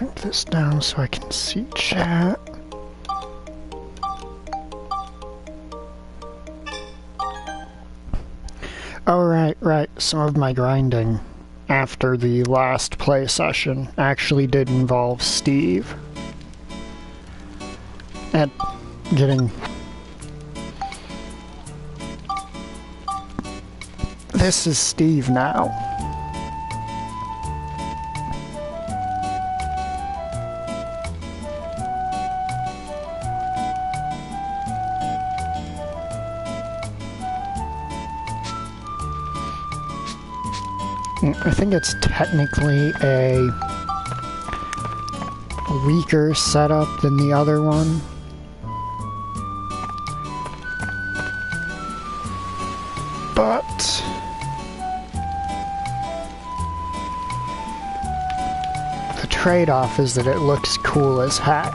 shrink this down so I can see chat. Oh, right. Some of my grinding after the last play session actually did involve Steve. And getting... This is Steve now. I think it's technically a weaker setup than the other one. But the trade-off is that it looks cool as heck.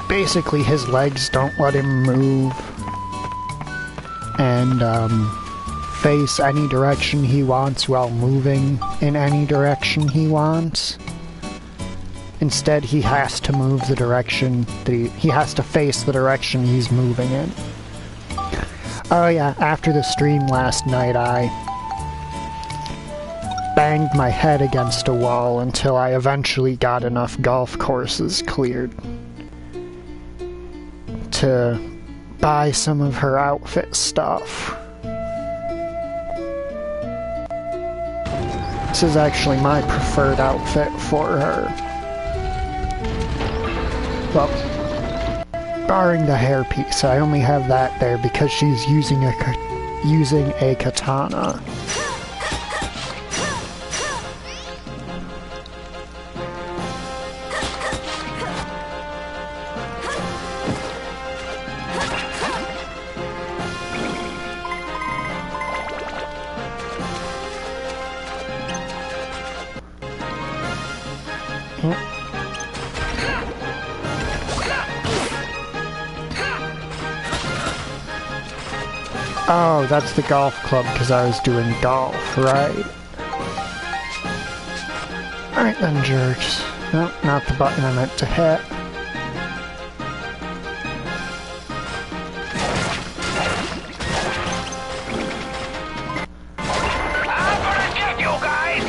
Basically, his legs don't let him move, and face any direction he wants while moving in any direction he wants. Instead, he has to move the direction that he has to face the direction he's moving in. Oh yeah, after the stream last night, I banged my head against a wall until I eventually got enough golf courses cleared to buy some of her outfit stuff. This is actually my preferred outfit for her. Well, barring the hairpiece, I only have that there because she's using a katana. Oh, that's the golf club because I was doing golf, right? Alright then, jerks. No, not the button I meant to hit. I'm gonna get you guys!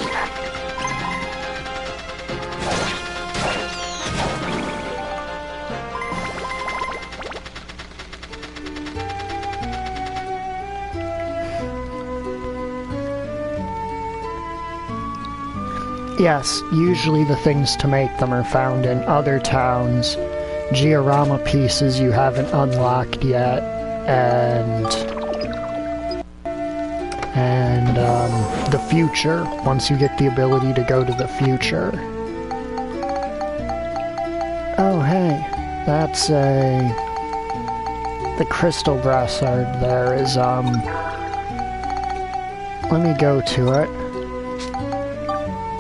Yes, usually the things to make them are found in other towns, diorama pieces you haven't unlocked yet, and the future, once you get the ability to go to the future. Oh hey, that's the crystal brassard there is, let me go to it.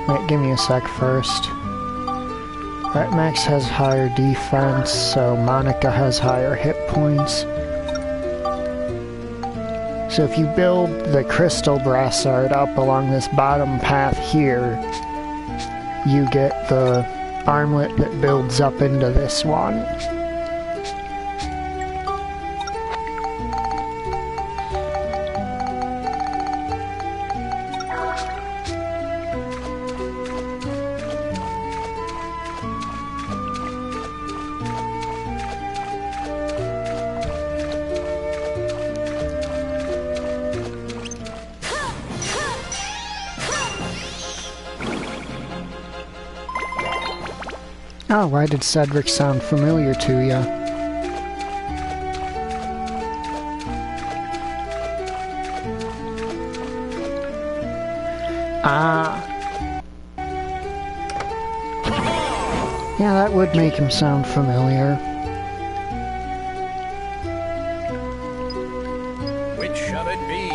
Wait, give me a sec first. Right, Max has higher defense, so Monica has higher hit points. So if you build the crystal brassard up along this bottom path here, you get the armlet that builds up into this one. Oh, why did Cedric sound familiar to you? Ah. Yeah, that would make him sound familiar. Which shall it be?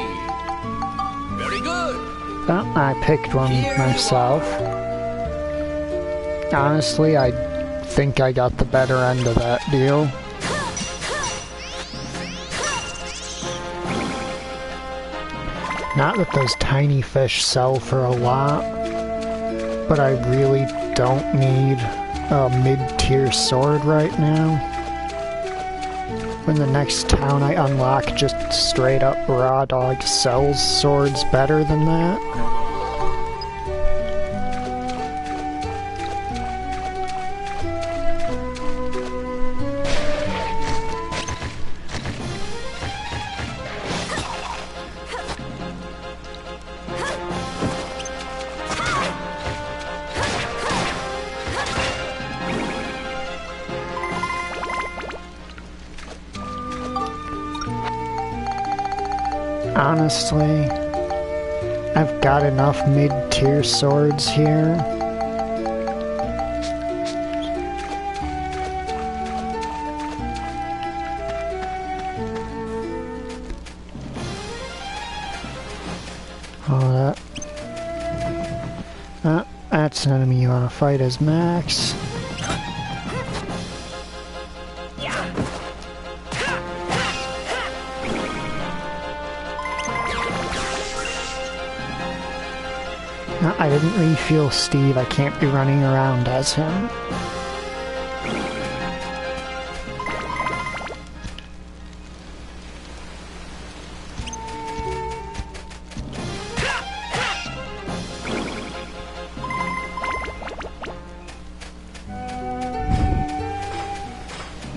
Very good! Well, I picked one myself. Honestly, I think I got the better end of that deal. Not that those tiny fish sell for a lot. but I really don't need a mid-tier sword right now. When the next town I unlock just straight up raw dog sells swords better than that. Honestly, I've got enough mid-tier swords here. Oh, that's an enemy you want to fight as Max. I didn't refuel Steve, I can't be running around as him.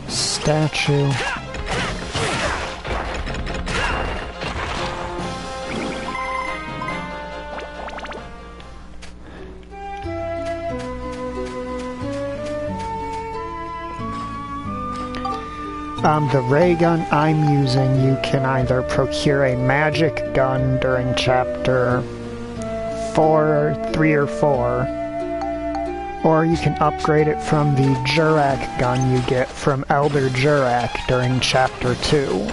Statue. The ray gun I'm using, you can either procure a magic gun during chapter 3 or 4, or you can upgrade it from the Jurak gun you get from Elder Jurak during chapter 2.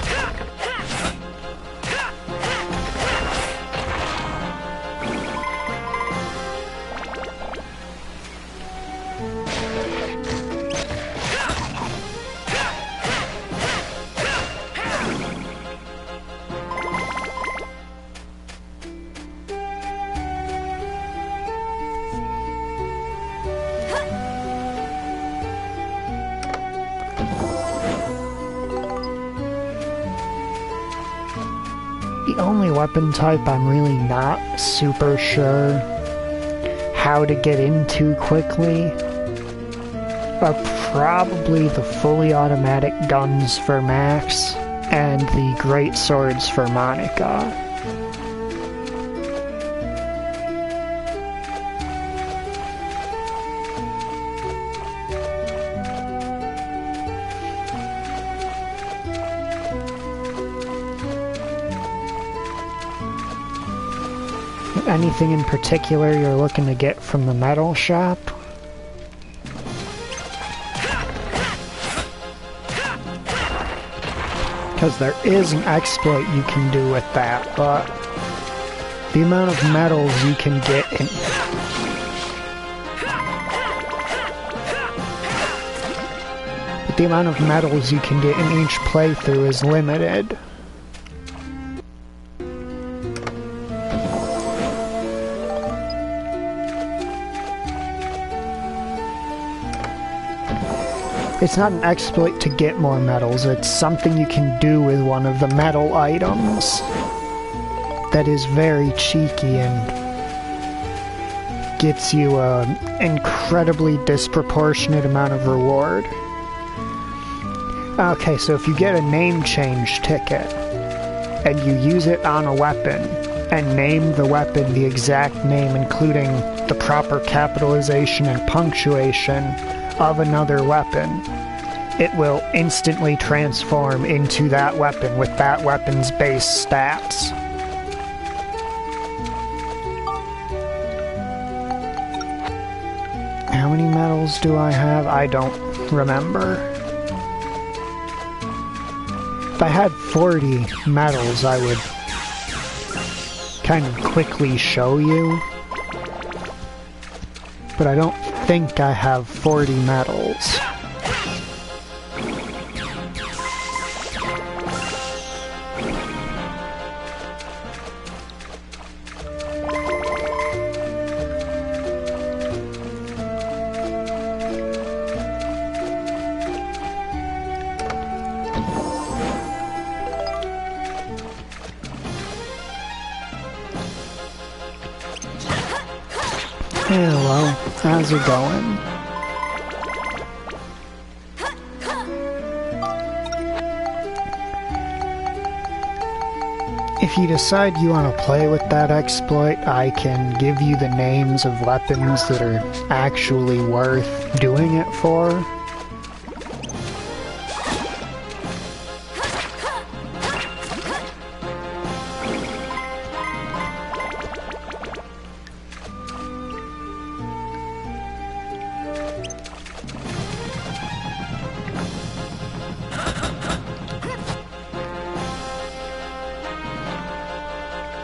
The only weapon type I'm really not super sure how to get into quickly are probably the fully automatic guns for Max and the great swords for Monica. Anything in particular you're looking to get from the metal shop? Because there is an exploit you can do with that, but the amount of metals you can get in... But the amount of metals you can get in each playthrough is limited. It's not an exploit to get more medals, it's something you can do with one of the metal items that is very cheeky and gets you an incredibly disproportionate amount of reward. Okay, so if you get a name change ticket and you use it on a weapon and name the weapon the exact name including the proper capitalization and punctuation of another weapon, it will instantly transform into that weapon with that weapon's base stats. How many medals do I have? I don't remember. If I had 40 medals, I would kind of quickly show you. But I don't think I have 40 medals. Hello, how's it going? If you decide you want to play with that exploit, I can give you the names of weapons that are actually worth doing it for.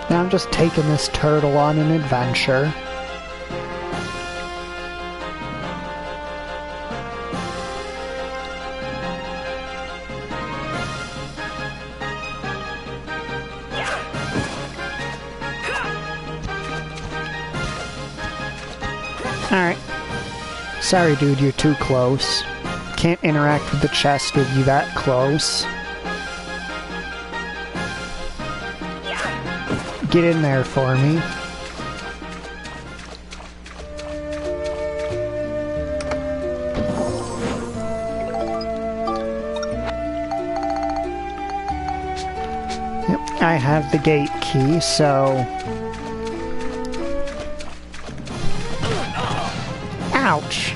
Now I'm just taking this turtle on an adventure. Alright. Sorry dude, you're too close. Can't interact with the chest with you that close. Get in there for me. Yep, I have the gate key, so... Ouch!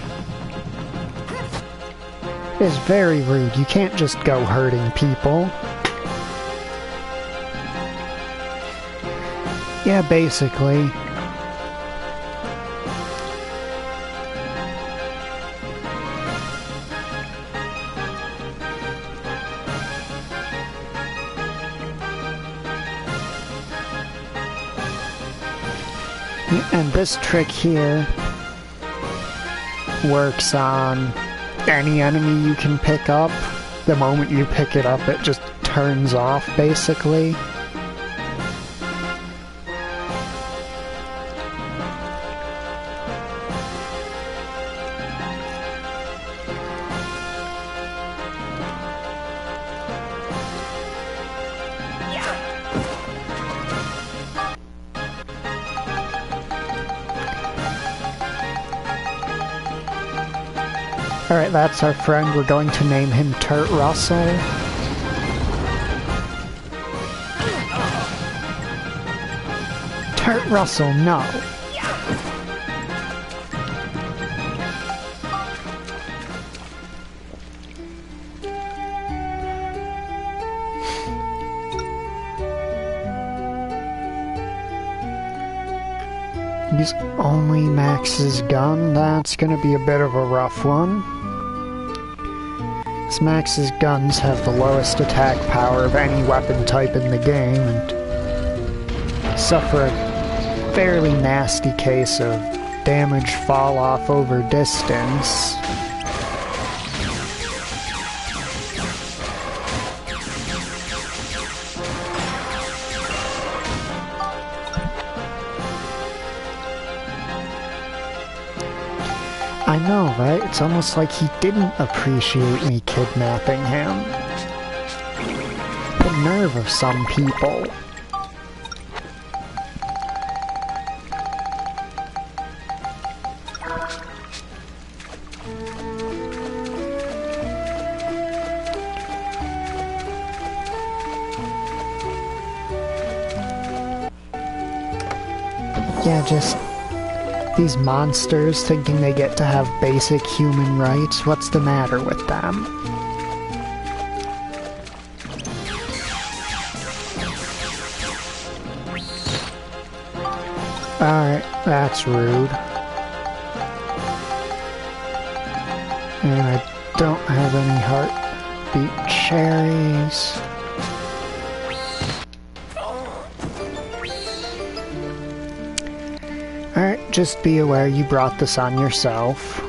It is very rude. You can't just go hurting people. Yeah, basically. And this trick here works on any enemy you can pick up. The moment you pick it up, it just turns off, basically. Alright, that's our friend. We're going to name him Turt Russell. Turt Russell, no. Use only Max's gun. That's gonna be a bit of a rough one. Max's guns have the lowest attack power of any weapon type in the game and suffer a fairly nasty case of damage fall off over distance. I know, right? It's almost like he didn't appreciate me kidnapping him. The nerve of some people. Yeah, just... these monsters thinking they get to have basic human rights. What's the matter with them? Alright, that's rude. And I don't have any heartbeat cherries. Alright, just be aware you brought this on yourself.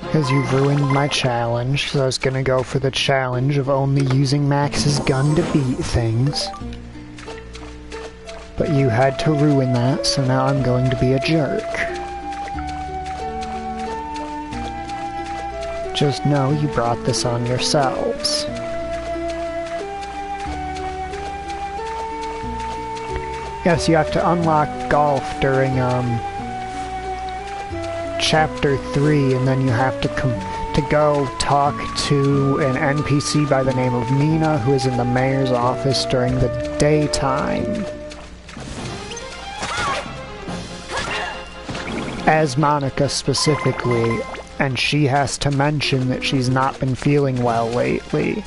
Because you've ruined my challenge, so I was gonna go for the challenge of only using Max's gun to beat things. But you had to ruin that, so now I'm going to be a jerk. Just know you brought this on yourselves. Yes, you have to unlock golf during, Chapter 3, and then you have to go talk to an NPC by the name of Mina, who is in the mayor's office during the daytime. As Monica specifically, and she has to mention that she's not been feeling well lately.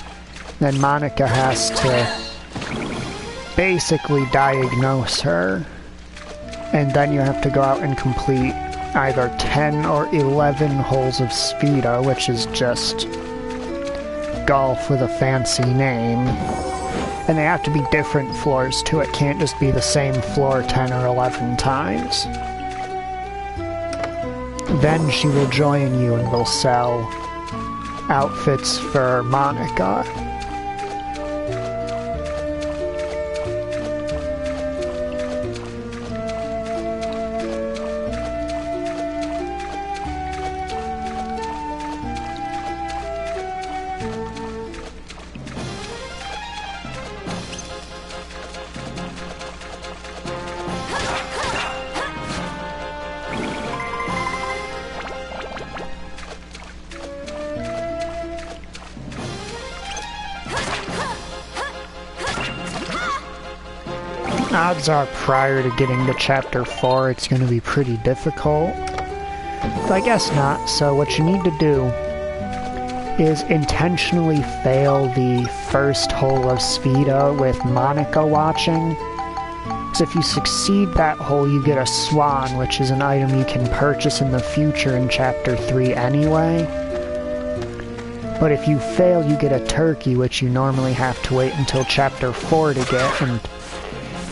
Then Monica has to basically diagnose her, and then you have to go out and complete either 10 or 11 holes of Speedo, which is just golf with a fancy name. And they have to be different floors too, it can't just be the same floor 10 or 11 times. Then she will join you and will sell outfits for Monica. Odds are prior to getting to Chapter 4 it's going to be pretty difficult. But I guess not, so what you need to do is intentionally fail the first hole of Speedo with Monica watching. So if you succeed that hole you get a swan, which is an item you can purchase in the future in Chapter 3 anyway. But if you fail you get a turkey, which you normally have to wait until Chapter 4 to get, and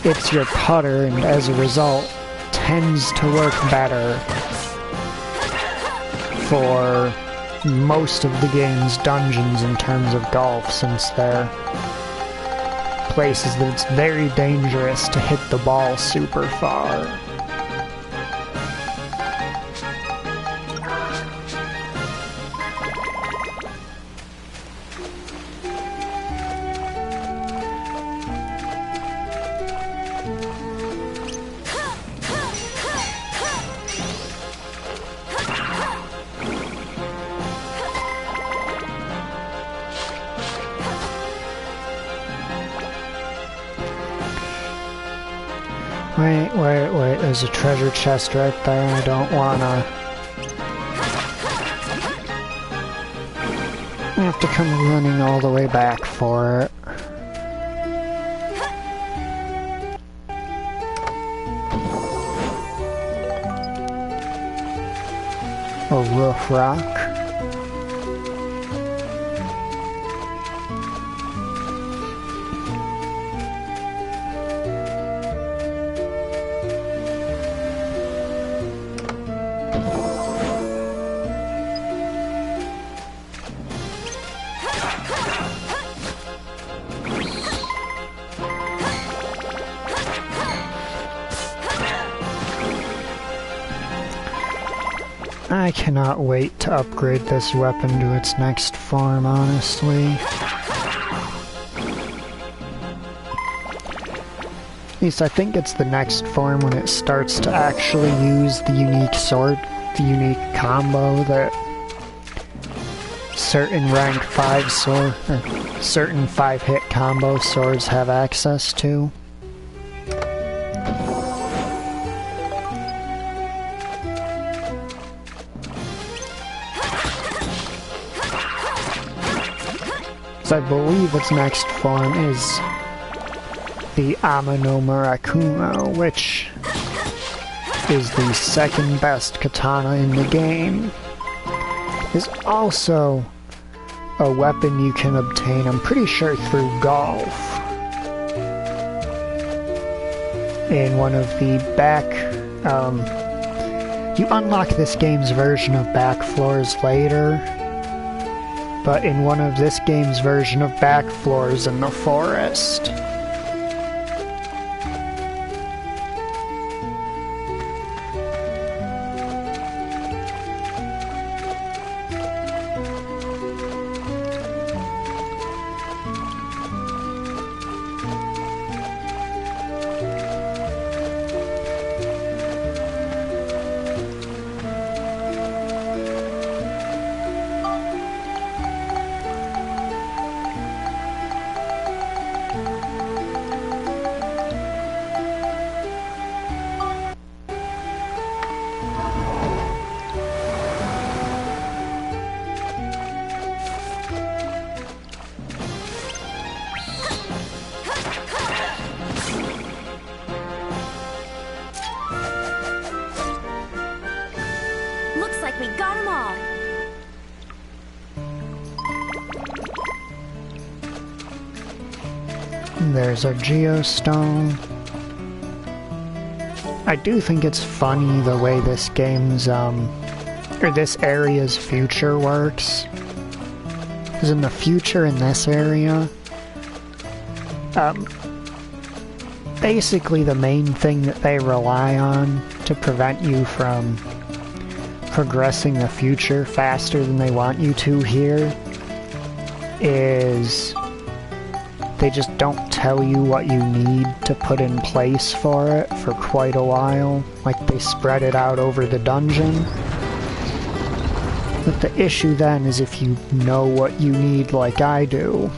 it's your putter, and as a result, tends to work better for most of the game's dungeons in terms of golf, since they're places that it's very dangerous to hit the ball super far. Wait, there's a treasure chest right there. I don't wanna... I have to come running all the way back for it. A roof rock. I cannot wait to upgrade this weapon to its next form, honestly. At least I think it's the next form when it starts to actually use the unique sword, the unique combo that certain rank 5 sword, or certain 5-hit combo swords have access to. I believe its next form is the Amano Murakumo, which is the second best katana in the game. Is also a weapon you can obtain, I'm pretty sure, through golf. In one of the back... you unlock this game's version of back floors later, but in one of this game's version of back floors in the forest. We got them all. There's our geostone. I do think it's funny the way this game's, or this area's future works. Because in the future in this area, basically the main thing that they rely on to prevent you from progressing the future faster than they want you to here is they just don't tell you what you need to put in place for it for quite a while. Like, they spread it out over the dungeon. But the issue then is if you know what you need like I do,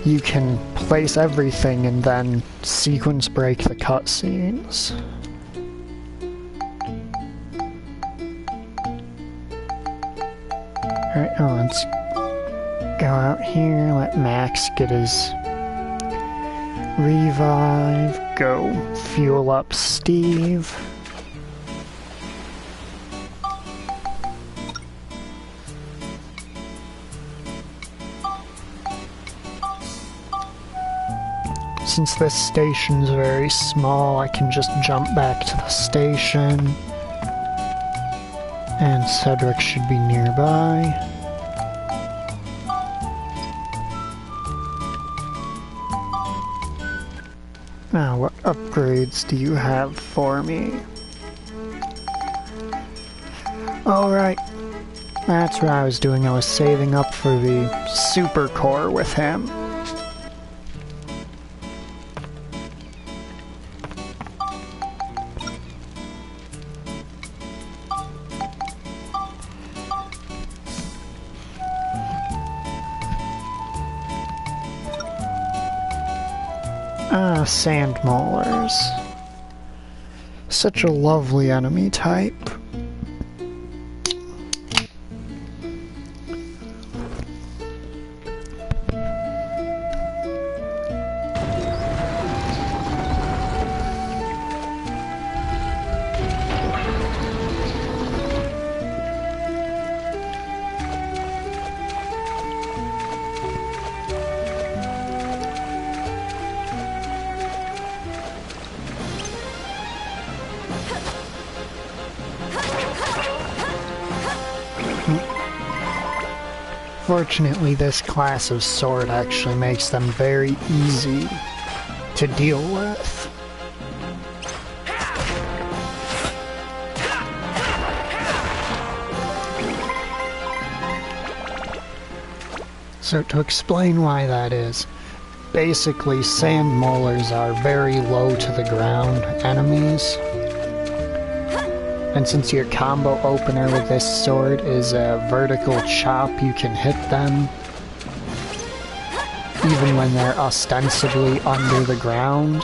you can place everything and then sequence break the cutscenes. Alright, now let's go out here, let Max get his revive, go fuel up Steve. Since this station's very small, I can just jump back to the station. And Cedric should be nearby. Now, what upgrades do you have for me? Alright. That's what I was doing. I was saving up for the super core with him. Ah, sand maulers. Such a lovely enemy type. Fortunately, this class of sword actually makes them very easy to deal with. So to explain why that is, basically sand maulers are very low to the ground enemies. And since your combo opener with this sword is a vertical chop, you can hit them even when they're ostensibly under the ground.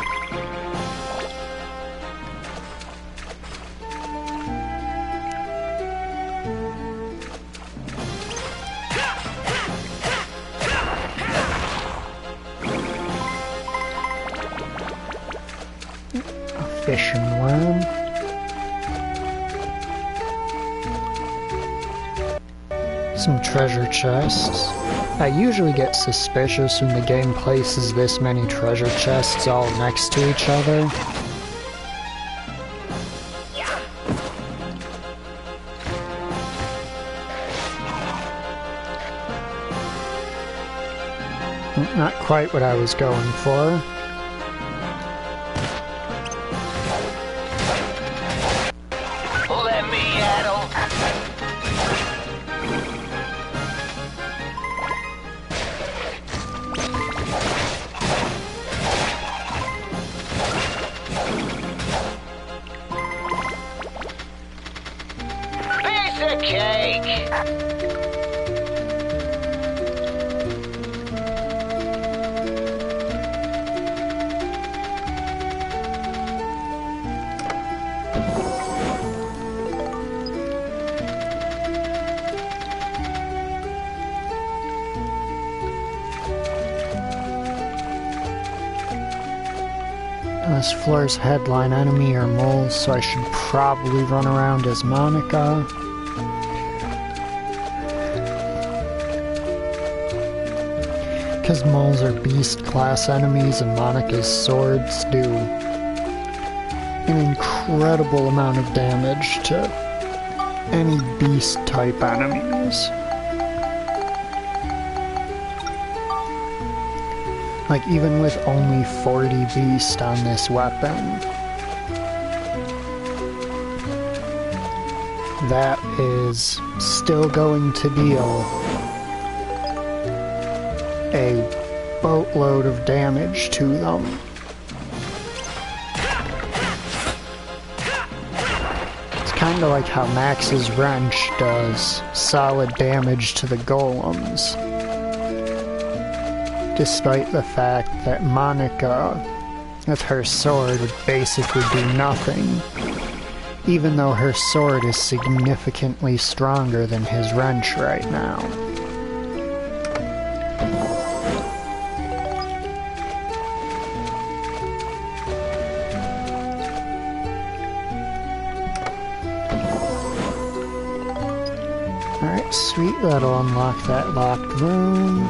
A fishing worm. Some treasure chests. I usually get suspicious when the game places this many treasure chests all next to each other. Not quite what I was going for. Let me at 'em. Piece of cake. This floor's headline enemy are moles, so I should probably run around as Monica. because moles are beast class enemies and Monica's swords do an incredible amount of damage to any beast type enemies. Like, even with only 40 beast on this weapon, that is still going to deal a boatload of damage to them. It's kind of like how Max's wrench does solid damage to the golems, despite the fact that Monica, with her sword, would basically do nothing, even though her sword is significantly stronger than his wrench right now. Alright, sweet, that'll unlock that locked room.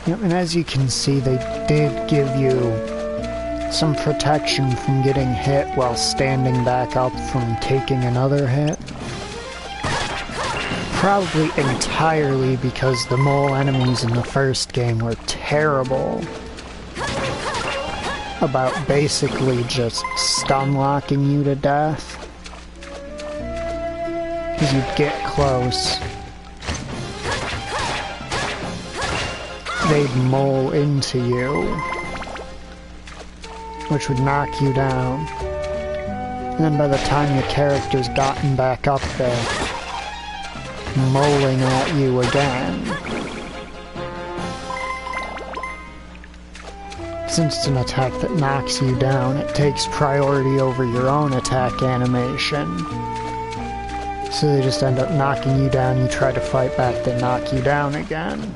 Yep, and as you can see, they did give you some protection from getting hit while standing back up from taking another hit. Probably entirely because the mole enemies in the first game were terrible about basically just stun-locking you to death. Because you'd get close, they'd mole into you, which would knock you down. And then by the time your character's gotten back up there, moling at you again. Since it's an attack that knocks you down, it takes priority over your own attack animation. So they just end up knocking you down, you try to fight back, they knock you down again.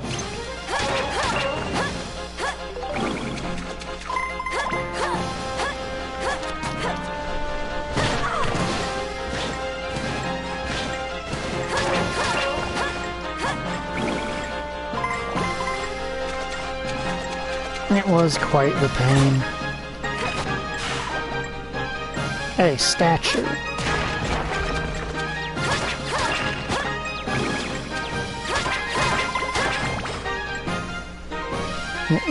It was quite the pain. Hey, statue.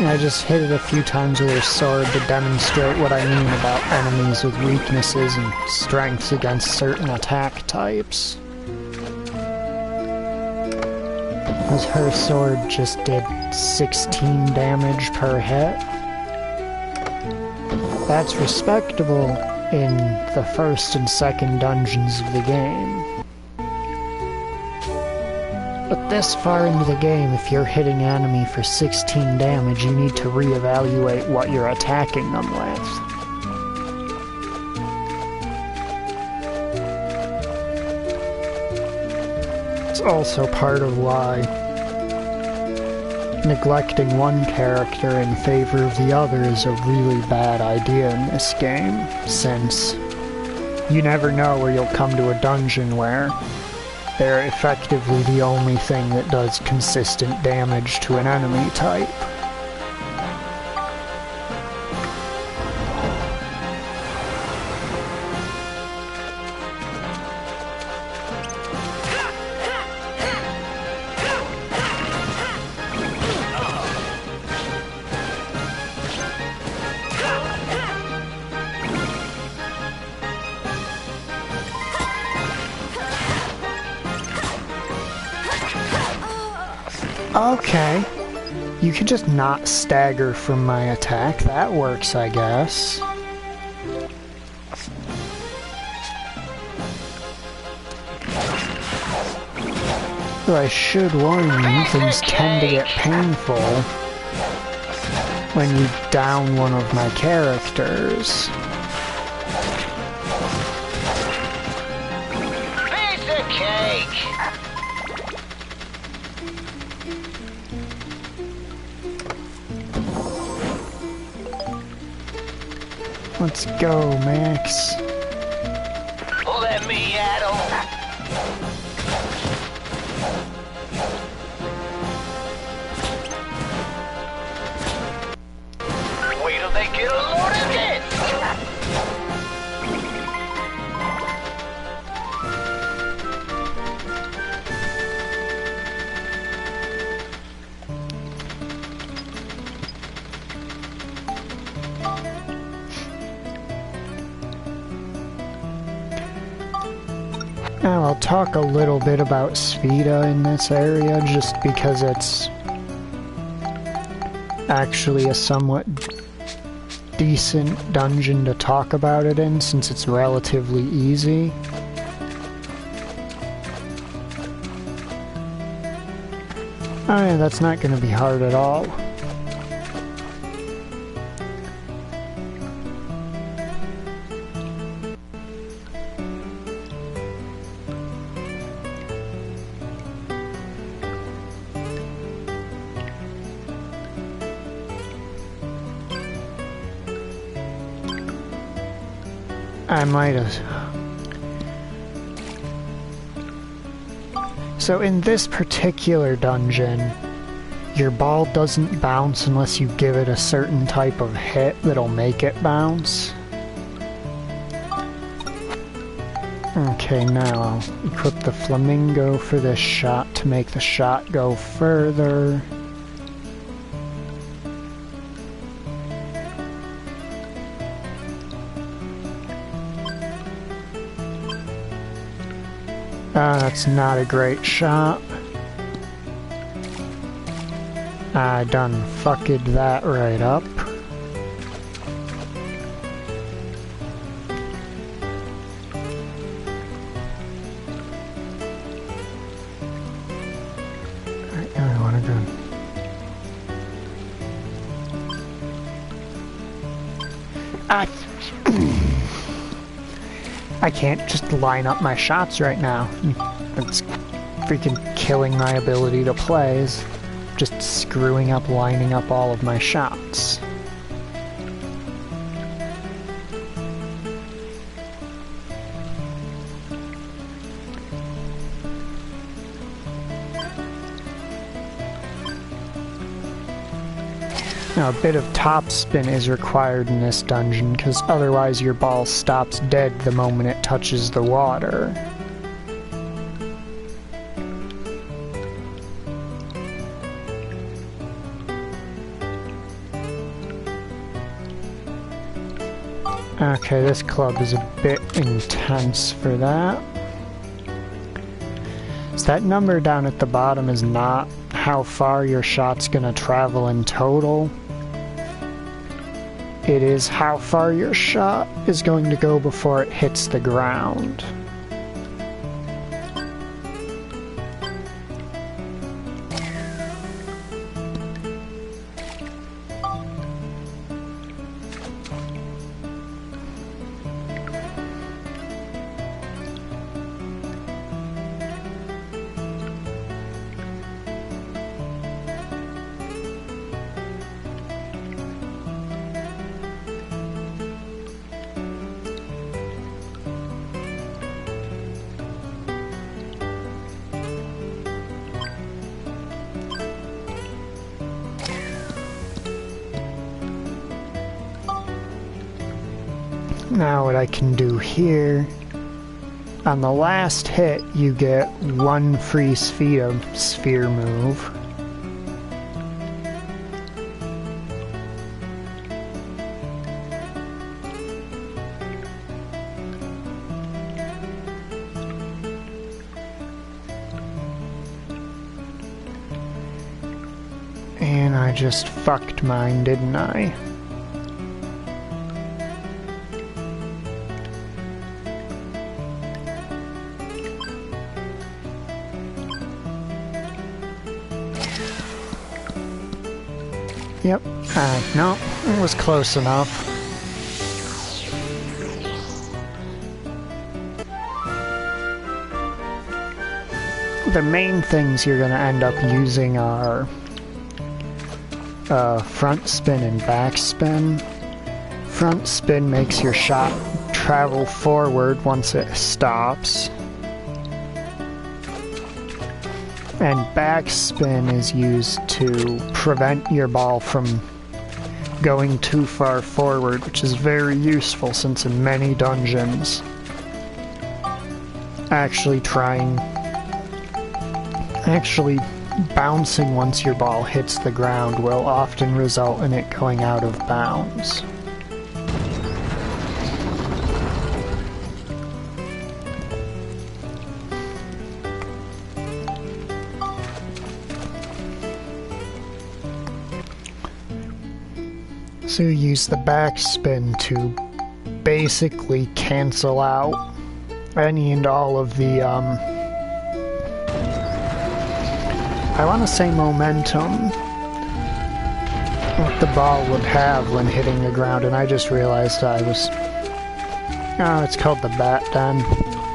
I just hit it a few times with her sword to demonstrate what I mean about enemies with weaknesses and strengths against certain attack types. Because her sword just did 16 damage per hit. That's respectable in the first and second dungeons of the game. But this far into the game, if you're hitting an enemy for 16 damage, you need to reevaluate what you're attacking them with. It's also part of why neglecting one character in favor of the other is a really bad idea in this game, since you never know where you'll come to a dungeon where they're effectively the only thing that does consistent damage to an enemy type. Okay. You could just not stagger from my attack. That works, I guess. Though I should warn you, things tend to get painful when you down one of my characters. Piece of cake! Let's go, Max. Let me at 'em. Wait till they get a load of this. Now I'll talk a little bit about Svita in this area, just because it's actually a somewhat decent dungeon to talk about it in, since it's relatively easy. Oh yeah, that's not going to be hard at all. I might have. So in this particular dungeon, your ball doesn't bounce unless you give it a certain type of hit that'll make it bounce. Okay, now I'll equip the flamingo for this shot to make the shot go further. That's not a great shot. I done fucked that right up. Alright, now I wanna go. I can't just line up my shots right now. It's freaking killing my ability to play, is just screwing up lining up all of my shots. Now, a bit of topspin is required in this dungeon, because otherwise your ball stops dead the moment it touches the water. Okay, this club is a bit intense for that. So that number down at the bottom is not how far your shot's gonna travel in total. It is how far your shot is going to go before it hits the ground. Now what I can do here, on the last hit you get one free sphere move. And I just fucked mine, didn't I? Yep. No, it was close enough. The main things you're going to end up using are front spin and back spin. Front spin makes your shot travel forward once it stops. And backspin is used to prevent your ball from going too far forward, which is very useful since in many dungeons, actually bouncing once your ball hits the ground will often result in it going out of bounds. So you use the backspin to basically cancel out any and all of the, I want to say momentum, what the ball would have when hitting the ground, and I just realized it's called the bat den.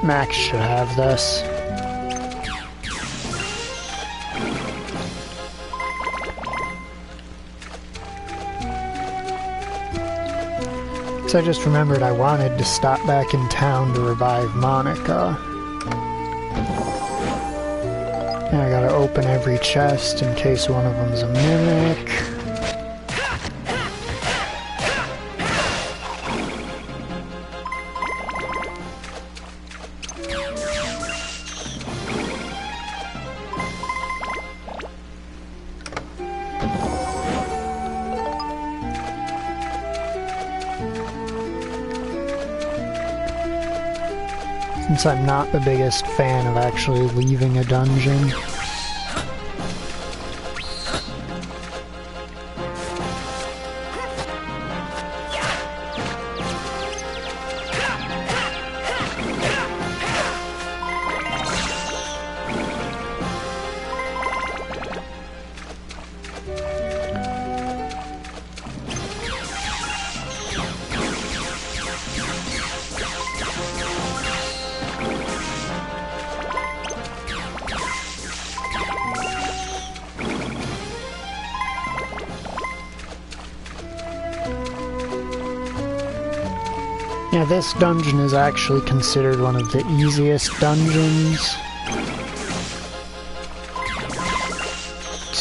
Max should have this. So I just remembered I wanted to stop back in town to revive Monica. And I gotta open every chest in case one of them's a mimic. Since I'm not the biggest fan of actually leaving a dungeon, yeah, this dungeon is actually considered one of the easiest dungeons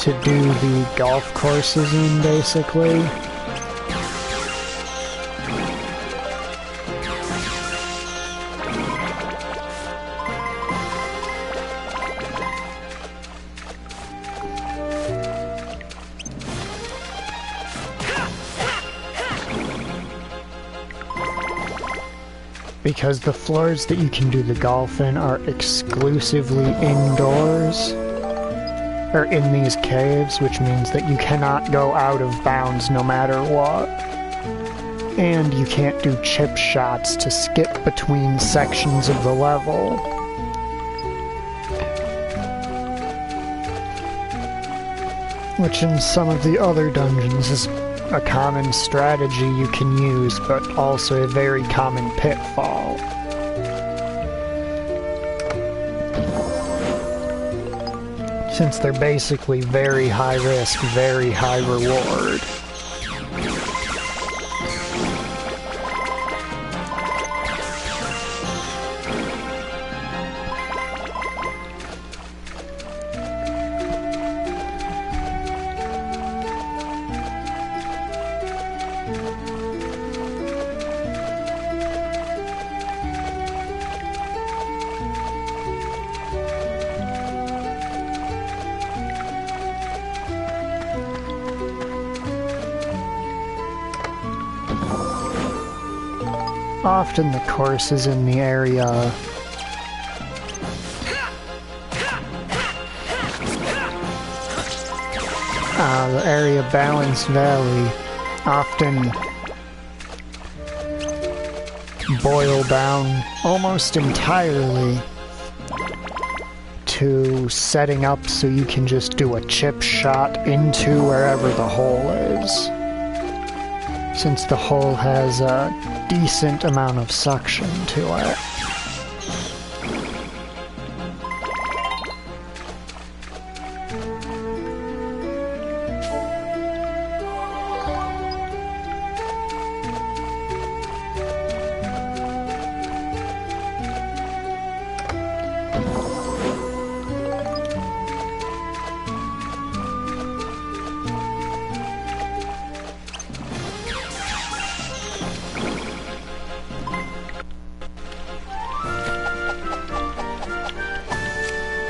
to do the golf courses in, basically. Because the floors that you can do the golf in are exclusively indoors, or in these caves, which means that you cannot go out of bounds no matter what. And you can't do chip shots to skip between sections of the level. Which in some of the other dungeons is a common strategy you can use, but also a very common pitfall. Since they're basically very high risk, very high reward. Often the courses in the area Balanced Valley often boil down almost entirely to setting up so you can just do a chip shot into wherever the hole is. Since the hole has a decent amount of suction to it.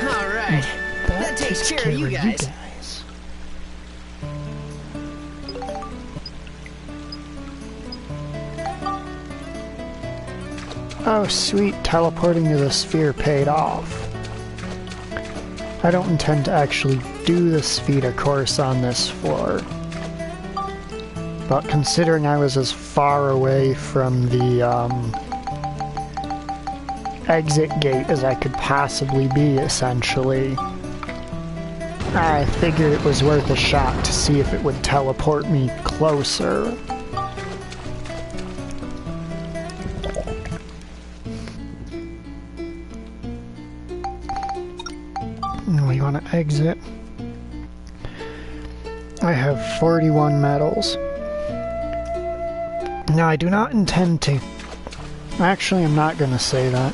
Alright, that takes care of you guys. Oh sweet, teleporting to the sphere paid off. I don't intend to actually do this feat, of course, on this floor. But considering I was as far away from the exit gate as I could possibly be, essentially, I figured it was worth a shot to see if it would teleport me closer. We want to exit. I have 41 medals. Now, I do not intend to... Actually, I'm not going to say that.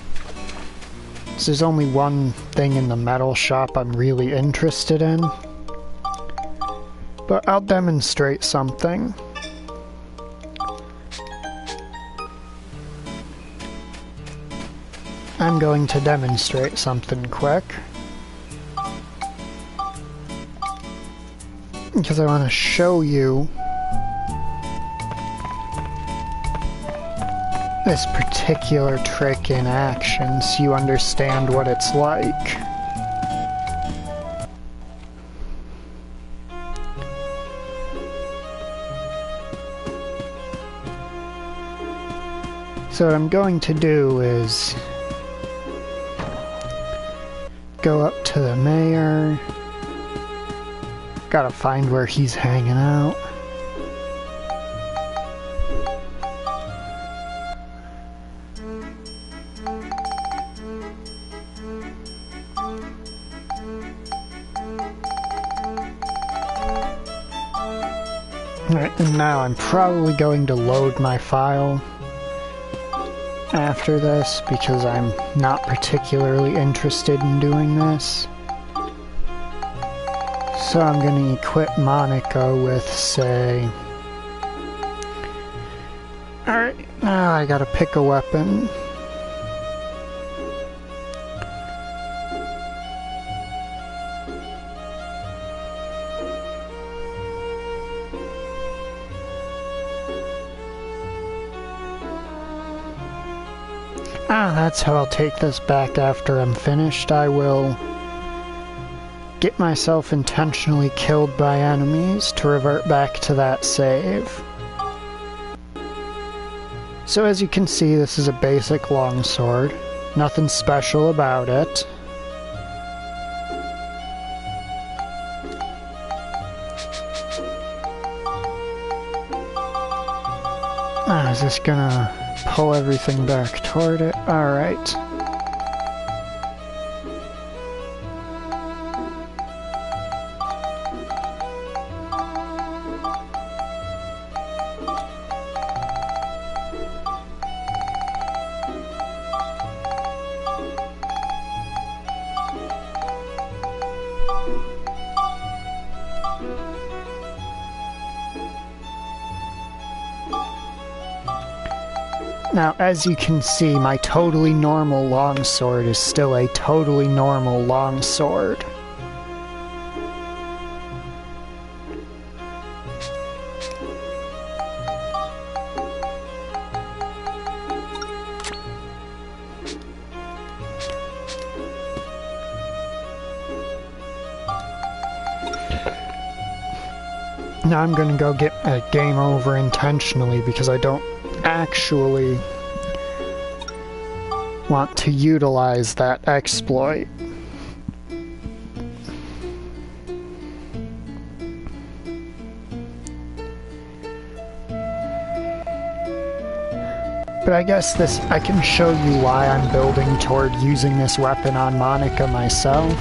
There's only one thing in the medal shop I'm really interested in. But I'll demonstrate something. I'm going to demonstrate something quick. Because I want to show you this particular trick in action so you understand what it's like. So what I'm going to do is go up to the mayor. Gotta find where he's hanging out. Alright, and now I'm probably going to load my file after this because I'm not particularly interested in doing this. So I'm going to equip Monica with, say... Alright, now I gotta pick a weapon. That's how I'll take this back after I'm finished. I will get myself intentionally killed by enemies to revert back to that save. So as you can see, this is a basic longsword. Nothing special about it. Is this gonna pull everything back toward it? Alright. Now, as you can see, my totally normal longsword is still a totally normal longsword. Now I'm gonna go get a game over intentionally because I don't actually want to utilize that exploit. But I guess I can show you why I'm building toward using this weapon on Monica myself.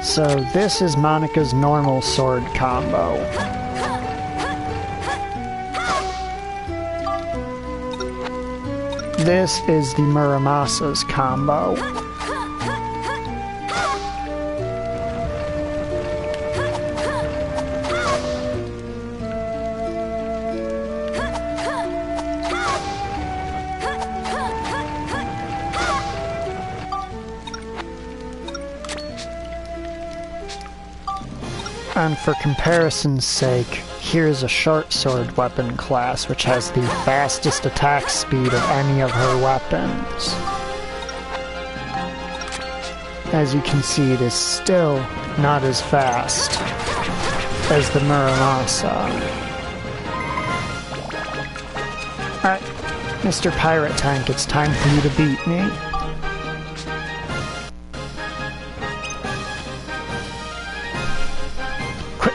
So this is Monica's normal sword combo. This is the Muramasa's combo. And for comparison's sake, here's a short sword weapon class which has the fastest attack speed of any of her weapons. As you can see, it is still not as fast as the Muramasa. Alright, Mr. Pirate Tank, it's time for you to beat me.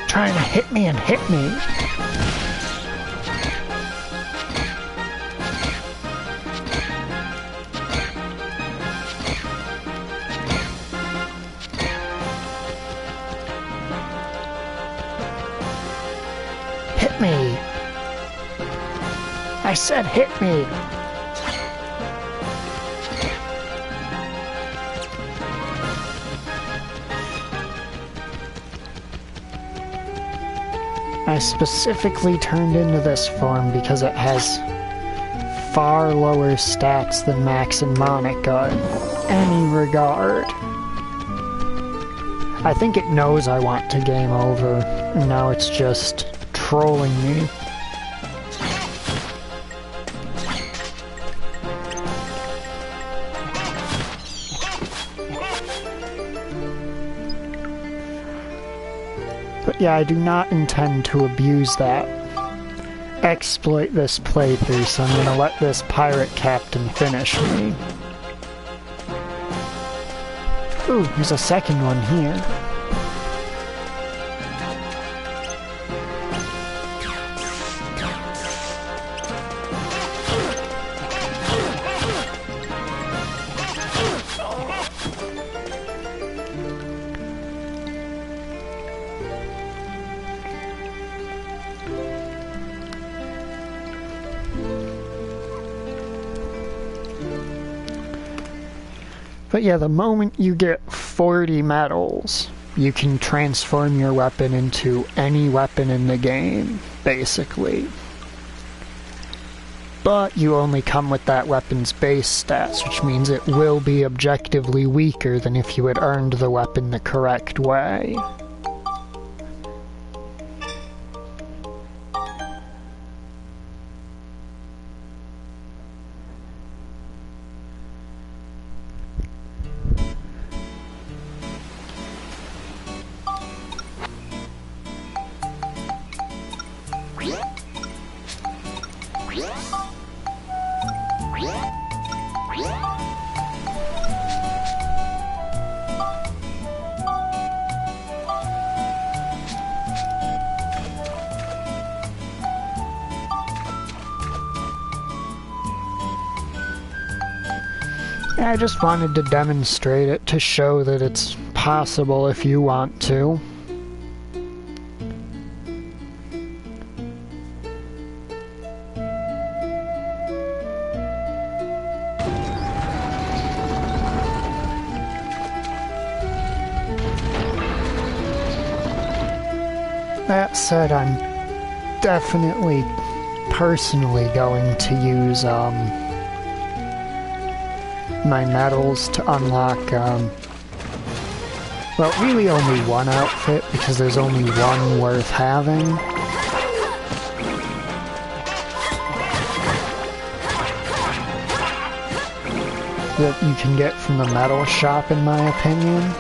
Trying to hit me and hit me. Hit me. I said hit me. I specifically turned into this form because it has far lower stats than Max and Monica in any regard. I think it knows I want to game over, and now it's just trolling me. But yeah, I do not intend to abuse that. Exploit this playthrough, so I'm gonna let this pirate captain finish me. Ooh, there's a second one here. But yeah, the moment you get 40 medals, you can transform your weapon into any weapon in the game, basically. But you only come with that weapon's base stats, which means it will be objectively weaker than if you had earned the weapon the correct way. I just wanted to demonstrate it to show that it's possible if you want to. That said, I'm definitely personally going to use my medals to unlock, well, really only one outfit, because there's only one worth having. That you can get from the medal shop, in my opinion.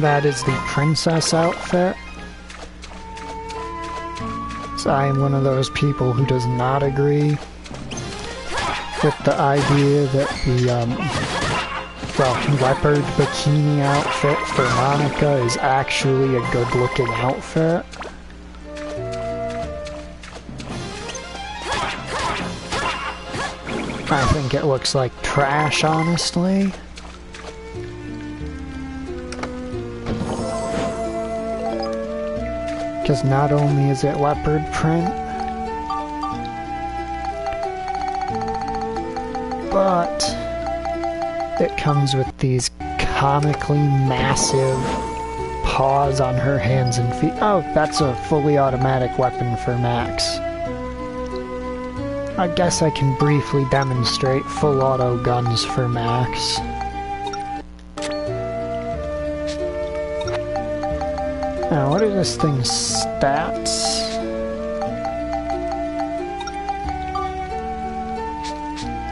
That is the princess outfit. So I am one of those people who does not agree with the idea that the, leopard bikini outfit for Monica is actually a good-looking outfit. I think it looks like trash, honestly. Because not only is it leopard print, but it comes with these comically massive paws on her hands and feet. Oh, that's a fully automatic weapon for Max. I guess I can briefly demonstrate full auto guns for Max. Now, what are this thing's stats?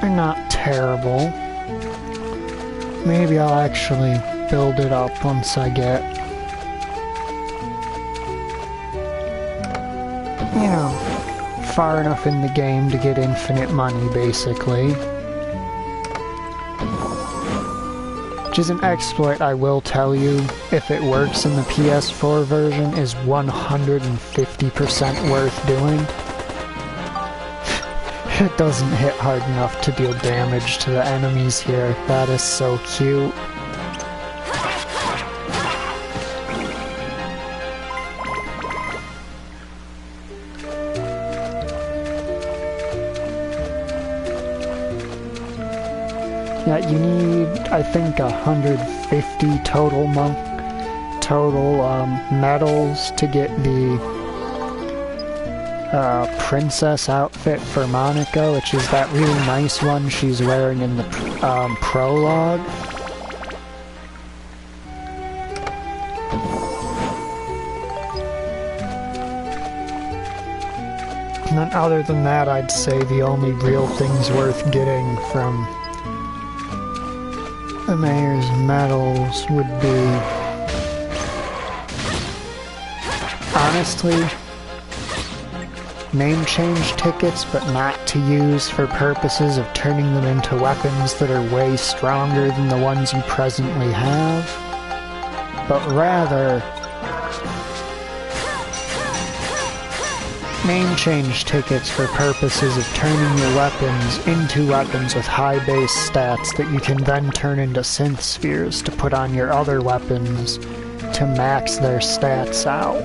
They're not terrible. Maybe I'll actually build it up once I get, you know, far enough in the game to get infinite money, basically. Which is an exploit, I will tell you, if it works in the PS4 version, is 150% worth doing. It doesn't hit hard enough to deal damage to the enemies here. That is so cute. Yeah, you need, I think, 150 total medals to get the princess outfit for Monica, which is that really nice one she's wearing in the prologue. And then other than that, I'd say the only real things worth getting from the mayor's medals would be, honestly, name change tickets, but not to use for purposes of turning them into weapons that are way stronger than the ones you presently have, but rather name change tickets for purposes of turning your weapons into weapons with high base stats that you can then turn into synth spheres to put on your other weapons to max their stats out.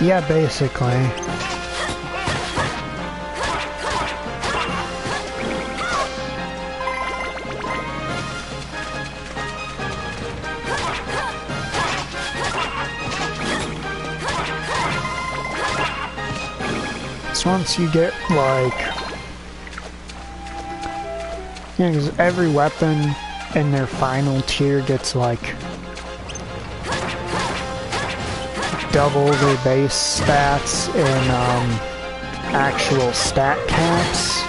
Yeah, basically. Once you get, like, you know, because every weapon in their final tier gets, like, double their base stats in, actual stat caps.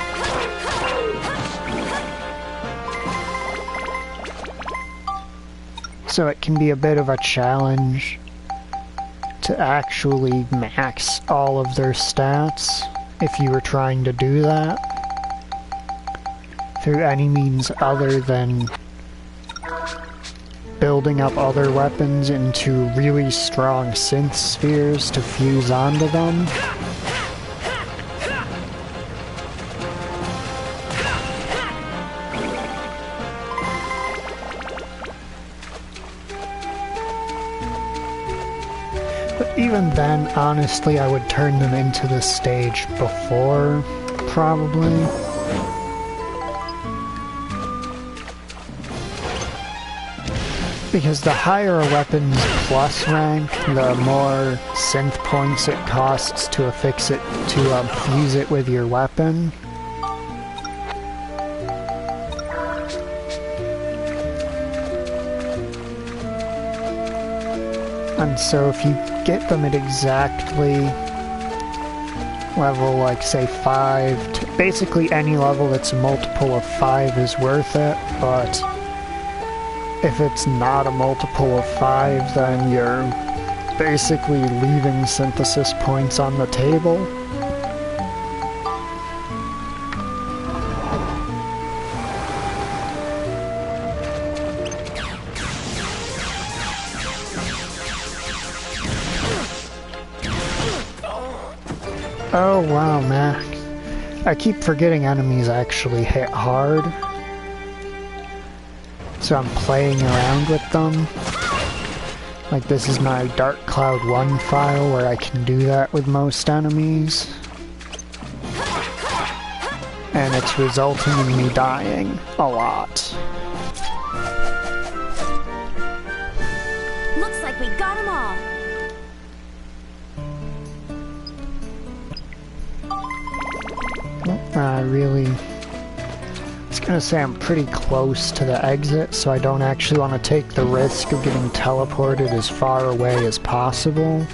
So it can be a bit of a challenge to actually max all of their stats if you were trying to do that through any means other than building up other weapons into really strong synth spheres to fuse onto them. Even then, honestly, I would turn them into the stage before, probably. Because the higher a weapon's plus rank, the more synth points it costs to affix it, to fuse it with your weapon. And so if you get them at exactly level, like, say, 5, to basically any level that's a multiple of 5 is worth it, but if it's not a multiple of 5, then you're basically leaving synthesis points on the table. Oh wow, man. I keep forgetting enemies actually hit hard. So I'm playing around with them. Like this is my Dark Cloud 1 file where I can do that with most enemies. And it's resulting in me dying a lot. Looks like we got them all. I was gonna say I'm pretty close to the exit, so I don't actually want to take the risk of getting teleported as far away as possible.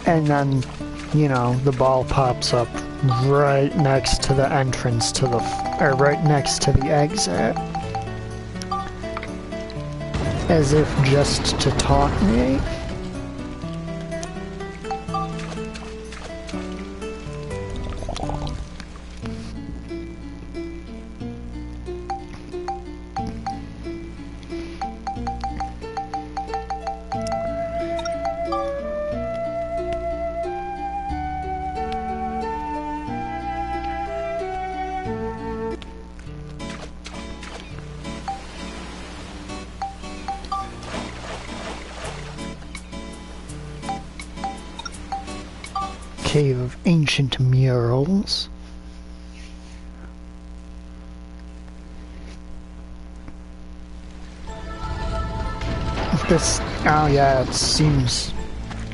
And then, you know, the ball pops up right next to the entrance to the, or right next to the exit. As if just to taunt me. Cave of Ancient Murals. This, oh yeah, it seems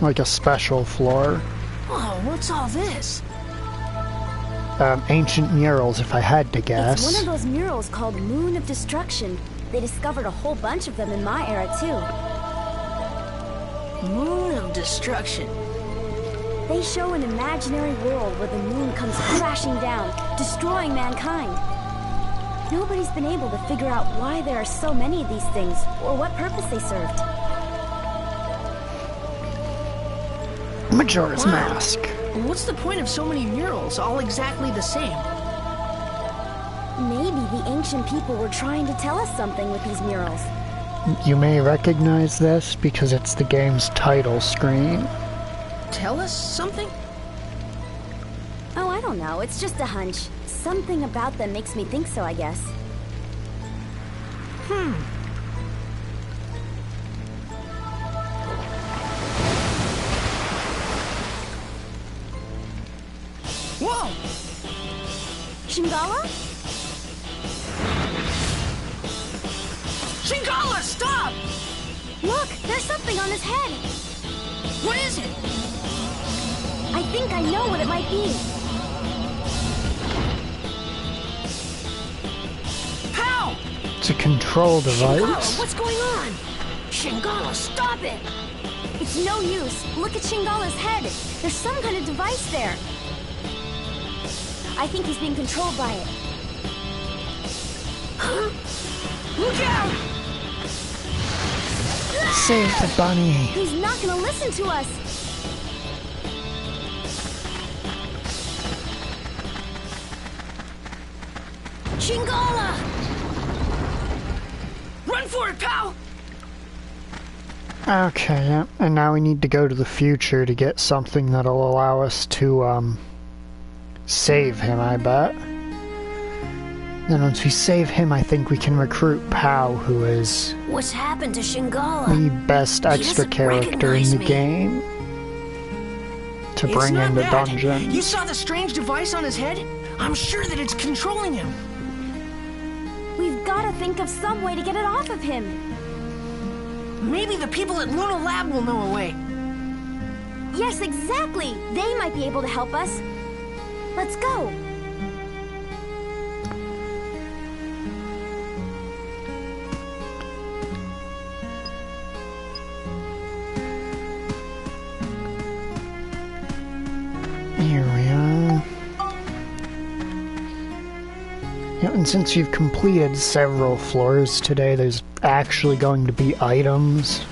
like a special floor. Oh, what's all this? Ancient murals, if I had to guess. It's one of those murals called Moon of Destruction. They discovered a whole bunch of them in my era, too. Moon of Destruction. They show an imaginary world where the moon comes crashing down, destroying mankind. Nobody's been able to figure out why there are so many of these things, or what purpose they served. Majora's Mask. And what's the point of so many murals, all exactly the same? Maybe the ancient people were trying to tell us something with these murals. You may recognize this because it's the game's title screen. Tell us something? Oh, I don't know. It's just a hunch. Something about them makes me think so, I guess. Whoa! Shingala? Shingala, stop! Look! There's something on his head! What is it? I think I know what it might be. How? It's a control Shingala, device. what's going on? Shingala, stop it! It's no use. Look at Shingala's head. There's some kind of device there. I think he's being controlled by it. Look out! Save the bunny. He's not gonna listen to us. Shingala! Run for it, pal! Okay, yeah. And now we need to go to the future to get something that'll allow us to, save him, I bet. Then once we save him, I think we can recruit Pao, who is What's happened to Shingala? the best extra doesn't character in recognize the me. game to It's bring not into that. dungeons. You saw the strange device on his head? I'm sure that it's controlling him. We've got to think of some way to get it off of him. Maybe the people at Luna Lab will know a way. Yes, exactly. They might be able to help us. Let's go. Here we are. Yeah, and since you've completed several floors today, there's actually going to be items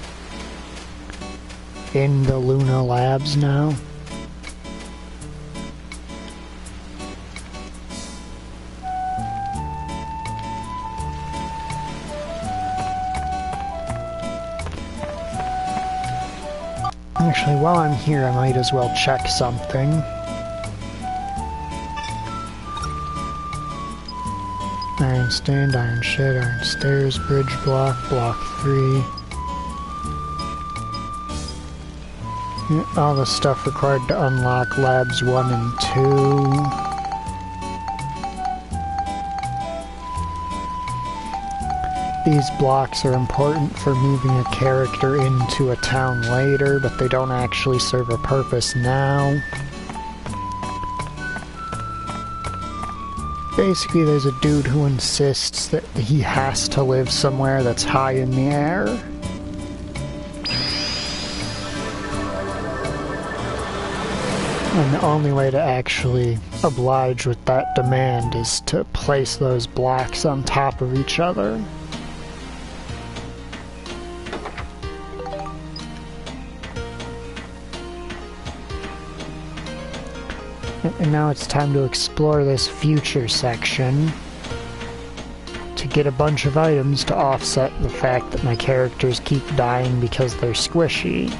in the Luna Labs now. Actually, while I'm here, I might as well check something. Iron stand, iron shed, iron stairs, bridge block, block 3. All the stuff required to unlock labs 1 and 2. These blocks are important for moving a character into a town later, but they don't actually serve a purpose now. Basically, there's a dude who insists that he has to live somewhere that's high in the air. And the only way to actually oblige with that demand is to place those blocks on top of each other. And now it's time to explore this future section to get a bunch of items to offset the fact that my characters keep dying because they're squishy.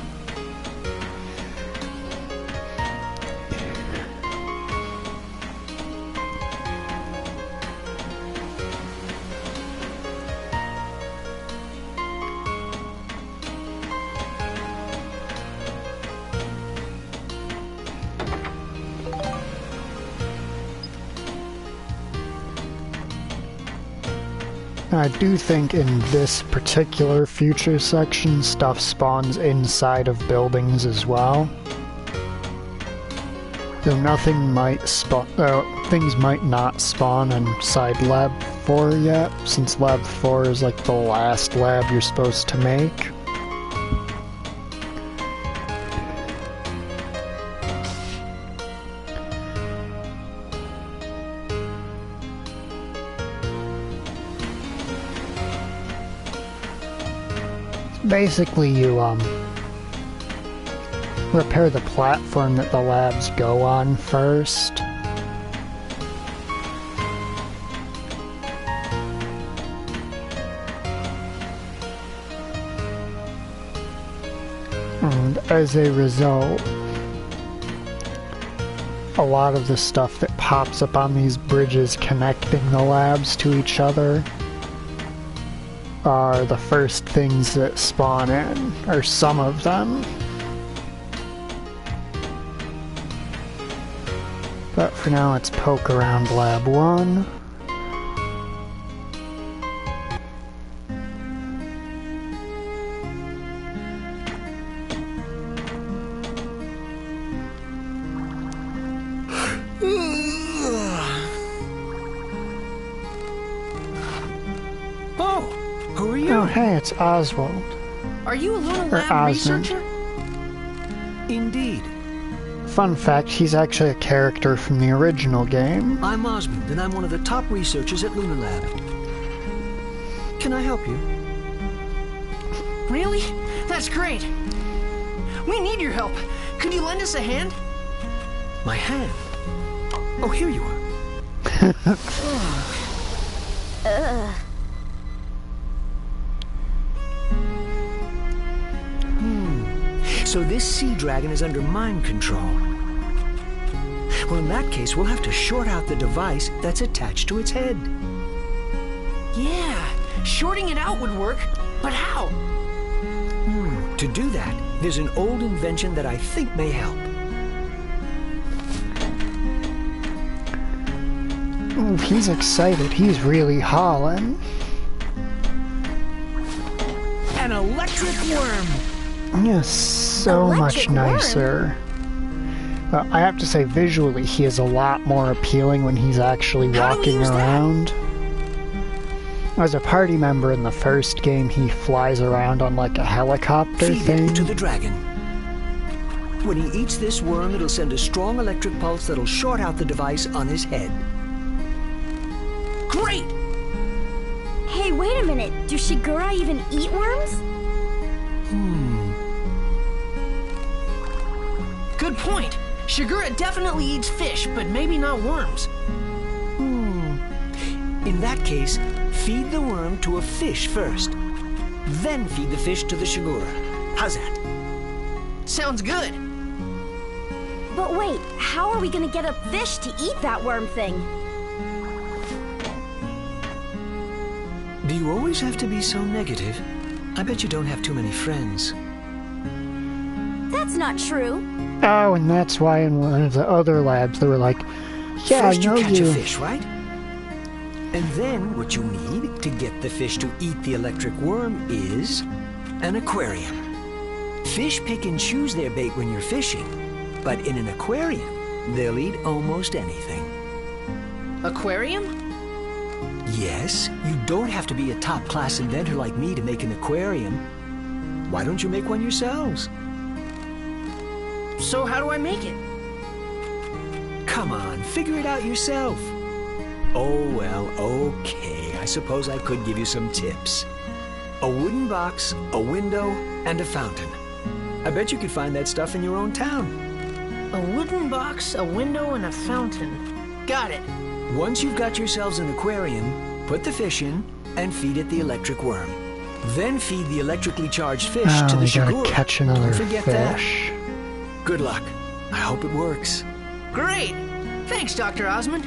I do think in this particular future section, stuff spawns inside of buildings as well. Though nothing might spawn, things might not spawn inside Lab 4 yet, since Lab 4 is like the last lab you're supposed to make. Basically, you, repair the platform that the labs go on first. And as a result, a lot of the stuff that pops up on these bridges connecting the labs to each other are the first things that spawn in, or some of them. But for now, let's poke around Lab 1. Oh, hey, it's Oswald. Are you a little Or lab Osmond. researcher? Indeed. Fun fact, he's actually a character from the original game. I'm Osmond, and I'm one of the top researchers at Lunar Lab. Can I help you? Really? That's great. We need your help. Could you lend us a hand? My hand? Oh, here you are. So this sea dragon is under mind control. Well, in that case, we'll have to short out the device that's attached to its head. Yeah, shorting it out would work. But how? To do that, there's an old invention that I think may help. Ooh, he's excited. He's really hauling. An electric worm. Yes, so much Electric nicer. I have to say, visually, he is a lot more appealing when he's actually How do we walking use that? around. As a party member in the first game, he flies around on like a helicopter Feed thing. it to the dragon. When he eats this worm, it'll send a strong electric pulse that'll short out the device on his head. Great! Hey, wait a minute. Do Shigura even eat worms? Good point. Shigura definitely eats fish, but maybe not worms. In that case, feed the worm to a fish first. Then feed the fish to the Shigura. How's that? Sounds good. But wait, how are we gonna get a fish to eat that worm thing? Do you always have to be so negative? I bet you don't have too many friends. That's not true. Oh, and that's why in one of the other labs they were like, yeah, First I know you catch you. a fish, right? And then what you need to get the fish to eat the electric worm is an aquarium. Fish pick and choose their bait when you're fishing, but in an aquarium, they'll eat almost anything. Aquarium? Yes, you don't have to be a top-class inventor like me to make an aquarium. Why don't you make one yourselves? So how do I make it? Come on, figure it out yourself. Oh, well, okay. I suppose I could give you some tips. A wooden box, a window, and a fountain. I bet you could find that stuff in your own town. A wooden box, a window, and a fountain. Got it. Once you've got yourselves an aquarium, put the fish in and feed it the electric worm. Then feed the electrically charged fish to the We gotta shigura. catch another Don't forget fish. that. Good luck. I hope it works. Great. Thanks, Dr. Osmond.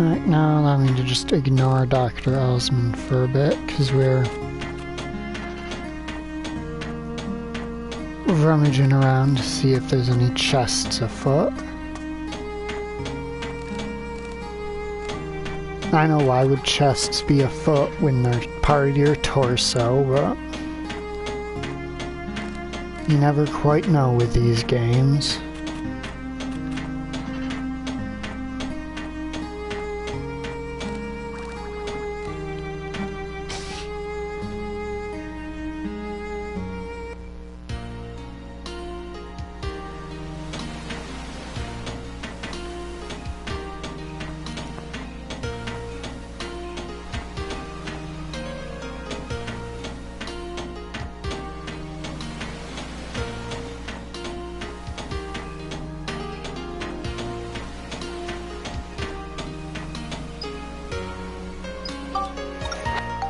Alright, now allow me to just ignore Dr. Osmond for a bit, because we're rummaging around to see if there's any chests afoot. I know why would chests be afoot when they're part of your torso, but you never quite know with these games.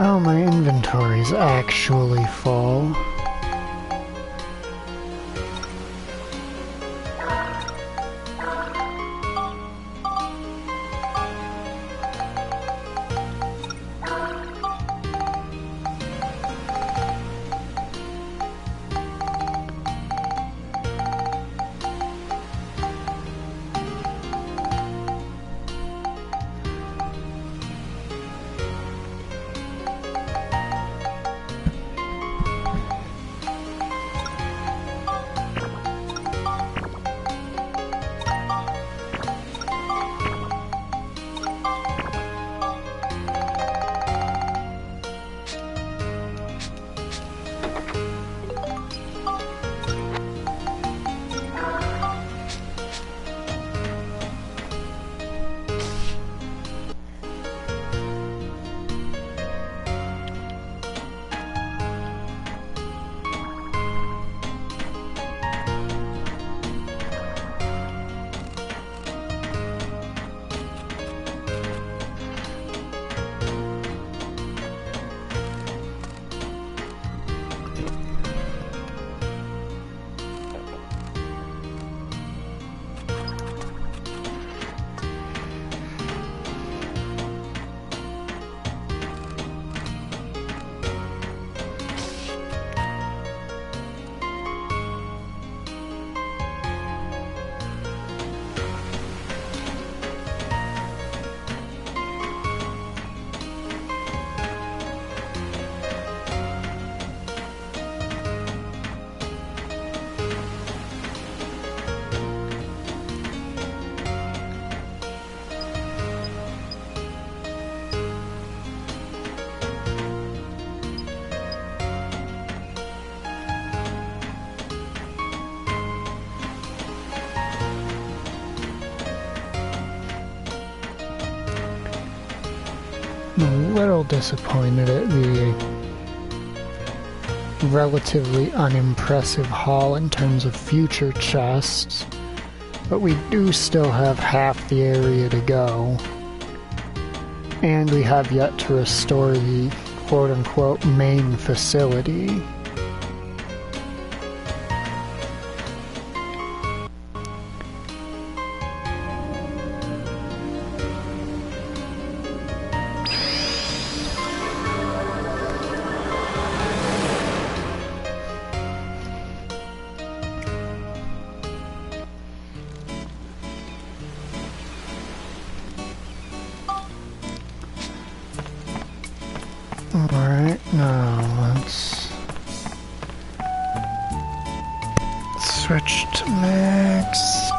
Oh, my inventory's actually full. I'm a little disappointed at the relatively unimpressive haul in terms of future chests. But we do still have half the area to go. And we have yet to restore the quote-unquote main facility. Alright, now let's switch to max.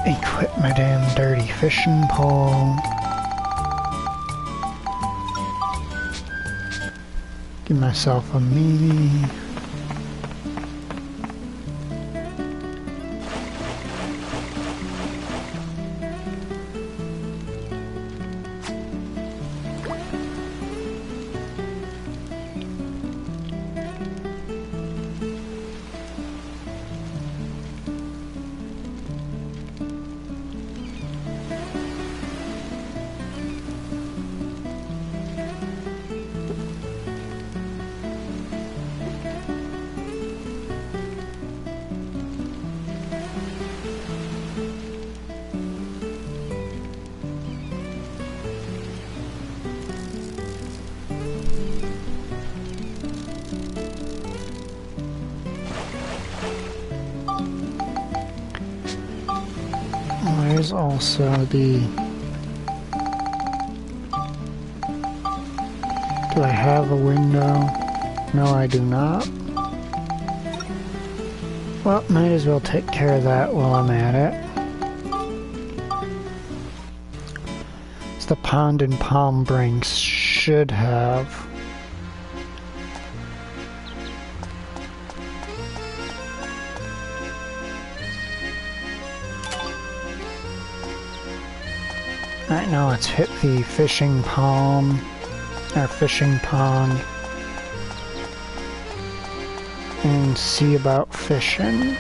Equip my damn dirty fishing pole. Give myself a meaty. There's also the... Do I have a window? No, I do not. Well, might as well take care of that while I'm at it. So the pond and palm brinks should have... Right now let's hit the fishing pond, and see about fishing.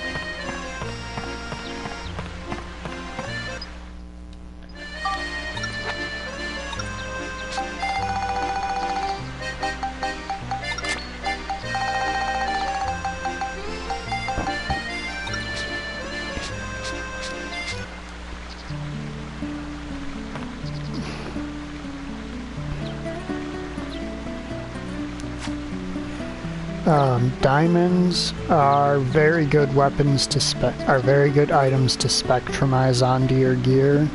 Diamonds are very good weapons to very good items to spectrumize onto your gear.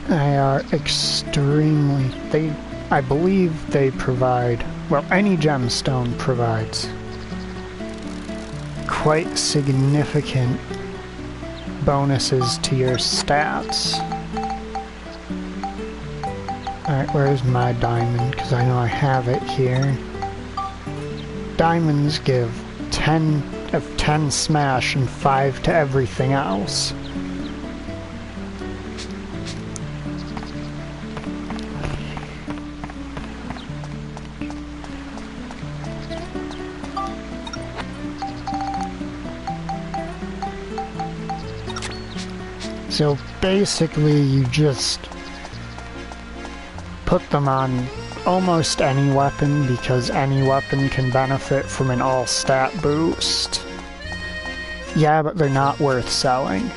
They are extremely... I believe they provide... Well, any gemstone provides quite significant bonuses to your stats. Alright, where's my diamond? Because I know I have it here. Diamonds give 10 smash and 5 to everything else. So basically you just put them on almost any weapon because any weapon can benefit from an all-stat boost. Yeah, but they're not worth selling.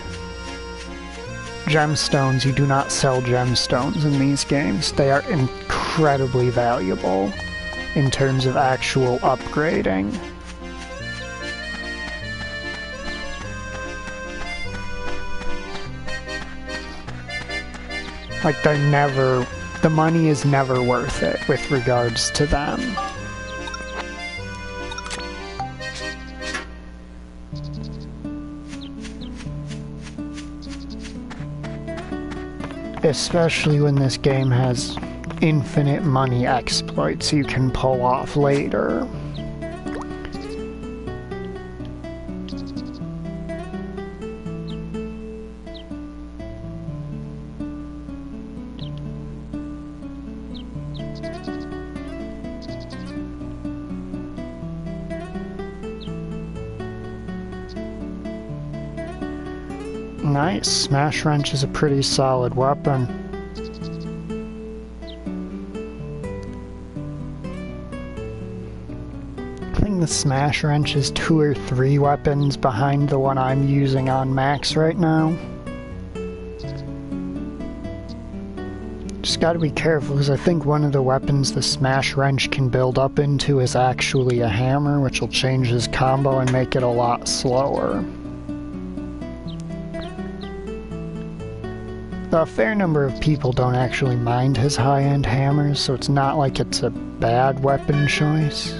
Gemstones, you do not sell gemstones in these games. They are incredibly valuable in terms of actual upgrading. Like, they're never... The money is never worth it with regards to them. Especially when this game has infinite money exploits you can pull off later. Nice. Smash Wrench is a pretty solid weapon. I think the Smash Wrench is 2 or 3 weapons behind the one I'm using on max right now. Just gotta be careful, because I think one of the weapons the Smash Wrench can build up into is actually a hammer, which will change his combo and make it a lot slower. Though a fair number of people don't actually mind his high-end hammers, so it's not like it's a bad weapon choice.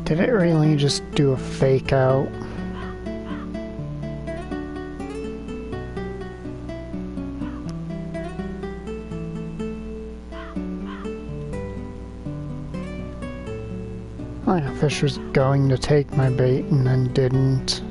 Did it really just do a fake out? Like a fish was going to take my bait and then didn't.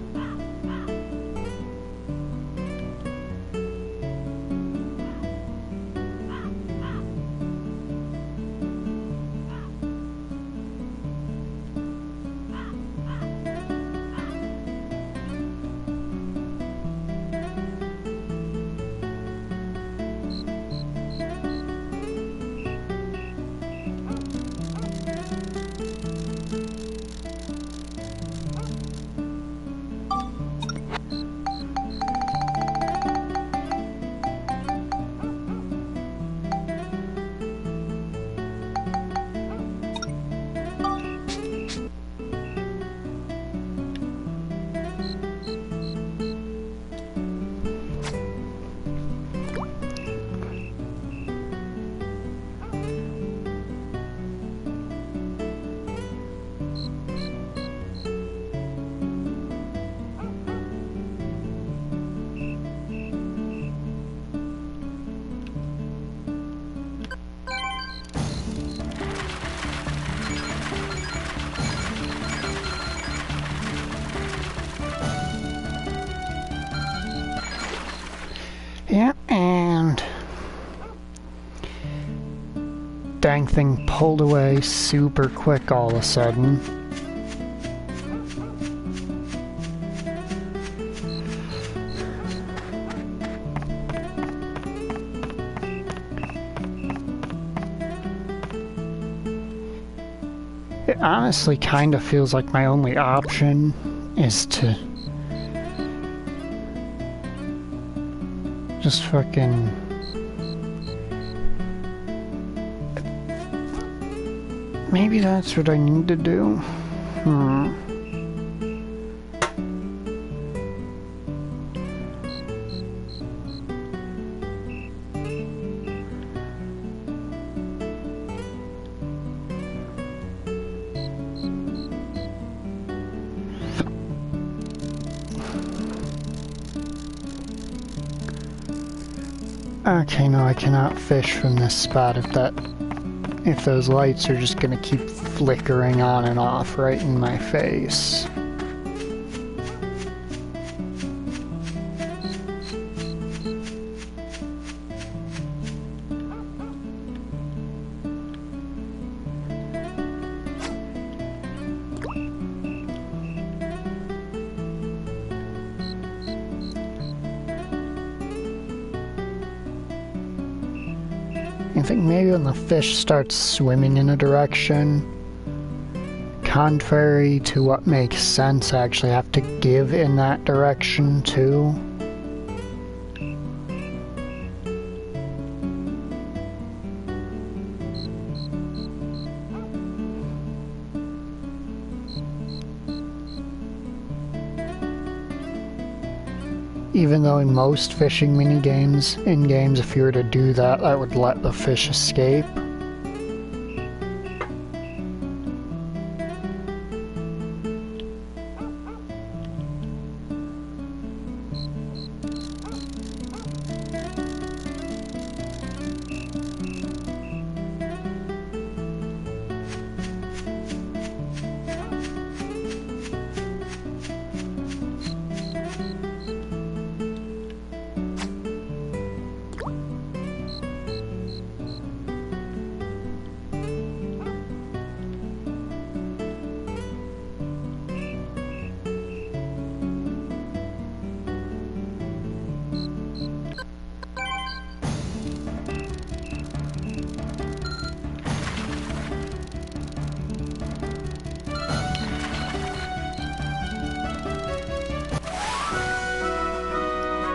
Yeah, and dang thing pulled away super quick all of a sudden. It honestly kind of feels like my only option is to just fucking maybe that's what I need to do. Okay, no, I cannot fish from this spot if those lights are just gonna keep flickering on and off right in my face. I think maybe when the fish starts swimming in a direction, contrary to what makes sense, I actually have to give in that direction too. Even though in most fishing minigames, in games, if you were to do that, that would let the fish escape.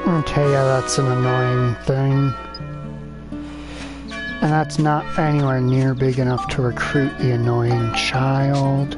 Okay, yeah, that's an annoying thing. And that's not anywhere near big enough to recruit the annoying child.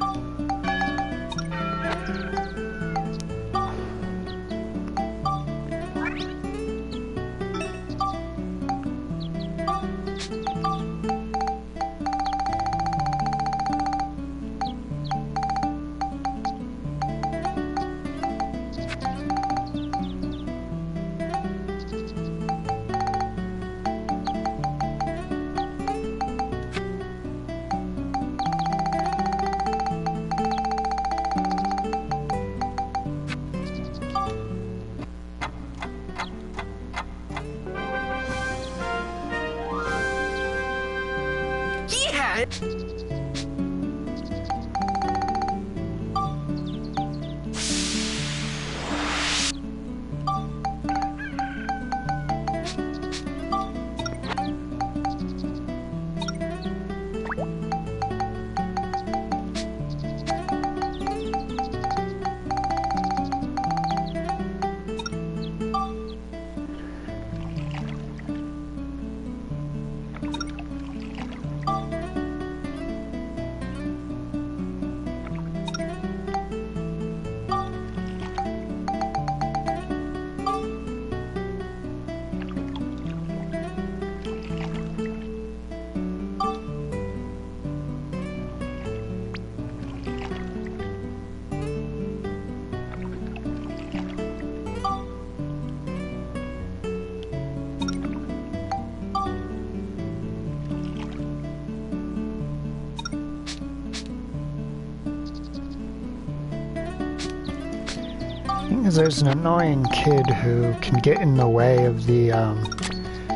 Because there's an annoying kid who can get in the way of the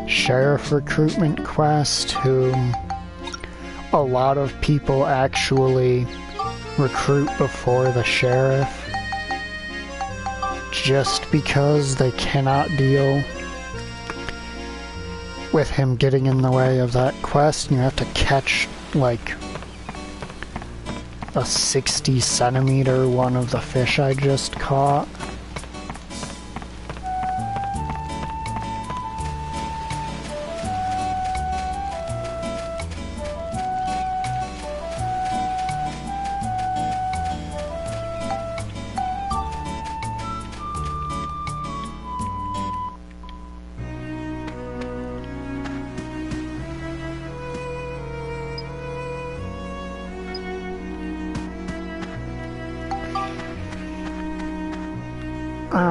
sheriff recruitment quest, whom a lot of people actually recruit before the sheriff just because they cannot deal with him getting in the way of that quest. You have to catch like a 60 centimeter one of the fish I just caught.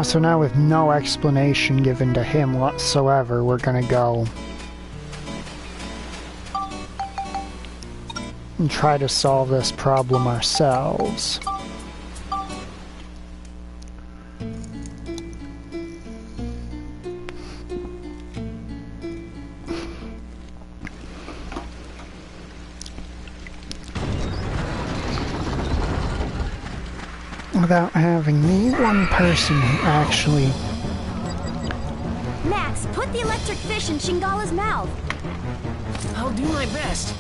So now with no explanation given to him whatsoever, we're gonna go and try to solve this problem ourselves. Without having the one person who actually... Max, put the electric fish in Shingala's mouth. I'll do my best.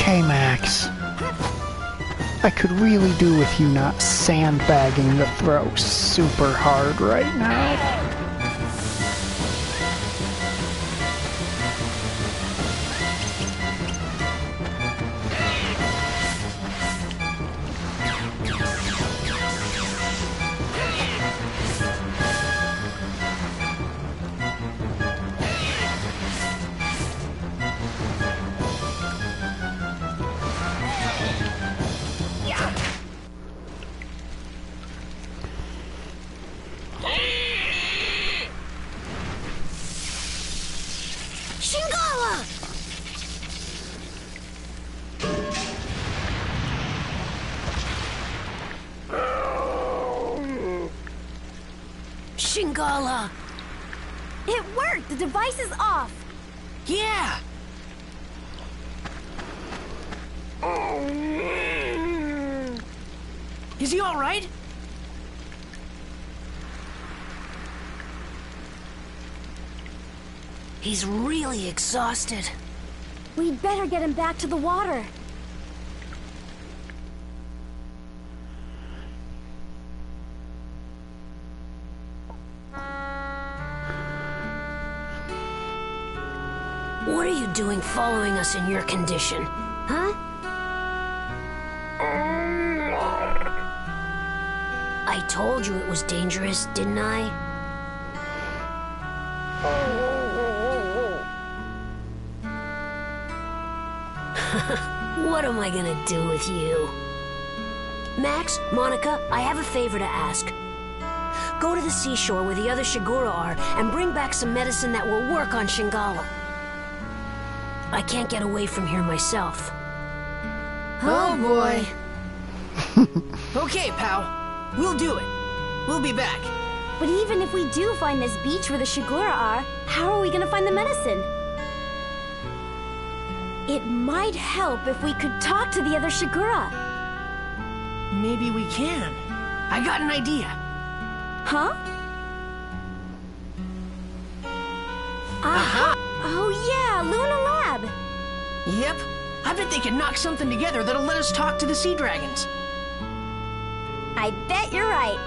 Hey, Max. I could really do with you not sandbagging the throw super hard right now. Shingala! Shingala! It worked! The device is off! Yeah! Is he alright? He's really exhausted. We'd better get him back to the water. What are you doing following us in your condition? Huh? I told you it was dangerous, didn't I? What am I gonna do with you? Max, Monica, I have a favor to ask. Go to the seashore where the other Shigura are and bring back some medicine that will work on Shingala. I can't get away from here myself. Oh boy. Okay, pal. We'll do it. We'll be back. But even if we do find this beach where the Shigura are, how are we gonna find the medicine? It might help if we could talk to the other Shigura. Maybe we can. I got an idea. Huh? Aha! Oh yeah, Luna Lab! Yep. I bet they can knock something together that'll let us talk to the sea dragons. I bet you're right.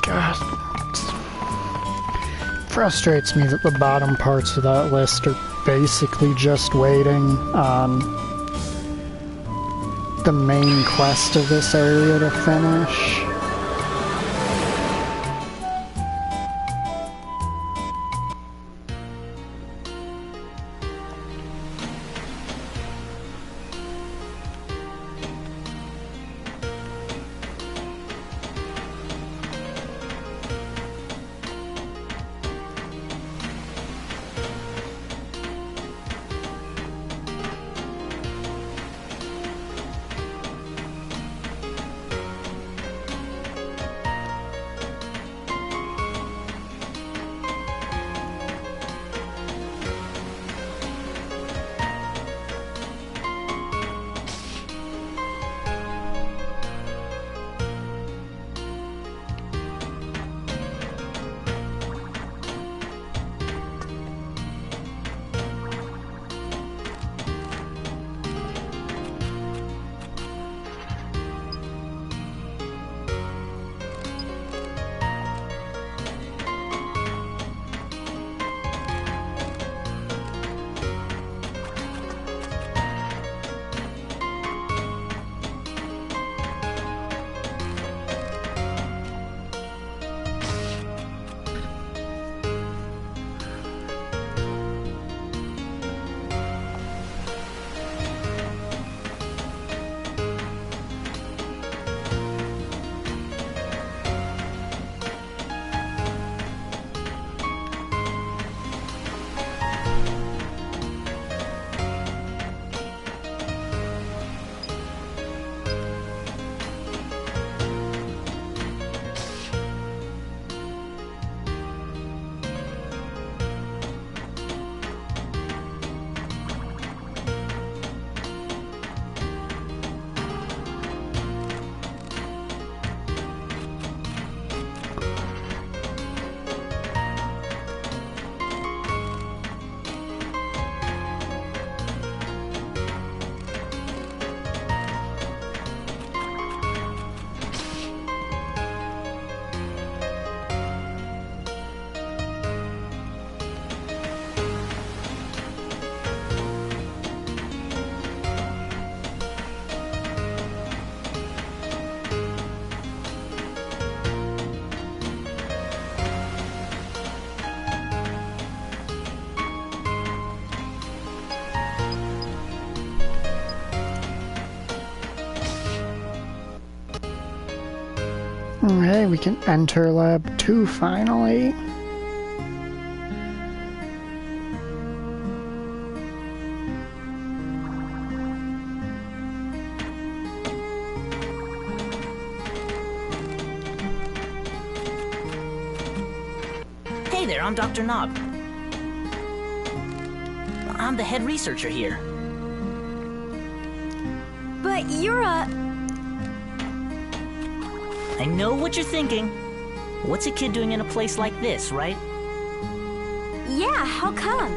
God. Frustrates me that the bottom parts of that list are basically just waiting on the main quest of this area to finish. Okay, we can enter Lab 2 finally. Hey there, I'm Dr. Knob. I'm the head researcher here. But you're a... I know what you're thinking. What's a kid doing in a place like this, right? Yeah, how come?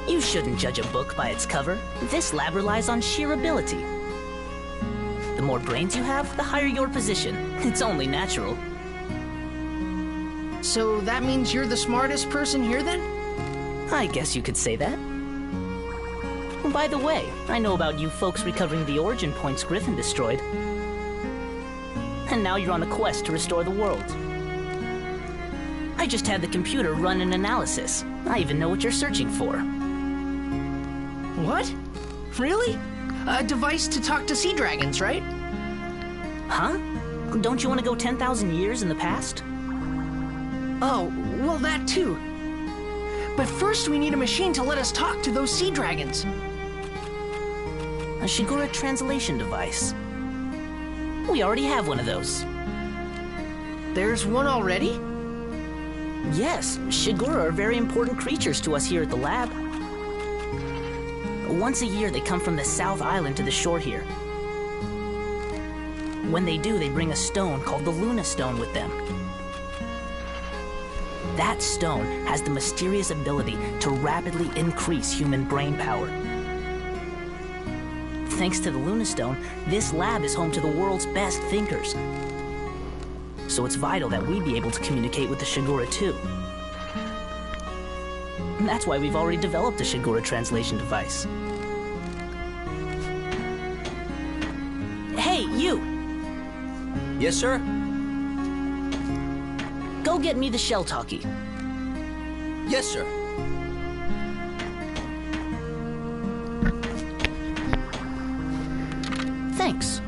You shouldn't judge a book by its cover. This lab relies on sheer ability. The more brains you have, the higher your position. It's only natural. So that means you're the smartest person here then? I guess you could say that. By the way, I know about you folks recovering the origin points Griffin destroyed. And now you're on a quest to restore the world. I just had the computer run an analysis. I even know what you're searching for. What? Really? A device to talk to sea dragons, right? Huh? Don't you want to go 10,000 years in the past? Oh, well that too. But first we need a machine to let us talk to those sea dragons. A Shigura translation device. We already have one of those. There's one already? Yes, Shigura are very important creatures to us here at the lab. Once a year they come from the South Island to the shore here. When they do, they bring a stone called the Luna Stone with them. That stone has the mysterious ability to rapidly increase human brain power. Thanks to the Luna Stone, this lab is home to the world's best thinkers. So it's vital that we be able to communicate with the Shigura too. And that's why we've already developed a Shigura translation device. Hey, you! Yes, sir? Go get me the shell talkie. Yes, sir. Thanks.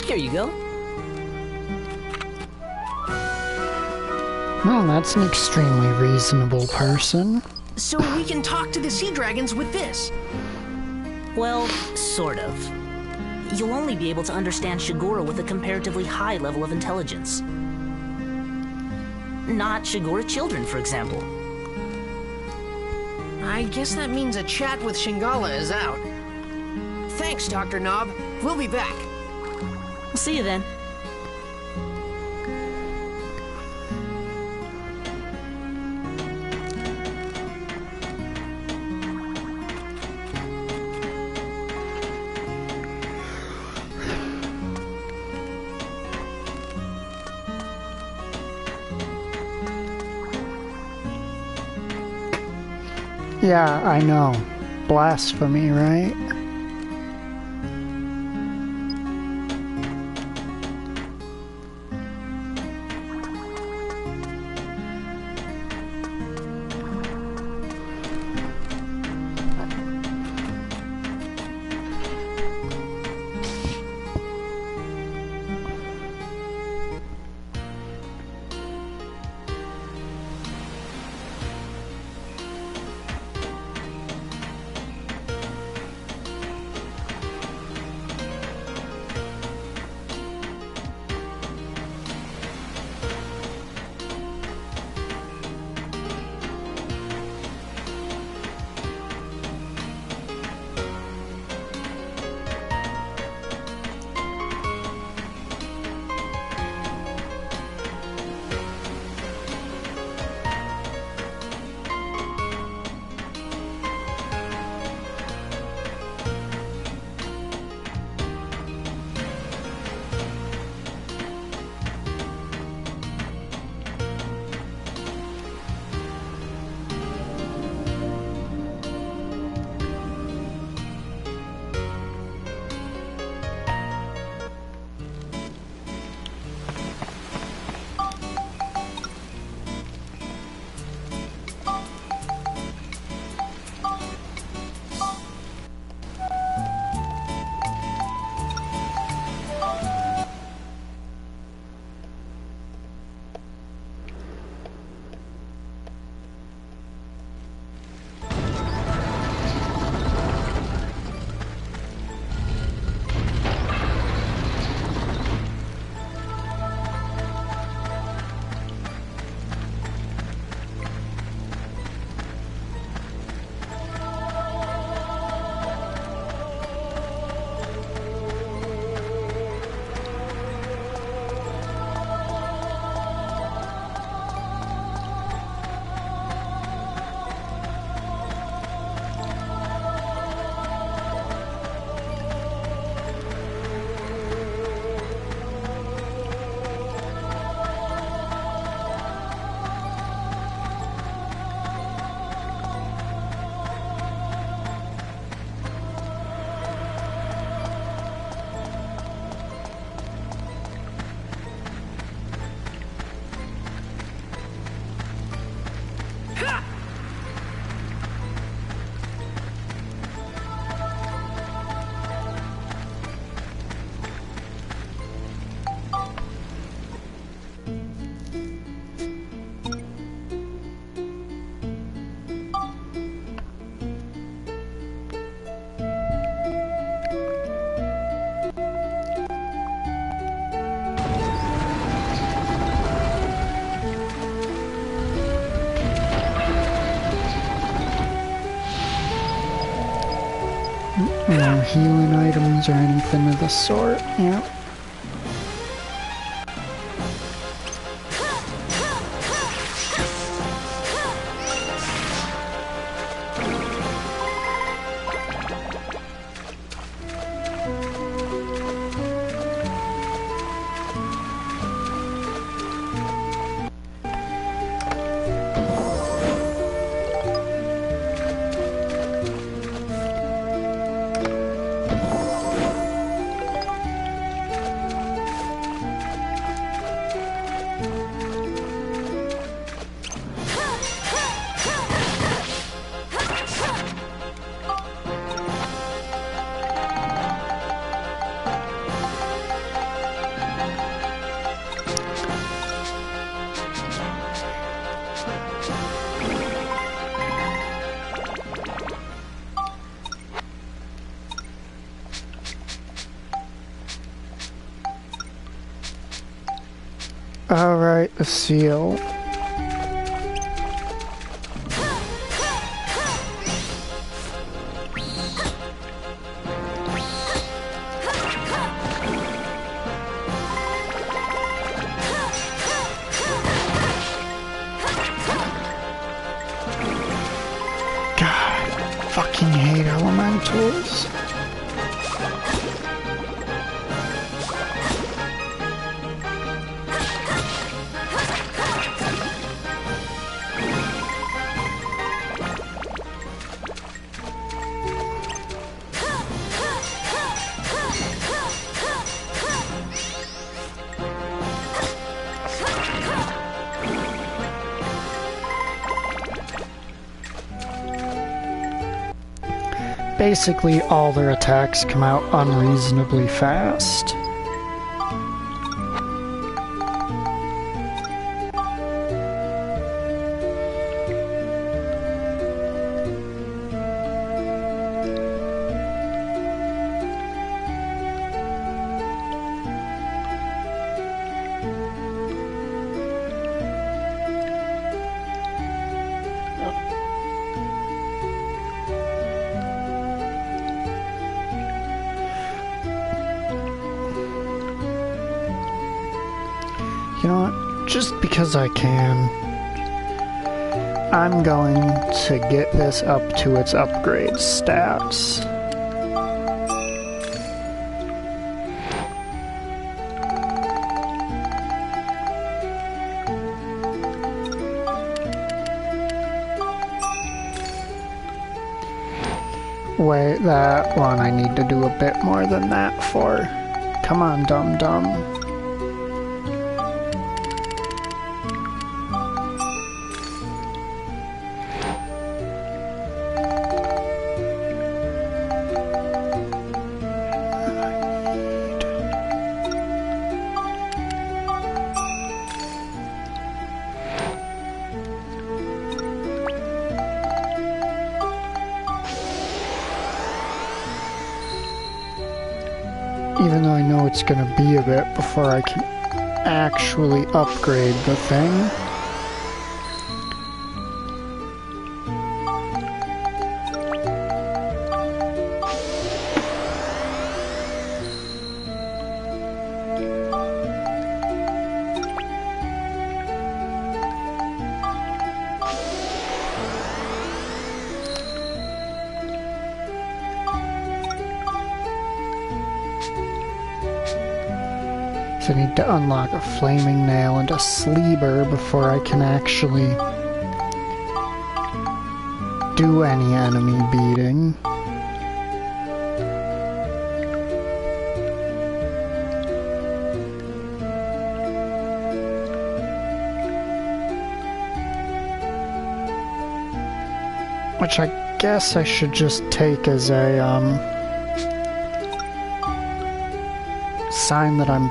Here you go. Well, that's an extremely reasonable person. So we can talk to the sea dragons with this. Well, sort of. You'll only be able to understand Shigura with a comparatively high level of intelligence. Not Shigura children, for example. I guess that means a chat with Shingala is out. Thanks, Dr. Knob. We'll be back. See you then. Yeah, I know. Blasphemy, right? No healing items or anything of the sort. Yeah. Alright, the seal. God, fucking hate elementals. Basically, all their attacks come out unreasonably fast. You know what? Just because I can, I'm going to get this up to its upgrade stats. Wait, that one I need to do a bit more than that for. Come on, dum-dum. Even though I know it's gonna be a bit before I can actually upgrade the thing. I need to unlock a flaming nail and a sleeper before I can actually do any enemy beating. Which I guess I should just take as a sign that I'm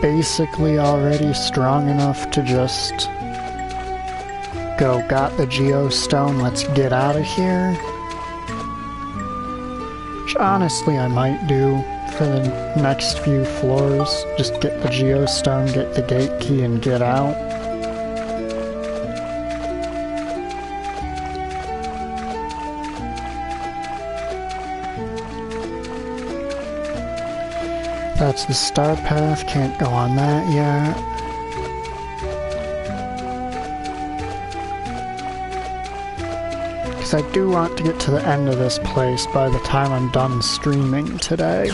basically already strong enough to just go, got the geostone, let's get out of here. Which honestly I might do for the next few floors. Just get the geostone, get the gate key, and get out. That's the star path, can't go on that yet. Because I do want to get to the end of this place by the time I'm done streaming today.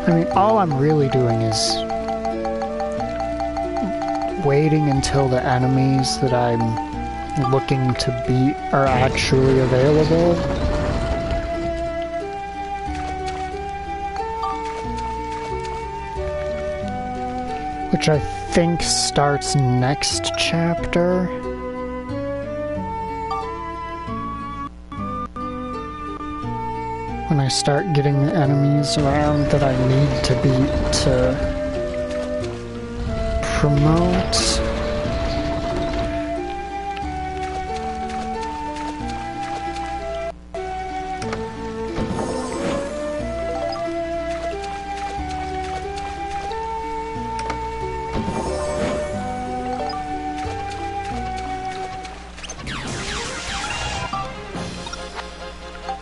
I mean, all I'm really doing is waiting until the enemies that I'm looking to beat are actually available. Which I think starts next chapter. When I start getting the enemies around that I need to beat to promote.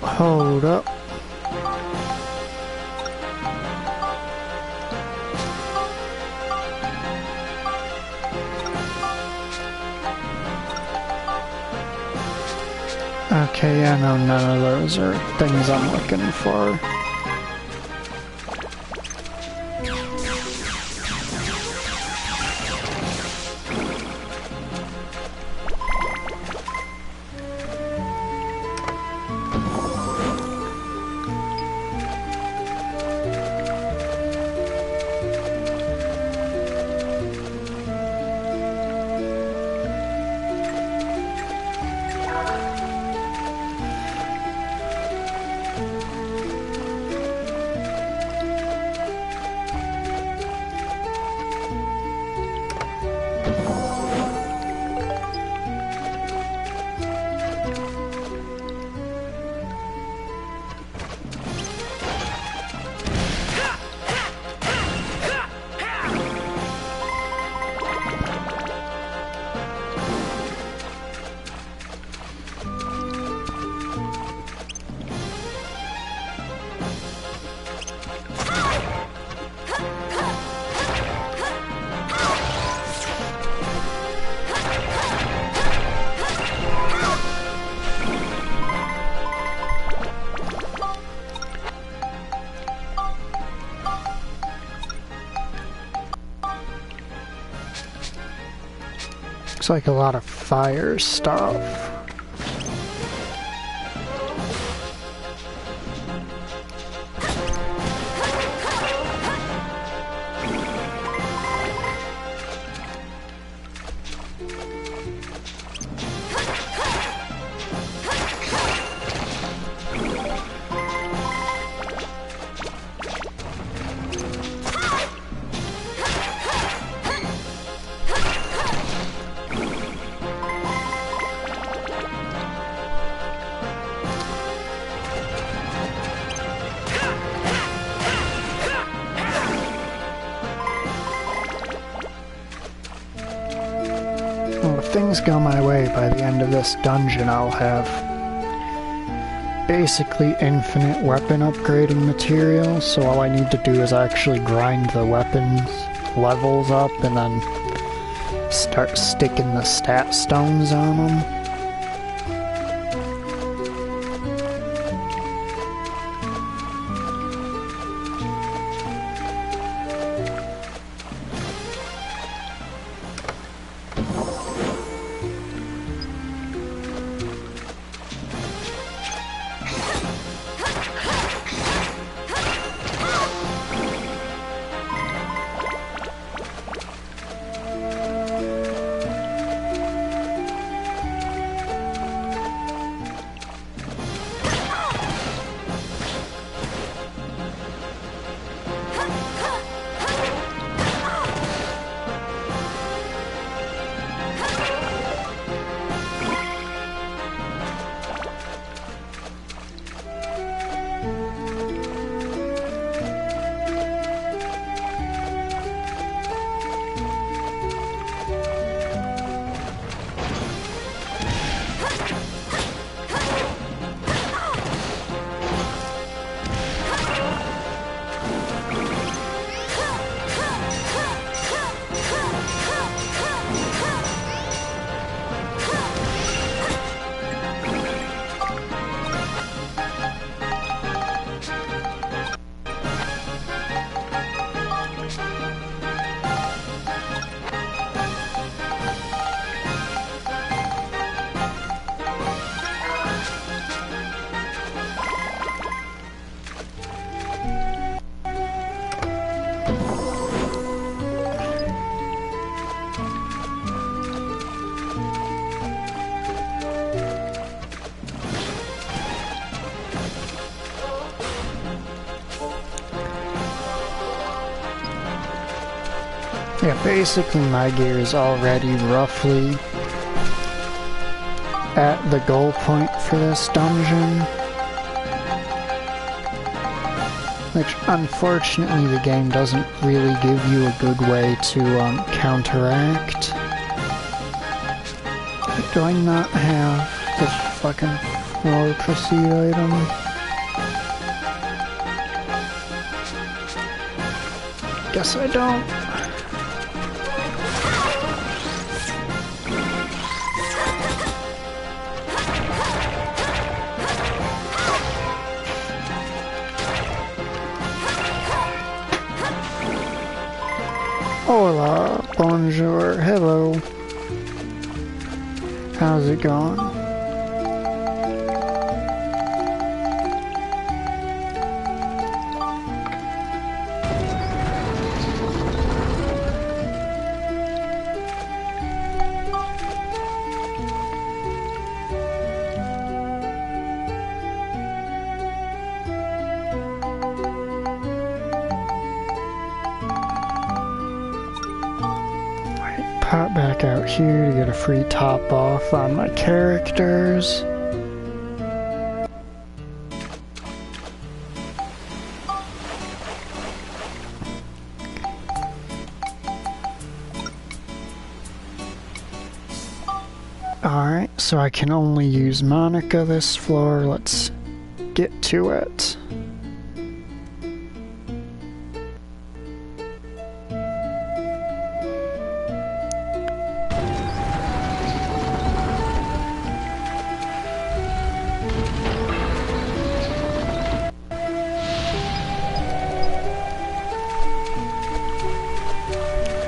Hold up. Okay, yeah, no, none of those are things I'm looking for. Looks like a lot of fire stuff. Things go my way, by the end of this dungeon I'll have basically infinite weapon upgrading material, so all I need to do is actually grind the weapons levels up and then start sticking the stat stones on them. Yeah, basically my gear is already roughly at the goal point for this dungeon. Which, unfortunately, the game doesn't really give you a good way to counteract. Do I not have the fucking floor proceed item? Guess I don't. Hola, bonjour, hello. How's it going? Pop back out here to get a free top off on my characters. Alright, so I can only use Monica this floor. Let's get to it.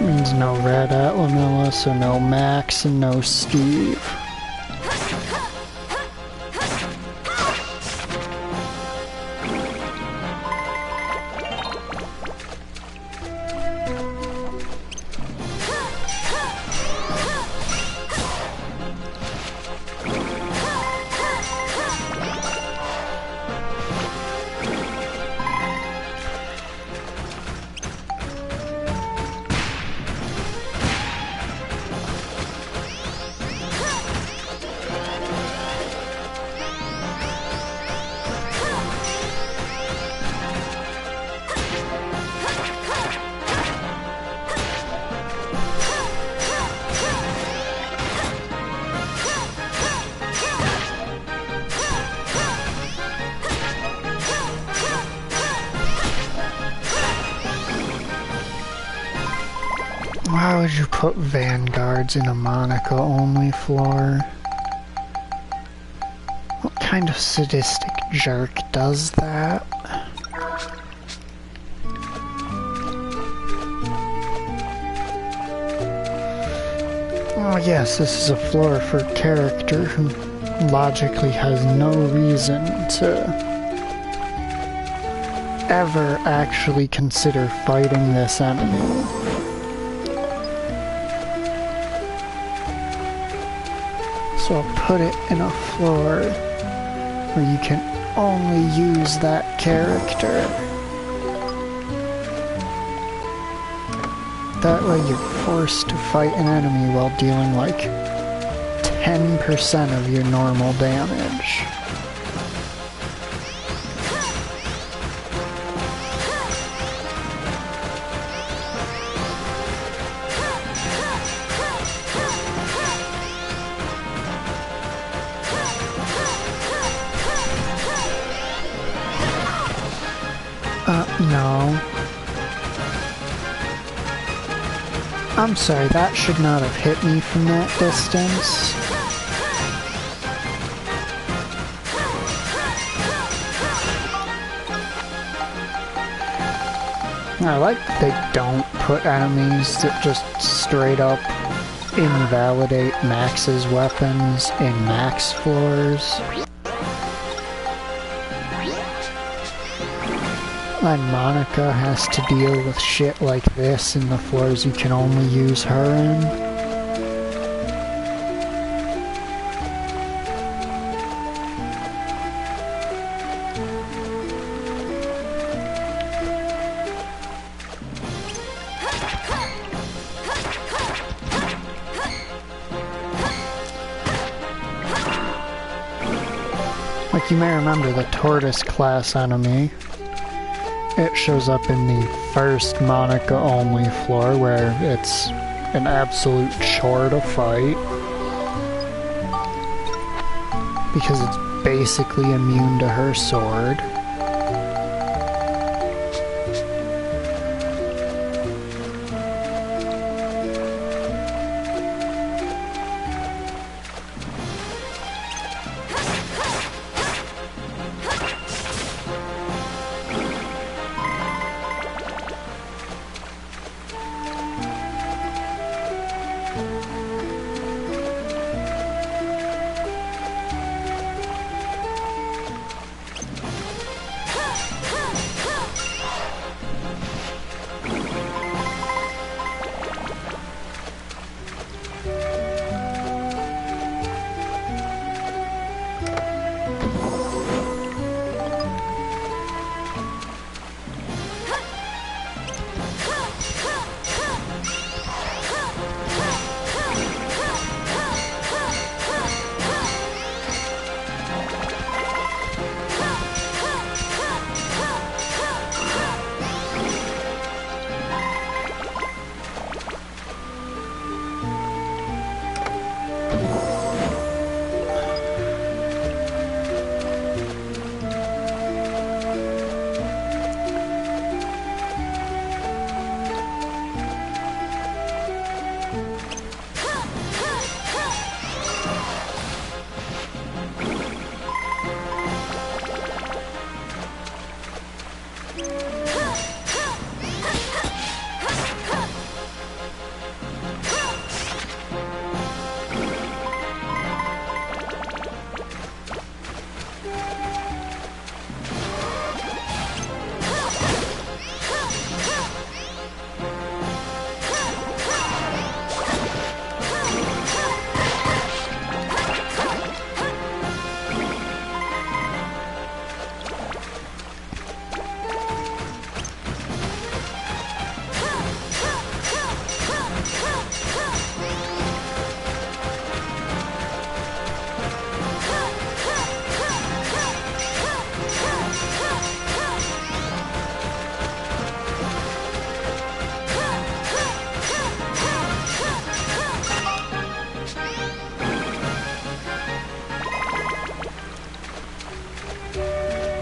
Means no Red at Lamilla, so no Max and no Steve. Why would you put vanguards in a Monica-only floor? What kind of sadistic jerk does that? Oh yes, this is a floor for a character who logically has no reason to ever actually consider fighting this enemy. So I'll put it in a floor where you can only use that character. That way you're forced to fight an enemy while dealing like 10% of your normal damage. No. I'm sorry, that should not have hit me from that distance. I like that they don't put enemies that just straight up invalidate Max's weapons in Max floors. And Monica has to deal with shit like this in the floors you can only use her in. Like you may remember the tortoise class enemy. It shows up in the first Monica only floor where it's an absolute chore to fight. Because it's basically immune to her sword.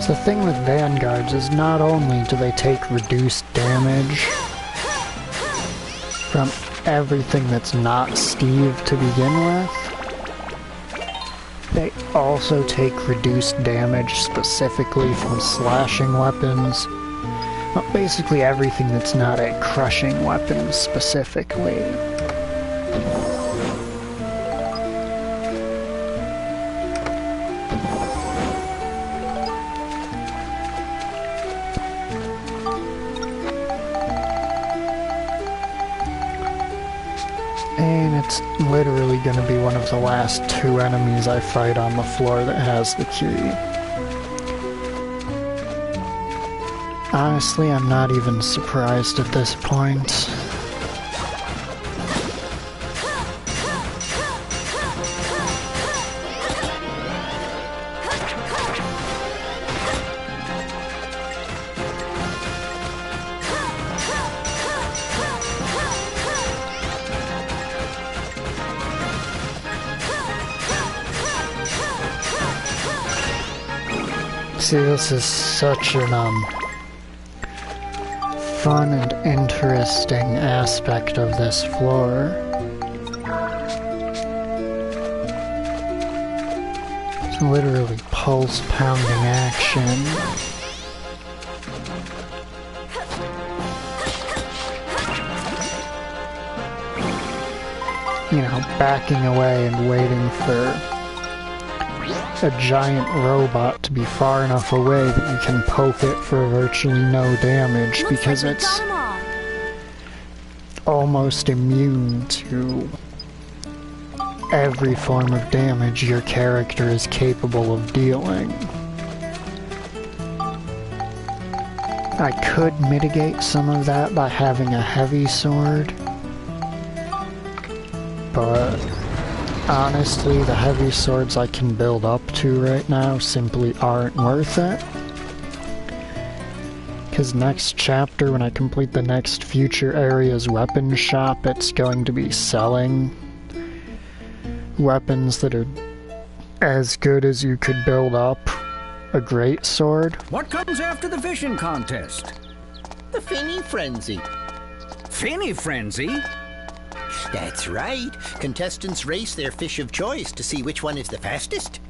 The thing with Vanguards is not only do they take reduced damage from everything that's not Steve to begin with, they also take reduced damage specifically from slashing weapons. Well, basically everything that's not a crushing weapon specifically. It's literally going to be one of the last two enemies I fight on the floor that has the key. Honestly, I'm not even surprised at this point. See, this is such an fun and interesting aspect of this floor. It's literally pulse-pounding action. You know, backing away and waiting for a giant robot to be far enough away that you can poke it for virtually no damage because it's almost immune to every form of damage your character is capable of dealing. I could mitigate some of that by having a heavy sword, but honestly, the heavy swords I can build up to right now simply aren't worth it. Because next chapter, when I complete the next future area's weapon shop, it's going to be selling weapons that are as good as you could build up a great sword. What comes after the fishing contest? The Finny Frenzy. Finny Frenzy? That's right. Contestants race their fish of choice to see which one is the fastest.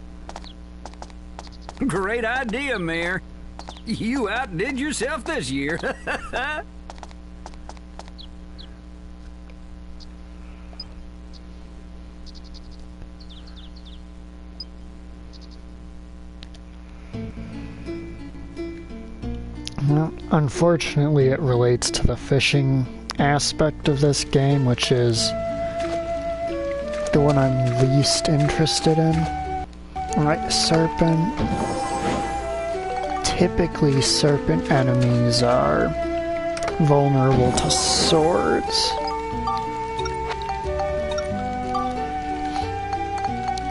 Great idea, Mayor. You outdid yourself this year. Well, unfortunately, it relates to the fishing aspect of this game, which is the one I'm least interested in. Alright, serpent. Typically, serpent enemies are vulnerable to swords.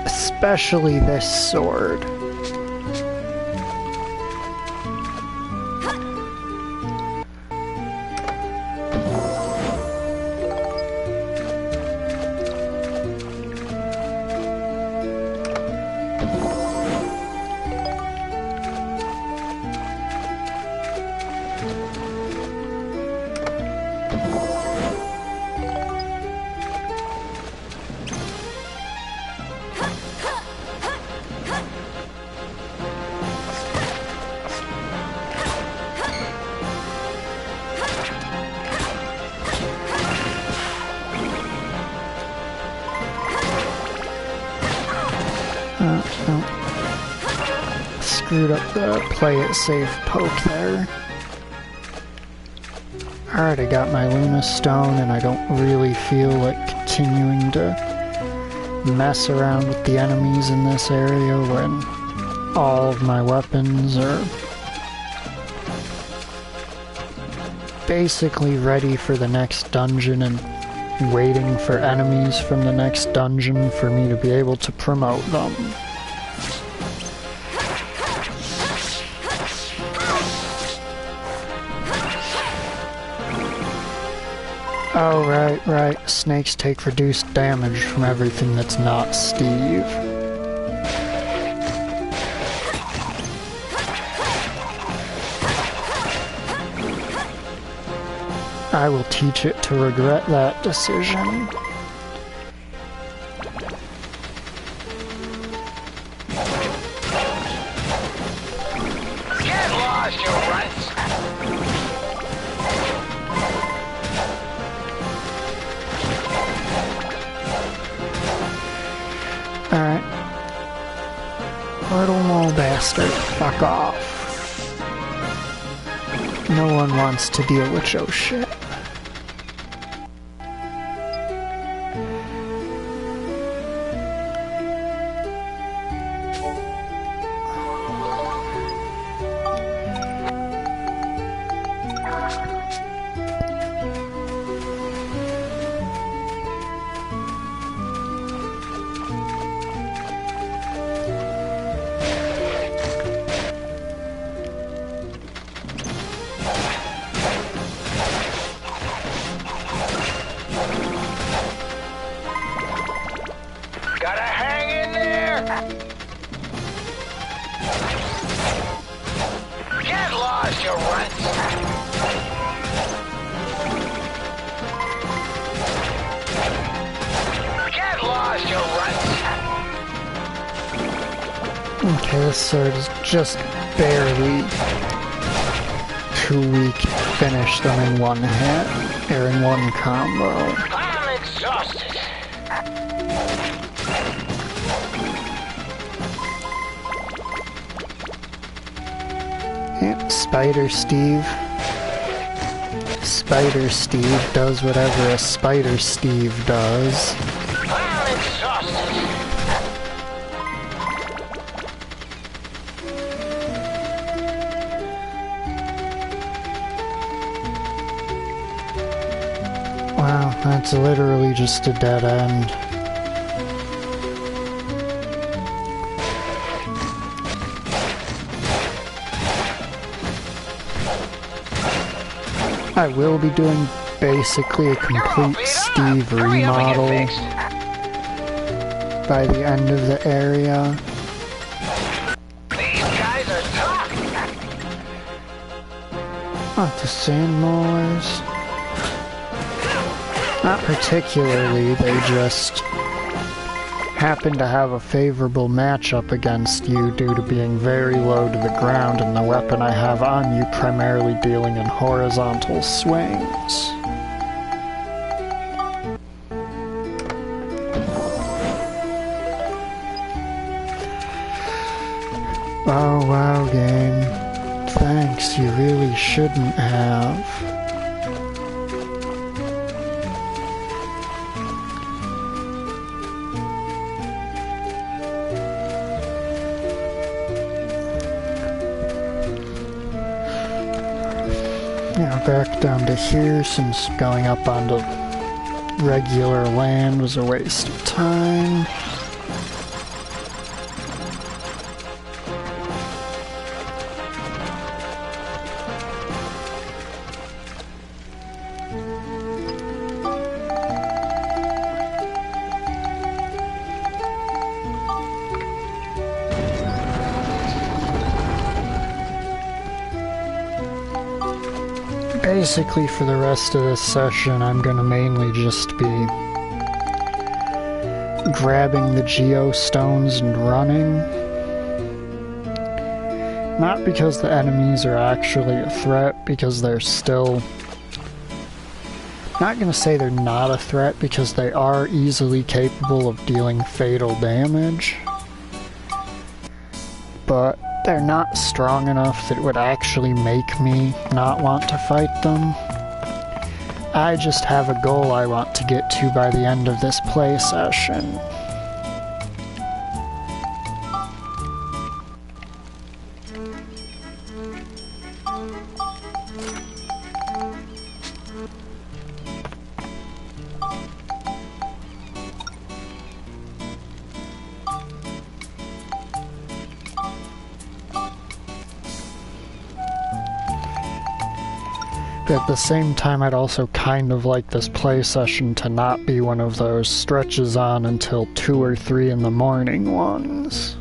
Especially this sword. Screwed up the play it safe poke there. I already got my Luna Stone and I don't really feel like continuing to mess around with the enemies in this area when all of my weapons are basically ready for the next dungeon and waiting for enemies from the next dungeon for me to be able to promote them. Oh, right. Snakes take reduced damage from everything that's not Steve. I will teach it to regret that decision. Get lost, you runts! Alright. Little mole bastard, fuck off. No one wants to deal with your shit. Gotta hang in there! Get lost, you runts! Get lost, you runts! Okay, this sword is just barely too weak to finish them in one hit, or in one combo. I'm exhausted. Yep, Spider Steve. Spider Steve does whatever a Spider Steve does. I'm exhausted. Wow, that's literally just a dead end. I will be doing basically a complete Steve remodel by the end of the area. These guys are tough. Not the sand molars. Not particularly, they just happen to have a favorable matchup against you due to being very low to the ground and the weapon I have on you primarily dealing in horizontal swings. Oh wow, game. Thanks, you really shouldn't have. Yeah, back down to here since going up onto regular land was a waste of time. Basically, for the rest of this session, I'm gonna mainly just be grabbing the geostones and running. Not because the enemies are actually a threat, because they're still... Not gonna say they're not a threat, because they are easily capable of dealing fatal damage. But they're not strong enough that it would actually make me not want to fight them. I just have a goal I want to get to by the end of this play session. But at the same time, I'd also kind of like this play session to not be one of those stretches on until 2 or 3 in the morning ones.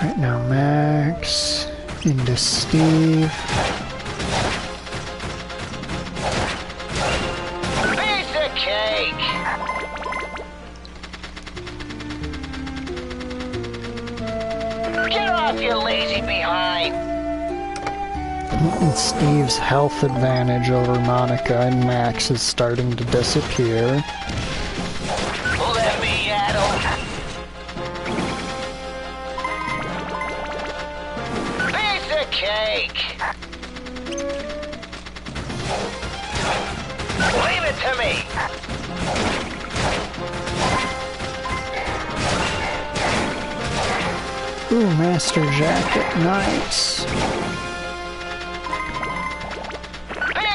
Right now, Max, into Steve. Piece of cake. Get off your lazy behind. And Steve's health advantage over Monica and Max is starting to disappear. Let me at 'em. Cake. Leave it to me. Ooh, Master Jacket, nice.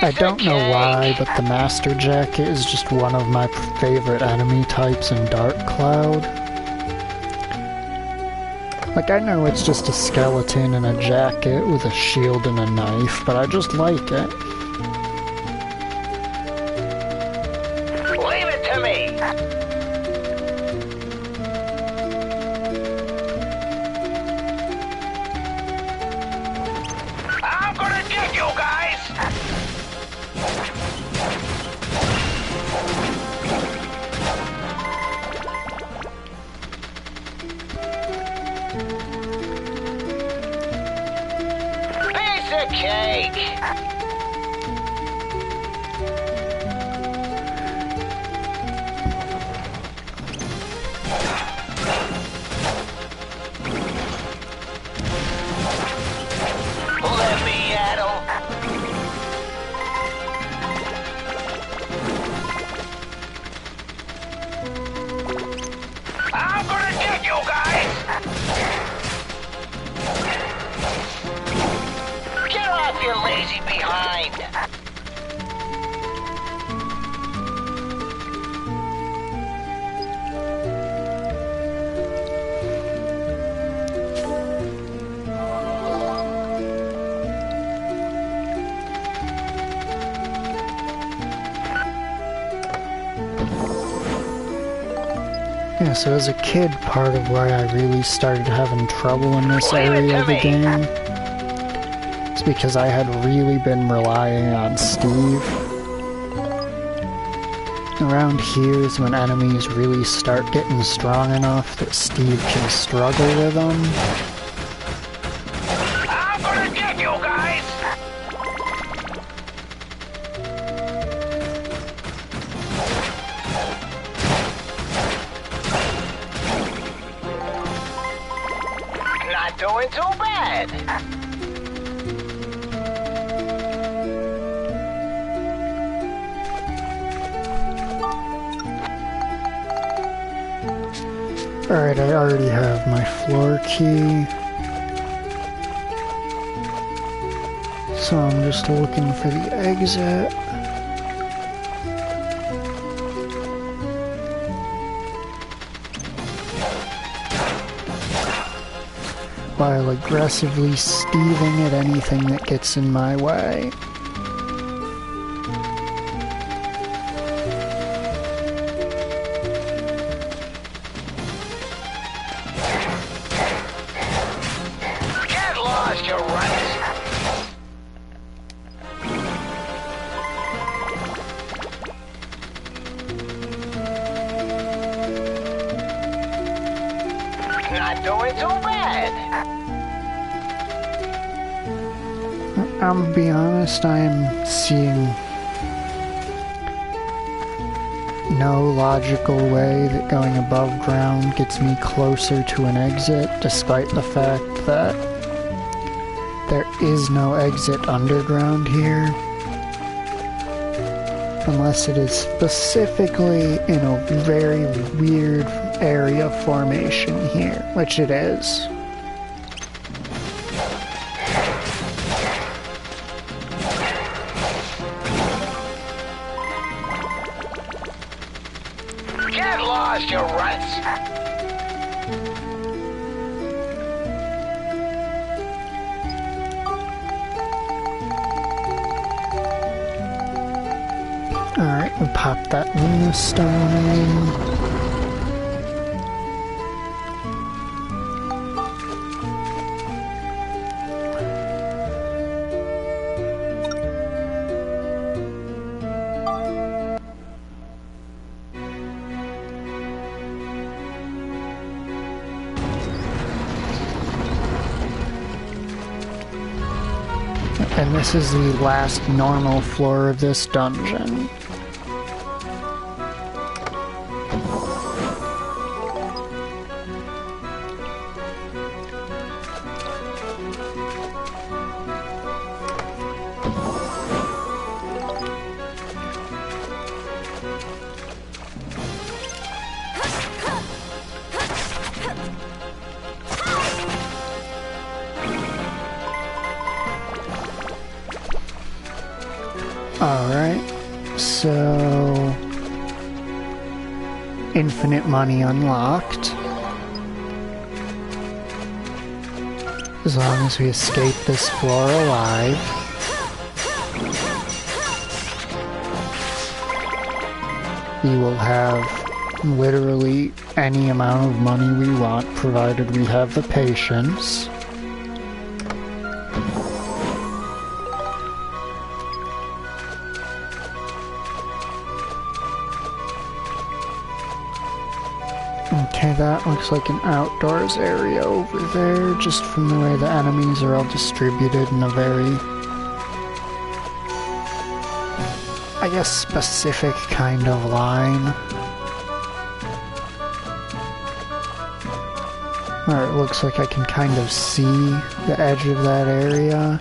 I don't know why, but the Master Jacket is just one of my favorite enemy types in Dark Cloud. Like, I know it's just a skeleton and a jacket with a shield and a knife, but I just like it. Leave it to me! I'm gonna get you guys! Cake. Let me at 'em. your lazy behind. Yeah, so as a kid, part of why I really started having trouble in this area of the game is because I had really been relying on Steve. Around here is when enemies really start getting strong enough that Steve can struggle with them. I'm gonna get you guys! Not doing too bad. Alright, I already have my floor key. So I'm just looking for the exit. While aggressively steving at anything that gets in my way. Get lost, you runts! Not doing too bad. I'm be honest, I am seeing no logical way that going above ground gets me closer to an exit, despite the fact that there is no exit underground here. Unless it is specifically in a very weird area formation here, which it is. Get lost, you runts! Alright, we'll pop that Luna Stone in. And this is the last normal floor of this dungeon. Alright, so infinite money unlocked. As long as we escape this floor alive. We will have literally any amount of money we want, provided we have the patience. Okay, that looks like an outdoors area over there, just from the way the enemies are all distributed in a very, I guess, specific kind of line. Or it looks like I can kind of see the edge of that area.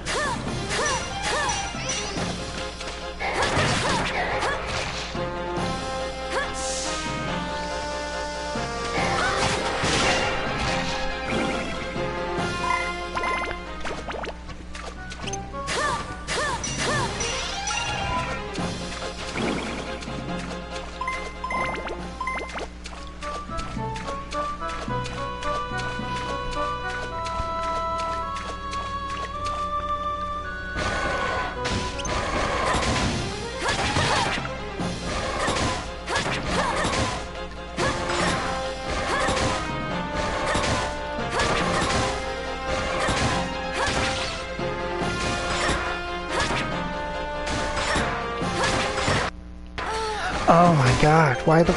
Oh my god, why the...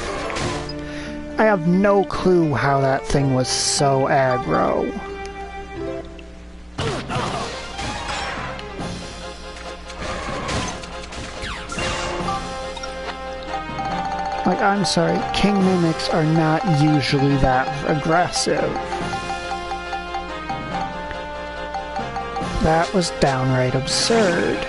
I have no clue how that thing was so aggro. Like, I'm sorry, king mimics are not usually that aggressive. That was downright absurd.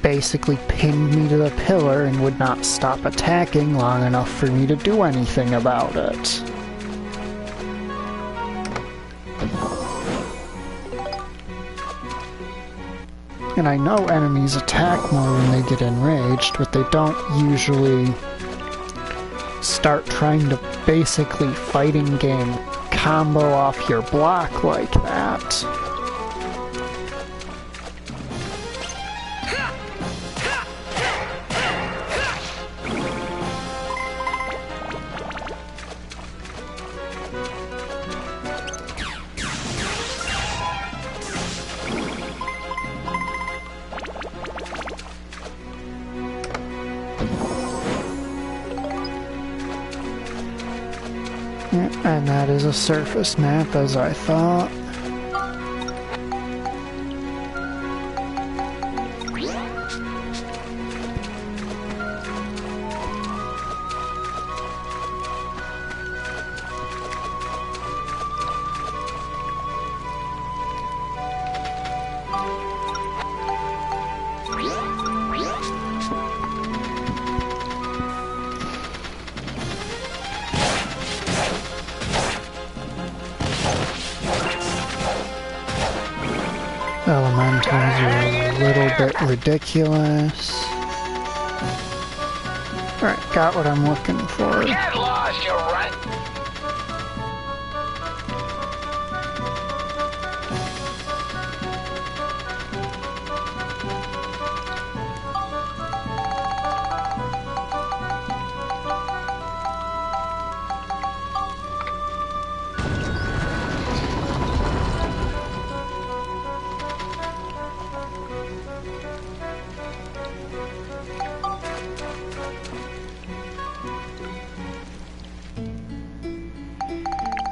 Basically pinned me to the pillar and would not stop attacking long enough for me to do anything about it. And I know enemies attack more when they get enraged, but they don't usually start trying to basically fighting game combo off your block like that. And that is a surface map, as I thought. Elementals are a little bit ridiculous. Alright, got what I'm looking for. Get lost, you runt!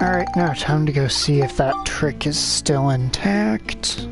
Alright, now time to go see if that trick is still intact.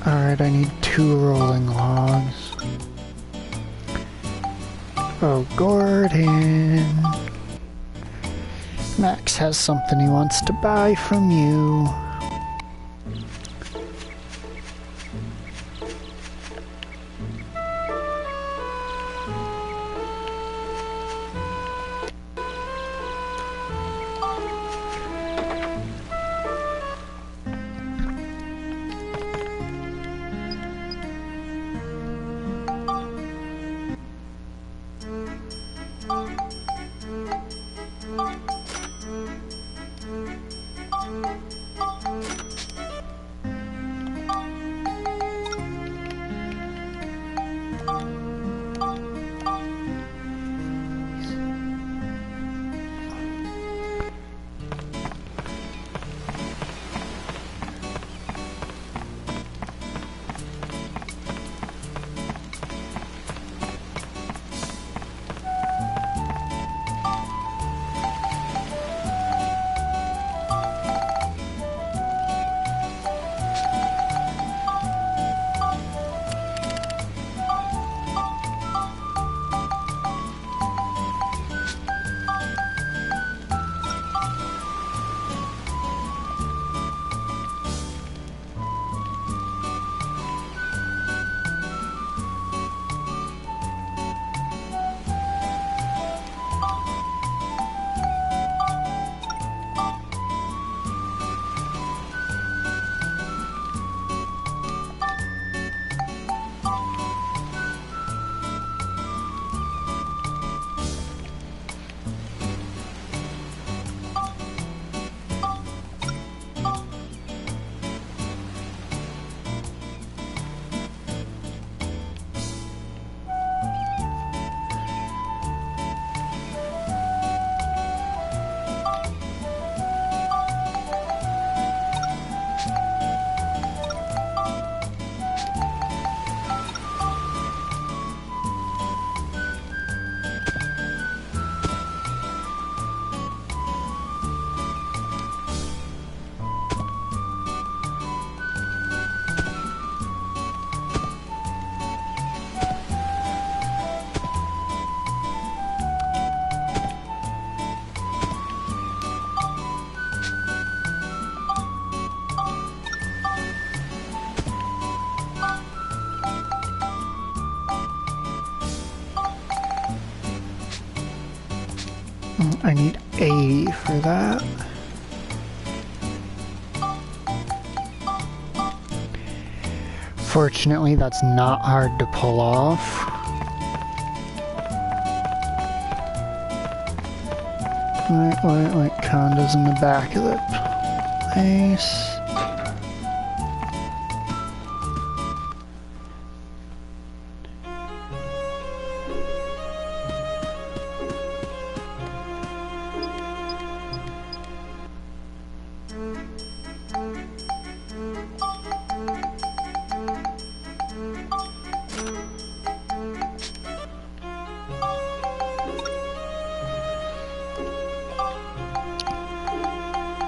Alright, I need 2 rolling logs. Oh, Gordon. Max has something he wants to buy from you. I need 80 for that. Fortunately, that's not hard to pull off. Wait, condo's in the back of the place.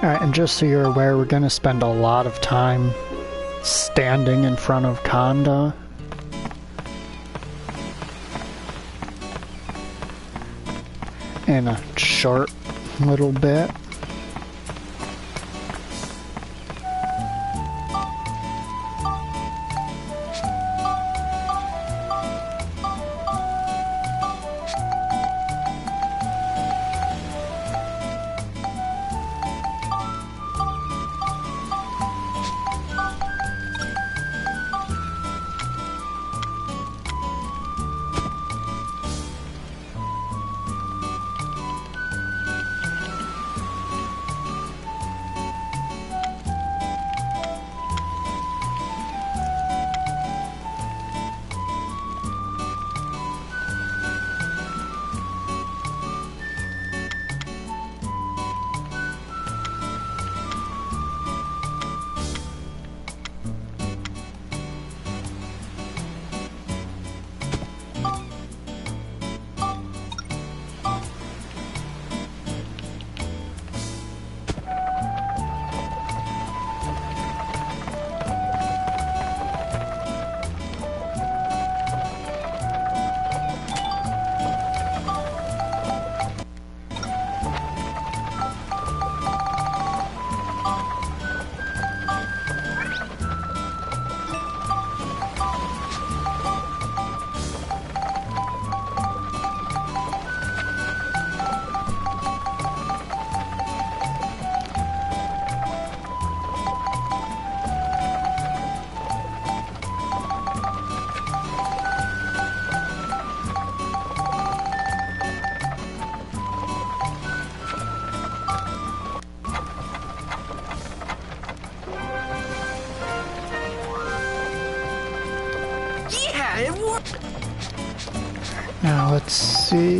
Alright, and just so you're aware, we're going to spend a lot of time standing in front of Conda. In a short little bit. Now let's see.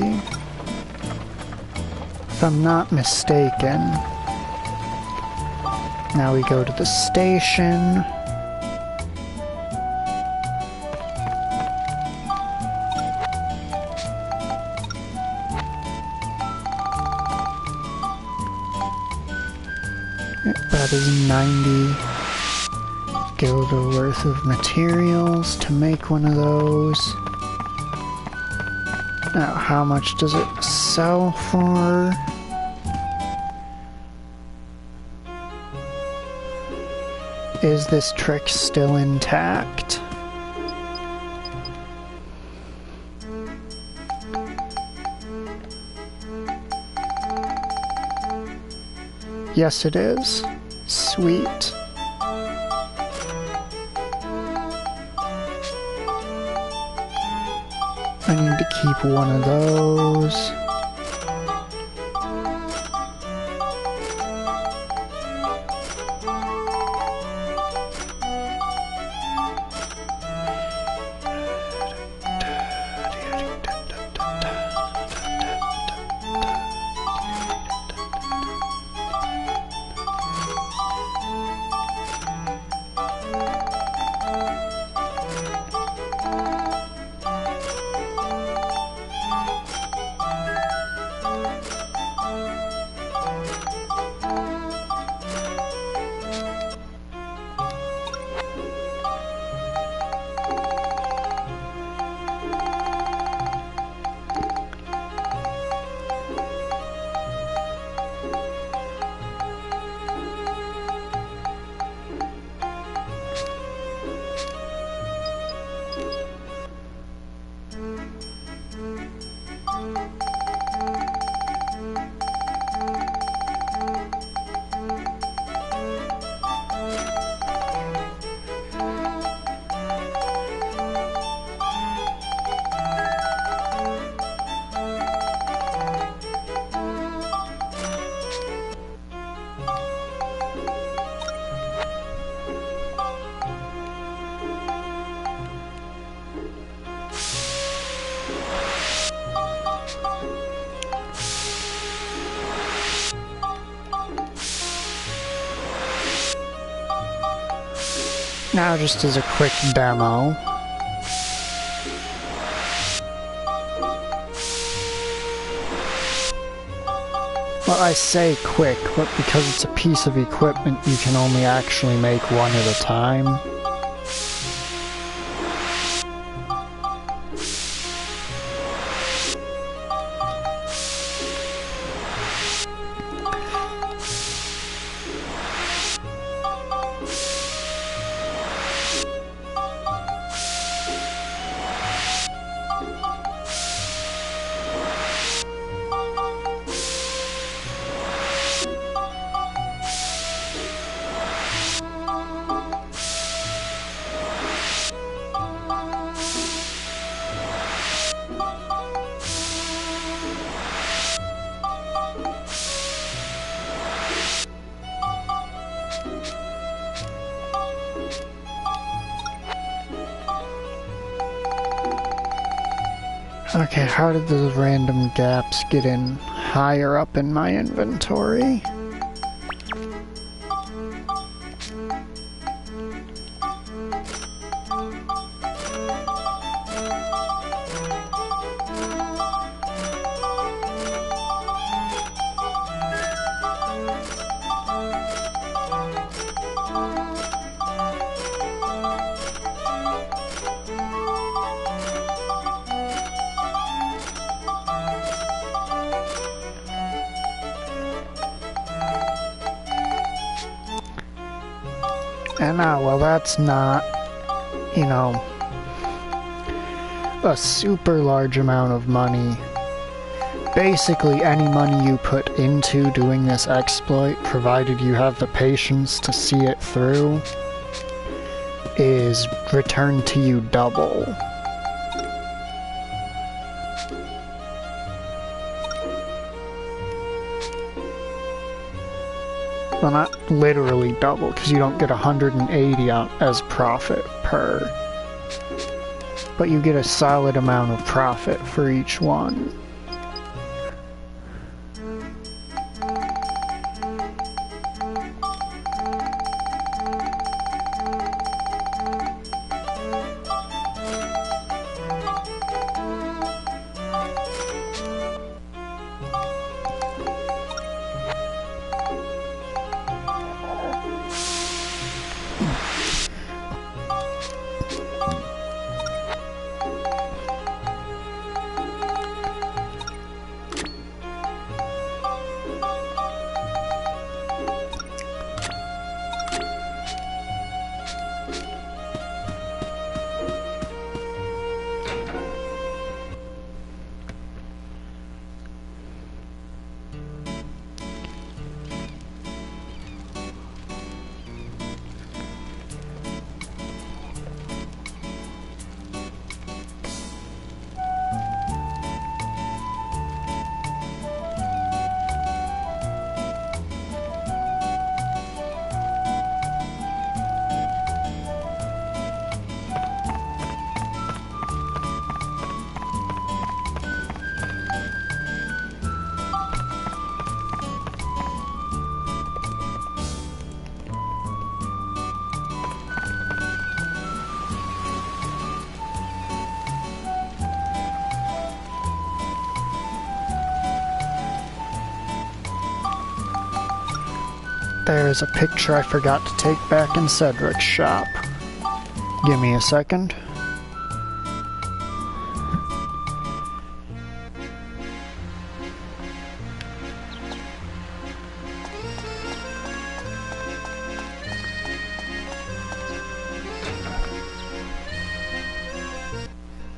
If I'm not mistaken, now we go to the station. That is 90 gilda worth of materials to make one of those. Now, how much does it sell for? Is this trick still intact? Yes, it is. Sweet. I need to keep one of those. Now, just as a quick demo, well, I say quick, but because it's a piece of equipment, you can only actually make one at a time. Okay, how did those random gaps get in higher up in my inventory? And well, that's not, you know, a super large amount of money. Basically, any money you put into doing this exploit, provided you have the patience to see it through, is returned to you double. Well, not literally double, because you don't get 180 out as profit per. But you get a solid amount of profit for each one. There's a picture I forgot to take back in Cedric's shop. Give me a second.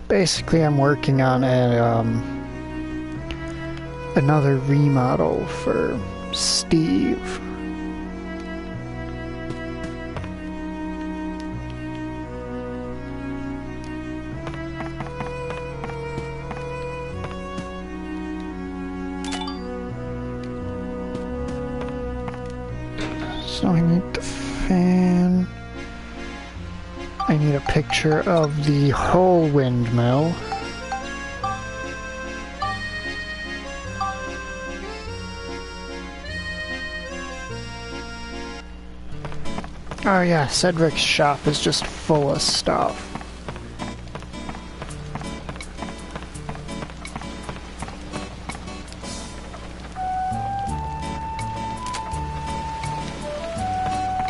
Basically, I'm working on another remodel for Steve. So I need the fan. I need a picture of the whole windmill. Oh yeah, Cedric's shop is just full of stuff.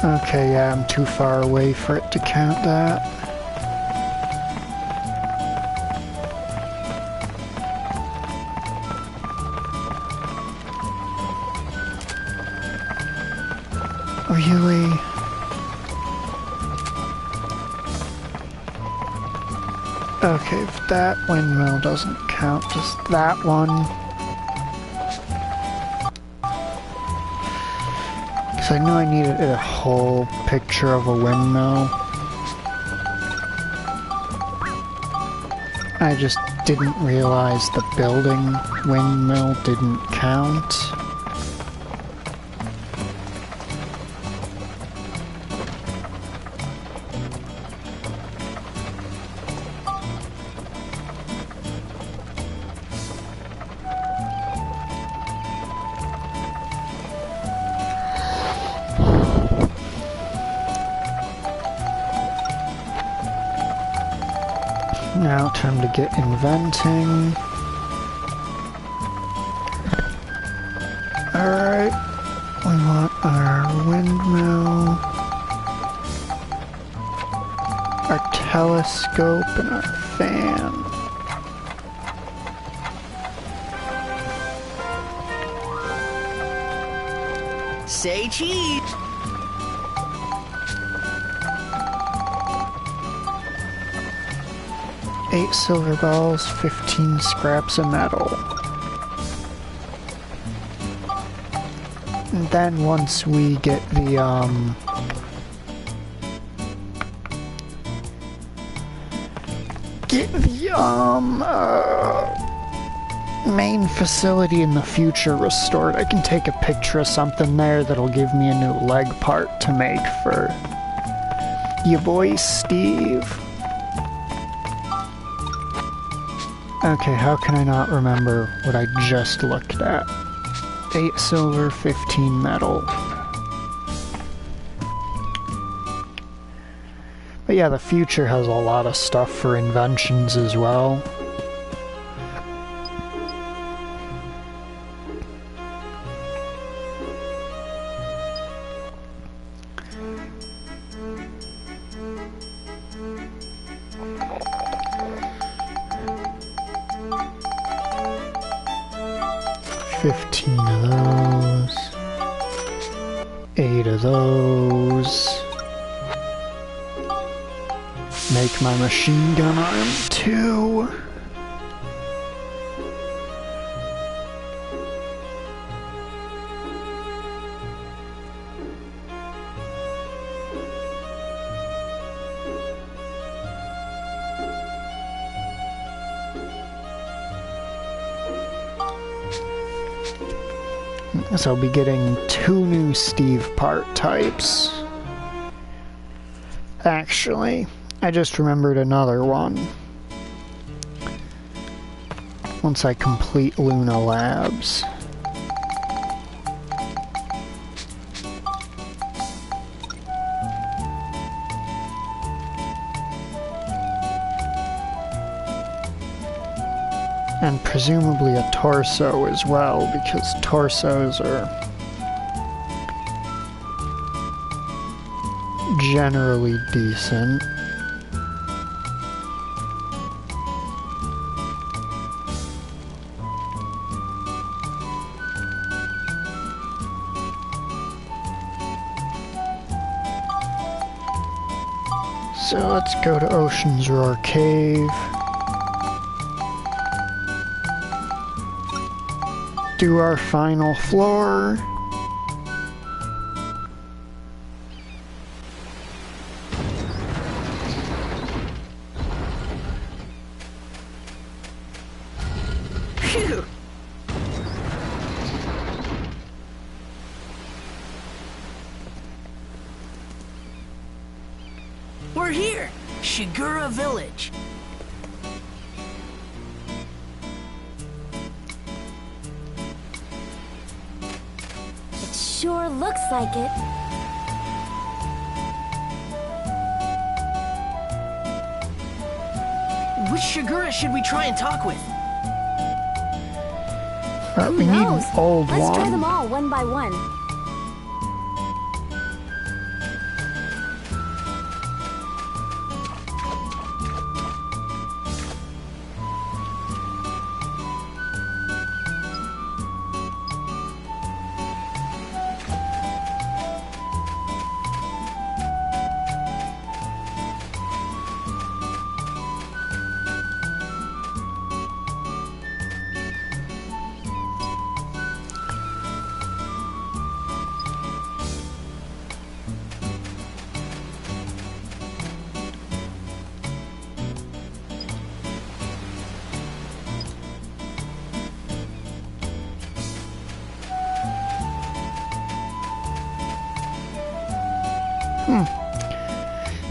Okay, yeah, I'm too far away for it to count that. Really? Okay, if that windmill doesn't count, just that one. Because I knew I needed a whole picture of a windmill. I just didn't realize the building windmill didn't count. Now, time to get inventing. Alright, we want our windmill, our telescope, and our fan. Say cheese! Eight silver balls, 15 scraps of metal. And then once we get the, main facility in the future restored, I can take a picture of something there that'll give me a new leg part to make for your boy Steve. Okay, how can I not remember what I just looked at? 8 silver, 15 metal. But yeah, the future has a lot of stuff for inventions as well. Make my machine gun arm too. So I'll be getting 2 new Steve part types. Actually, I just remembered another one. Once I complete Luna Labs. And presumably a torso as well, because torsos are generally decent. So let's go to Ocean's Roar Cave. Do our final floor. Phew! We're here! Shigura Village. Sure looks like it. Which Shigura should we try and talk with? We need an old Let's one. try them all one by one.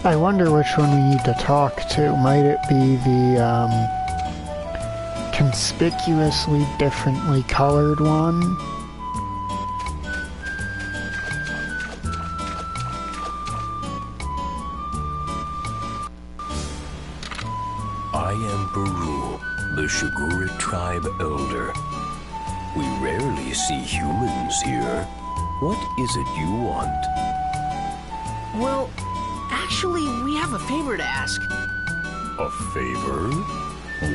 I wonder which one we need to talk to. Might it be the conspicuously differently colored one? I am Baru, the Shigura tribe elder. We rarely see humans here. What is it you want? Well, actually, we have a favor to ask. A favor?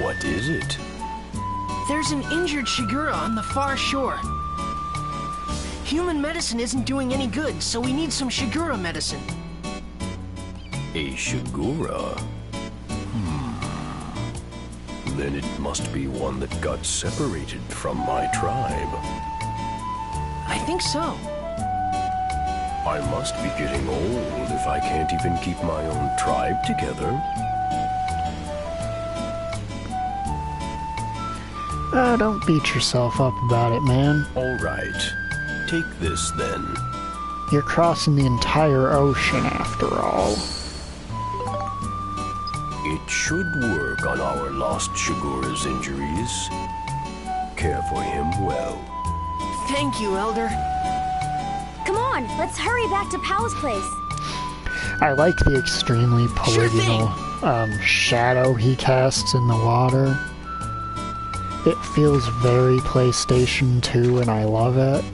What is it? There's an injured Shigura on the far shore. Human medicine isn't doing any good, so we need some Shigura medicine. A Shigura? Then it must be one that got separated from my tribe. I think so. I must be getting old if I can't even keep my own tribe together. Don't beat yourself up about it, man. All right. Take this then. You're crossing the entire ocean after all. It should work on our lost Shigura's injuries. Care for him well. Thank you, Elder. Come on, let's hurry back to Pow's place. I like the extremely polygonal shadow he casts in the water. It feels very PlayStation 2 and I love it.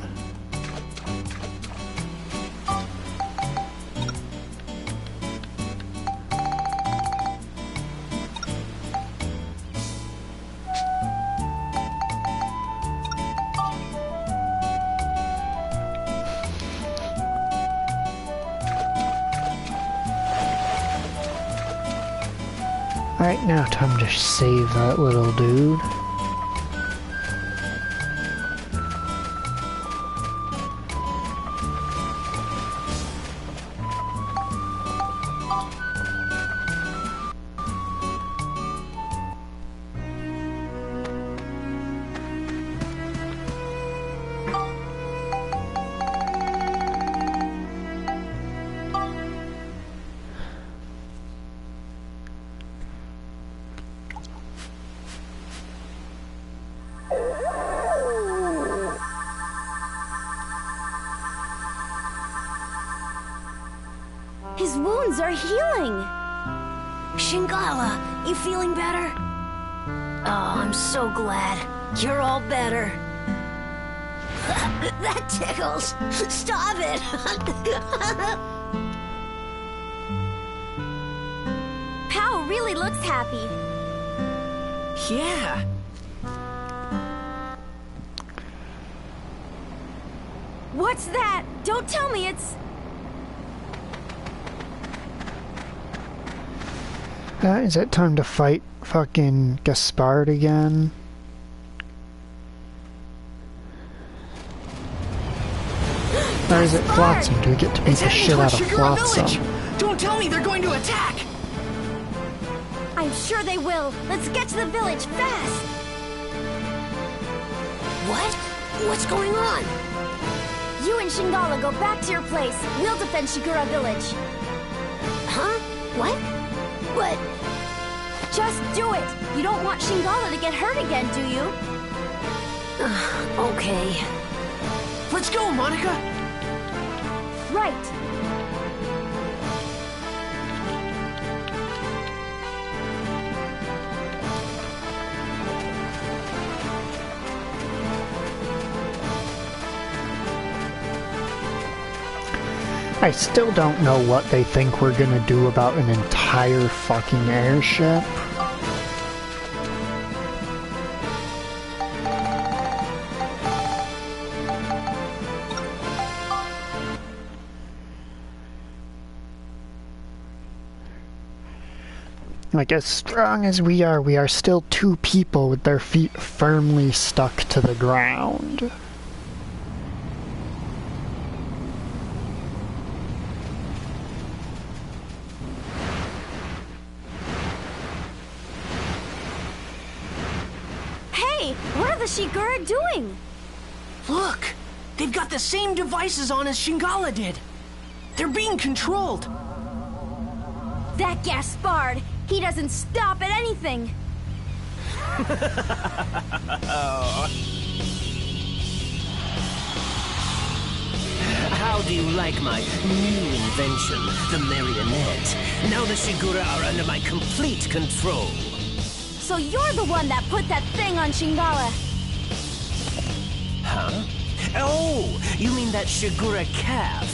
Alright, now time to save that little dude. His wounds are healing. Shingala, you feeling better? Oh, I'm so glad. You're all better. That tickles. Stop it. Pow really looks happy. Yeah. What's that? Don't tell me it's... Is it time to fight fucking Gaspard again? Or is it Flotsam? Do we get to beat the shit out of Flotsam? Don't tell me they're going to attack! I'm sure they will. Let's get to the village fast. What? What's going on? You and Shingala go back to your place. We'll defend Shigura Village. Huh? What? What? Just do it. You don't want Shingala to get hurt again, do you? Okay. Let's go, Monica! Right. I still don't know what they think we're gonna do about an entire fucking airship. Like, as strong as we are still two people with their feet firmly stuck to the ground. Hey, what are the Shigura doing? Look! They've got the same devices on as Shingala did! They're being controlled! That Gaspard! He doesn't stop at anything! How do you like my new invention, the marionette? Now the Shigura are under my complete control. So you're the one that put that thing on Shingala! Huh? Oh, you mean that Shigura calf?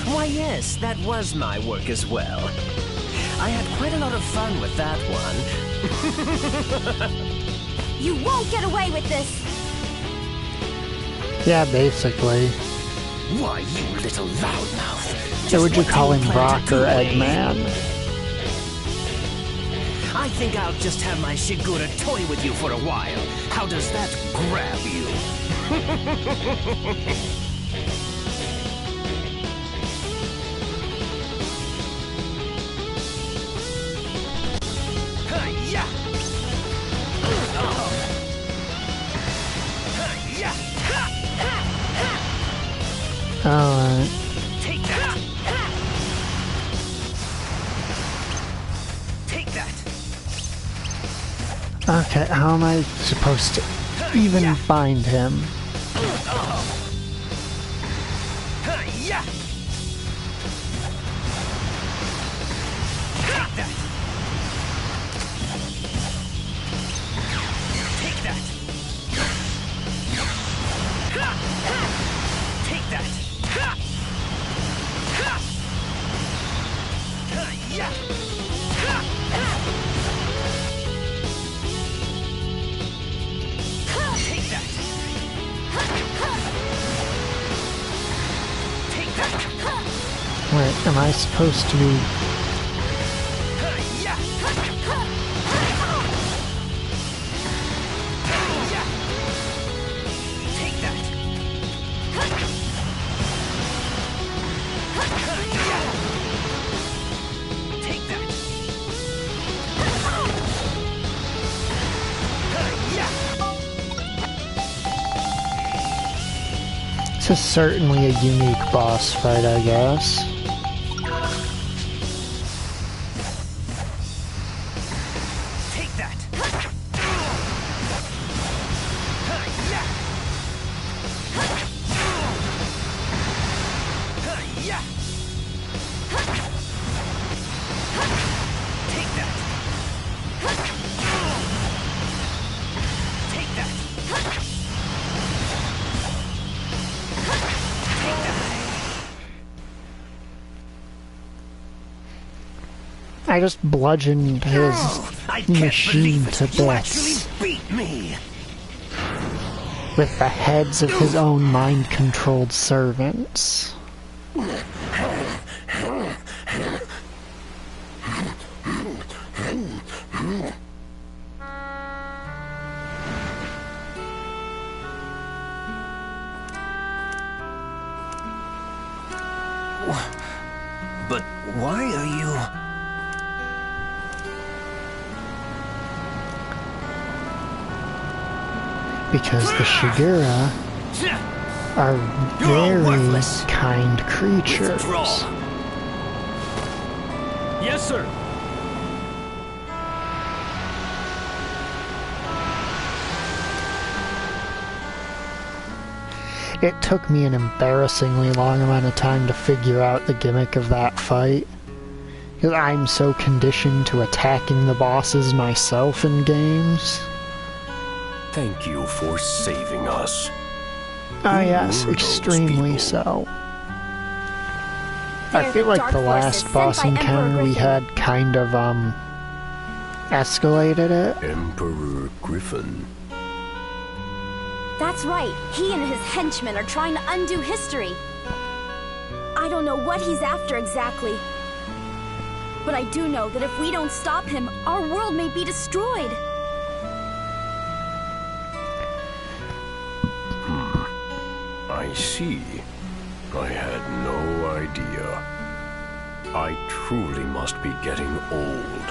Why, yes, that was my work as well. I had quite a lot of fun with that one. You won't get away with this! Yeah, basically. Why, you little loudmouth. So would you call him Brock or Eggman? I think I'll just have my Shigura toy with you for a while. How does that grab you? Alright. Take that. Take that. Okay, how am I supposed to even find him? Wait, am I supposed to be... This is certainly a unique boss fight, I guess. I just bludgeoned his machine to bits with the heads of his own mind-controlled servants. But why are you... Because the Shigura are very kind creatures. Yes, sir. It took me an embarrassingly long amount of time to figure out the gimmick of that fight. Because I'm so conditioned to attacking the bosses myself in games. Thank you for saving us. Ah, yes, extremely so. They're feel like dark the forces last boss sent by encounter Emperor we Griffin. had kind of, escalated it. Emperor Griffin. That's right. He and his henchmen are trying to undo history. I don't know what he's after exactly. But I do know that if we don't stop him, our world may be destroyed. I see. I had no idea. I truly must be getting old.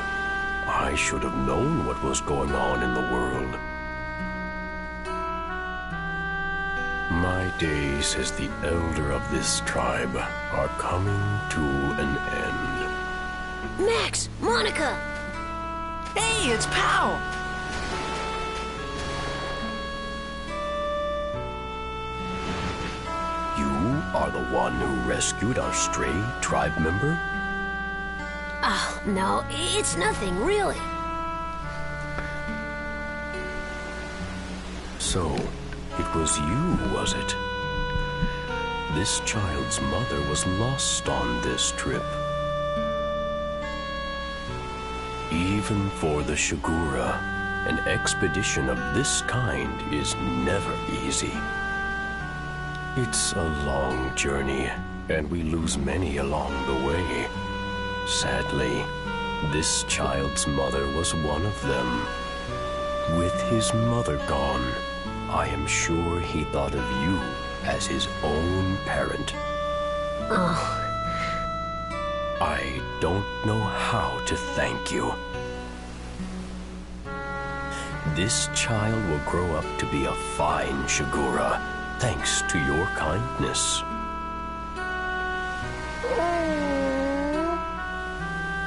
I should have known what was going on in the world. My days as the elder of this tribe are coming to an end. Max! Monica! Hey, it's Pow! You are the one who rescued our stray tribe member? Oh, no, it's nothing, really. So, it was you, was it? This child's mother was lost on this trip. Even for the Shigura, an expedition of this kind is never easy. It's a long journey, and we lose many along the way. Sadly, this child's mother was one of them. With his mother gone, I am sure he thought of you as his own parent. Oh. I don't know how to thank you. This child will grow up to be a fine Shigura, thanks to your kindness.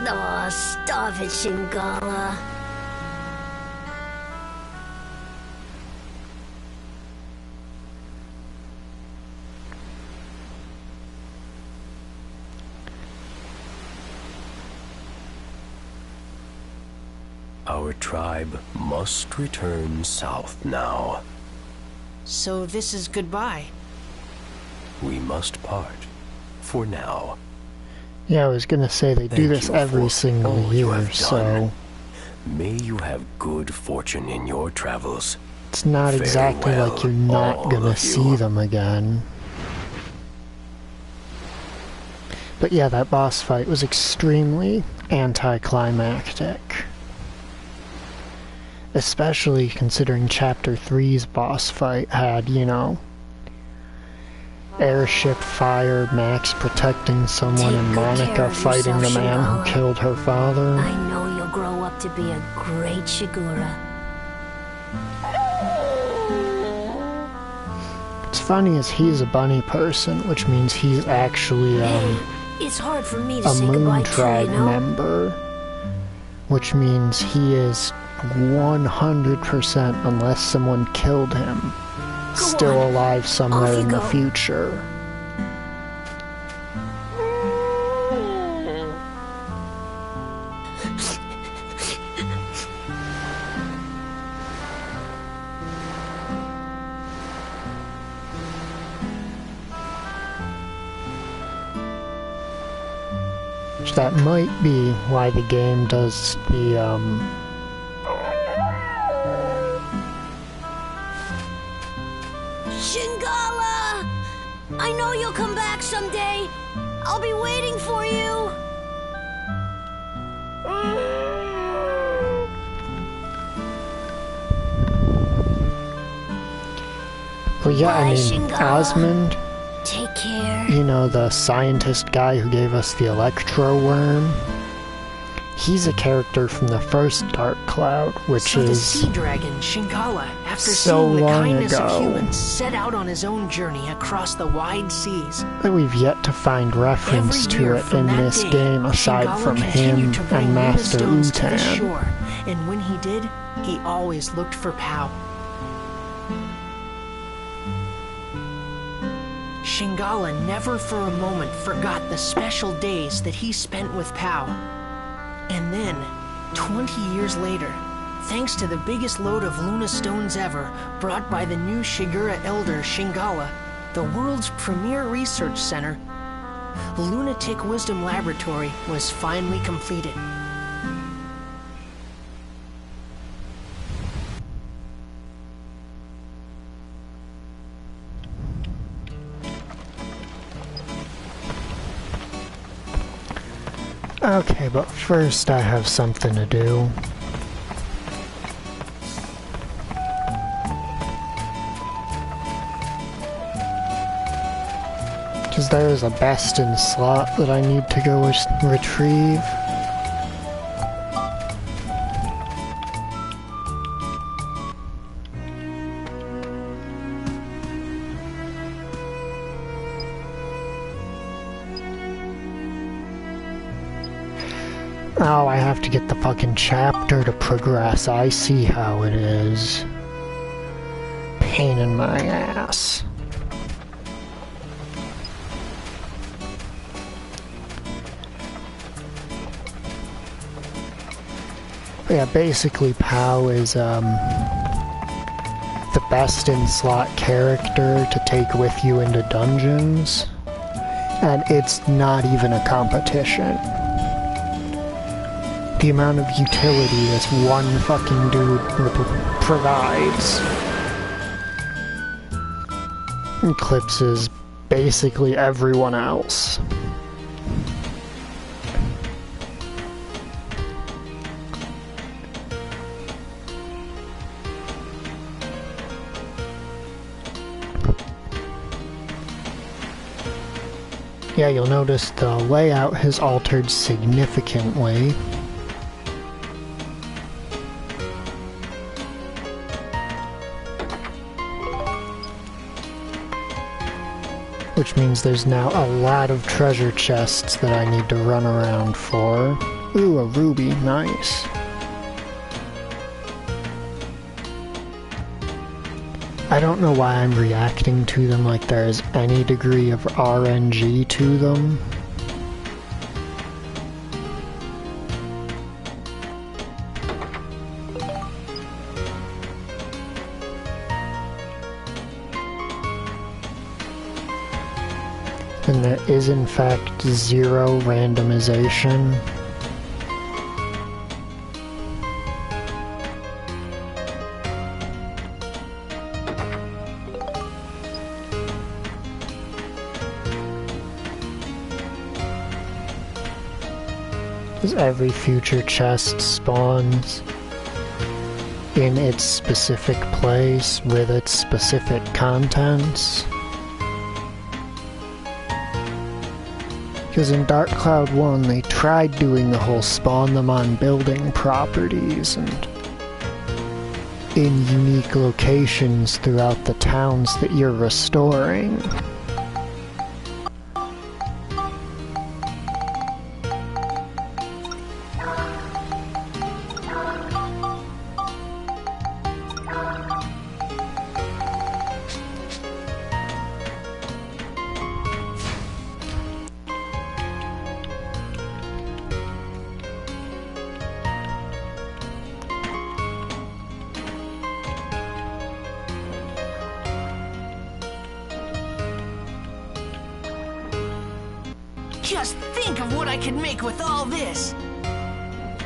Oh, stop it, Shingala. Our tribe must return south now. So this is goodbye. We must part, for now. Yeah, I was gonna say they do Thank this you every for single all you year, have so done. May you have good fortune in your travels. it's not exactly Farewell, like you're not all gonna of see you. them again. But yeah, that boss fight was extremely anticlimactic. Especially considering Chapter 3's boss fight had, you know, airship fire, Max protecting someone, Take and good care Monica of fighting the yourself, man who Shingala. killed her father. I know you'll grow up to be a great Shigura. What's funny is he's a bunny person, which means he's actually, It's hard for me to a say Moon goodbye to, Tribe you know? member, which means he is 100%, unless someone killed him, still on. alive somewhere Off you in the go. future. That might be why the game does the, Shingala! I know you'll come back someday. I'll be waiting for you. well, yeah, Bye, I mean, Shingala. Osmond, Take care. you know, the scientist guy who gave us the Electro Worm, he's a character from the first Dark Cloud, which So the is sea dragon, Shingala, after so seeing the long kindness ago. of humans, set out on his own journey across the wide seas. that we've yet to find reference Every to year it from in that this day, game aside Shingala from continued him to bring and Luna Master stones to the Utan. shore, and when he did, he always looked for Pow. Shingala never for a moment forgot the special days that he spent with Pow. And then, 20 years later, thanks to the biggest load of Luna stones ever, brought by the new Shigura elder Shingala, the world's premier research center, Lunatic Wisdom Laboratory was finally completed. Okay, but first I have something to do. Because there is a Bastin slot that I need to go retrieve. Oh, I have to get the fucking chapter to progress. I see how it is. Pain in my ass. Yeah, basically Pow is the best in slot character to take with you into dungeons, and it's not even a competition. The amount of utility this one fucking dude provides eclipses basically everyone else. Yeah, you'll notice the layout has altered significantly. Which means there's now a lot of treasure chests that I need to run around for. Ooh, a ruby, nice. I don't know why I'm reacting to them like there is any degree of RNG to them. And there is in fact zero randomization. As every future chest spawns in its specific place with its specific contents. Because in Dark Cloud 1 they tried doing the whole spawn them on building properties and in unique locations throughout the towns that you're restoring. Just think of what I could make with all this!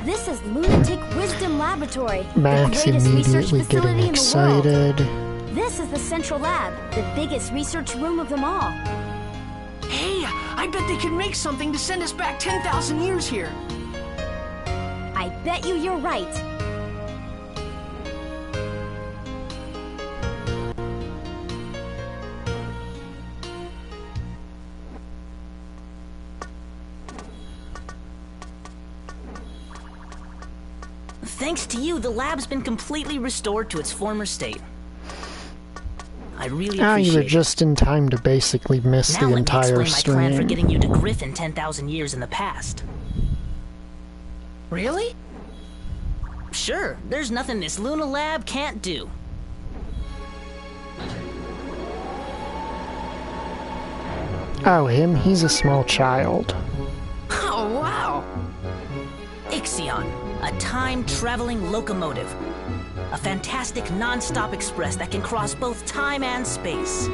This is Lunatic Wisdom Laboratory, Max the greatest research immediately facility getting in the world. excited. This is the central lab, the biggest research room of them all. Hey, I bet they could make something to send us back 10,000 years here. I bet you're right. Thanks to you, the lab's been completely restored to its former state. I really appreciate you were it. just in time to basically miss Now the let me entire explain my plan for stream. getting you to Griffin 10,000 years in the past. Really? Sure, there's nothing this Luna lab can't do. Oh, him? He's a small child. Oh, wow! Ixion, a time-traveling locomotive. A fantastic non-stop express that can cross both time and space.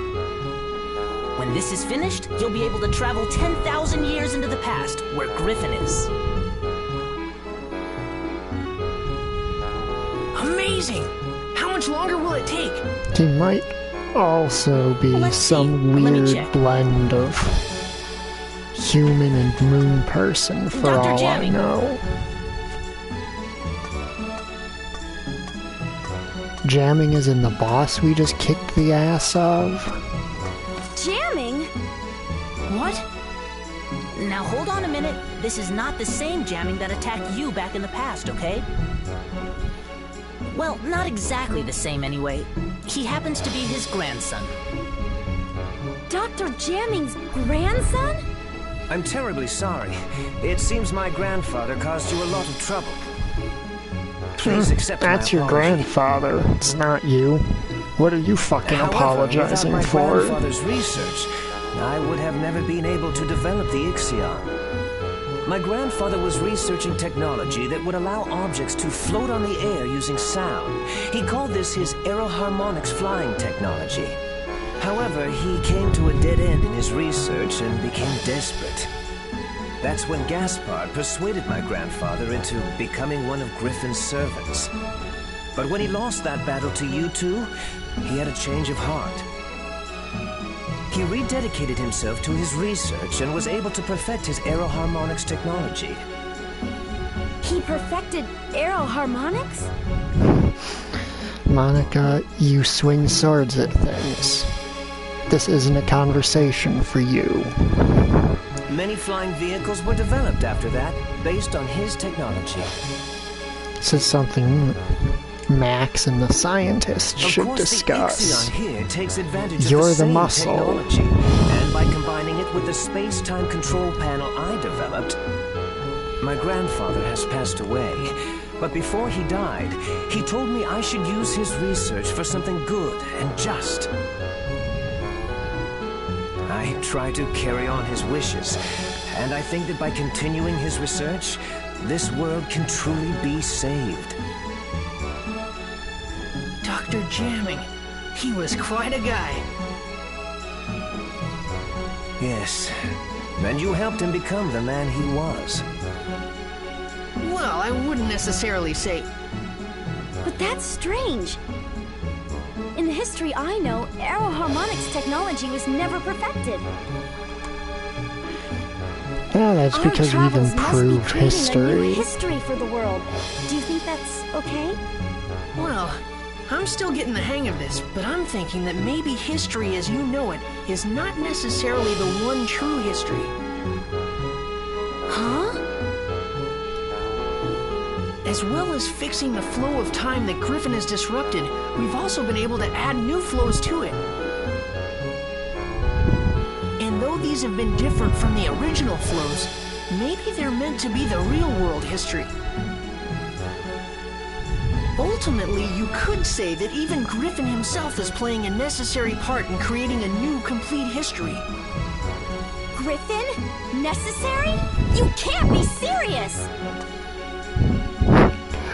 When this is finished, you'll be able to travel 10,000 years into the past, where Griffin is. Amazing! How much longer will it take? He might also be some weird blend of human and moon person, for Dr. all Jamming. I know. Jamming is in the boss we just kicked the ass of. Jamming? What? Now hold on a minute. This is not the same Jamming that attacked you back in the past, okay? Well, not exactly the same anyway. He happens to be his grandson. Dr. Jamming's grandson? I'm terribly sorry. It seems my grandfather caused you a lot of trouble. Please accept my That's your apology. grandfather. It's not you. What are you fucking However, apologizing without my for? grandfather's research, I would have never been able to develop the Ixion. My grandfather was researching technology that would allow objects to float on the air using sound. He called this his aeroharmonics flying technology. However, he came to a dead end in his research and became desperate. That's when Gaspard persuaded my grandfather into becoming one of Griffin's servants. But when he lost that battle to you two, he had a change of heart. He rededicated himself to his research and was able to perfect his aeroharmonics technology. He perfected aeroharmonics? Monica, you swing swords at things. This isn't a conversation for you. Many flying vehicles were developed after that, based on his technology. This is something Max and the scientist should Of course, discuss. the Ixion here takes advantage of You're the the same muscle. technology, and by combining it with the space-time control panel I developed, my grandfather has passed away. But before he died, he told me I should use his research for something good and just. I try to carry on his wishes, and I think that by continuing his research, this world can truly be saved. Dr. Jamming. He was quite a guy. Yes, and you helped him become the man he was. Well, I wouldn't necessarily say... But that's strange. In the history I know, aeroharmonics technology was never perfected. Yeah, that's Our because we've travels must be improved creating a new history. history for the world. Do you think that's okay? Well, I'm still getting the hang of this, but I'm thinking that maybe history as you know it is not necessarily the one true history. Huh? As well as fixing the flow of time that Griffin has disrupted, we've also been able to add new flows to it. And though these have been different from the original flows, maybe they're meant to be the real world history. Ultimately, you could say that even Griffin himself is playing a necessary part in creating a new, complete history. Griffin? Necessary? You can't be serious!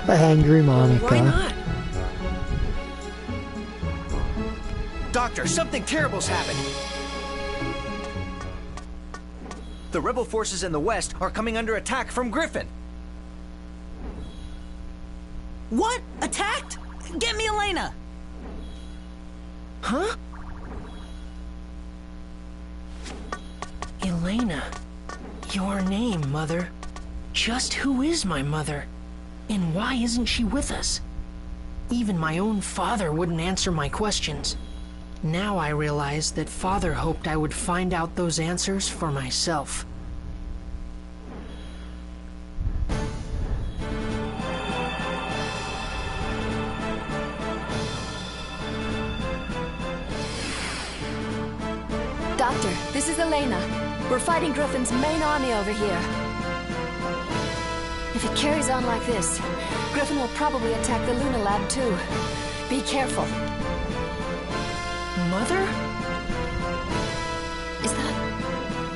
Angry Monica. Why not? Doctor, something terrible's happened. The rebel forces in the west are coming under attack from Griffin. What? Attacked? Get me Elena! Huh? Elena. Your name, Mother. Just who is my mother? And why isn't she with us? Even my own father wouldn't answer my questions. Now I realize that Father hoped I would find out those answers for myself. Doctor, this is Elena. We're fighting Griffin's main army over here. If it carries on like this, Griffin will probably attack the Luna Lab too. Be careful. Mother?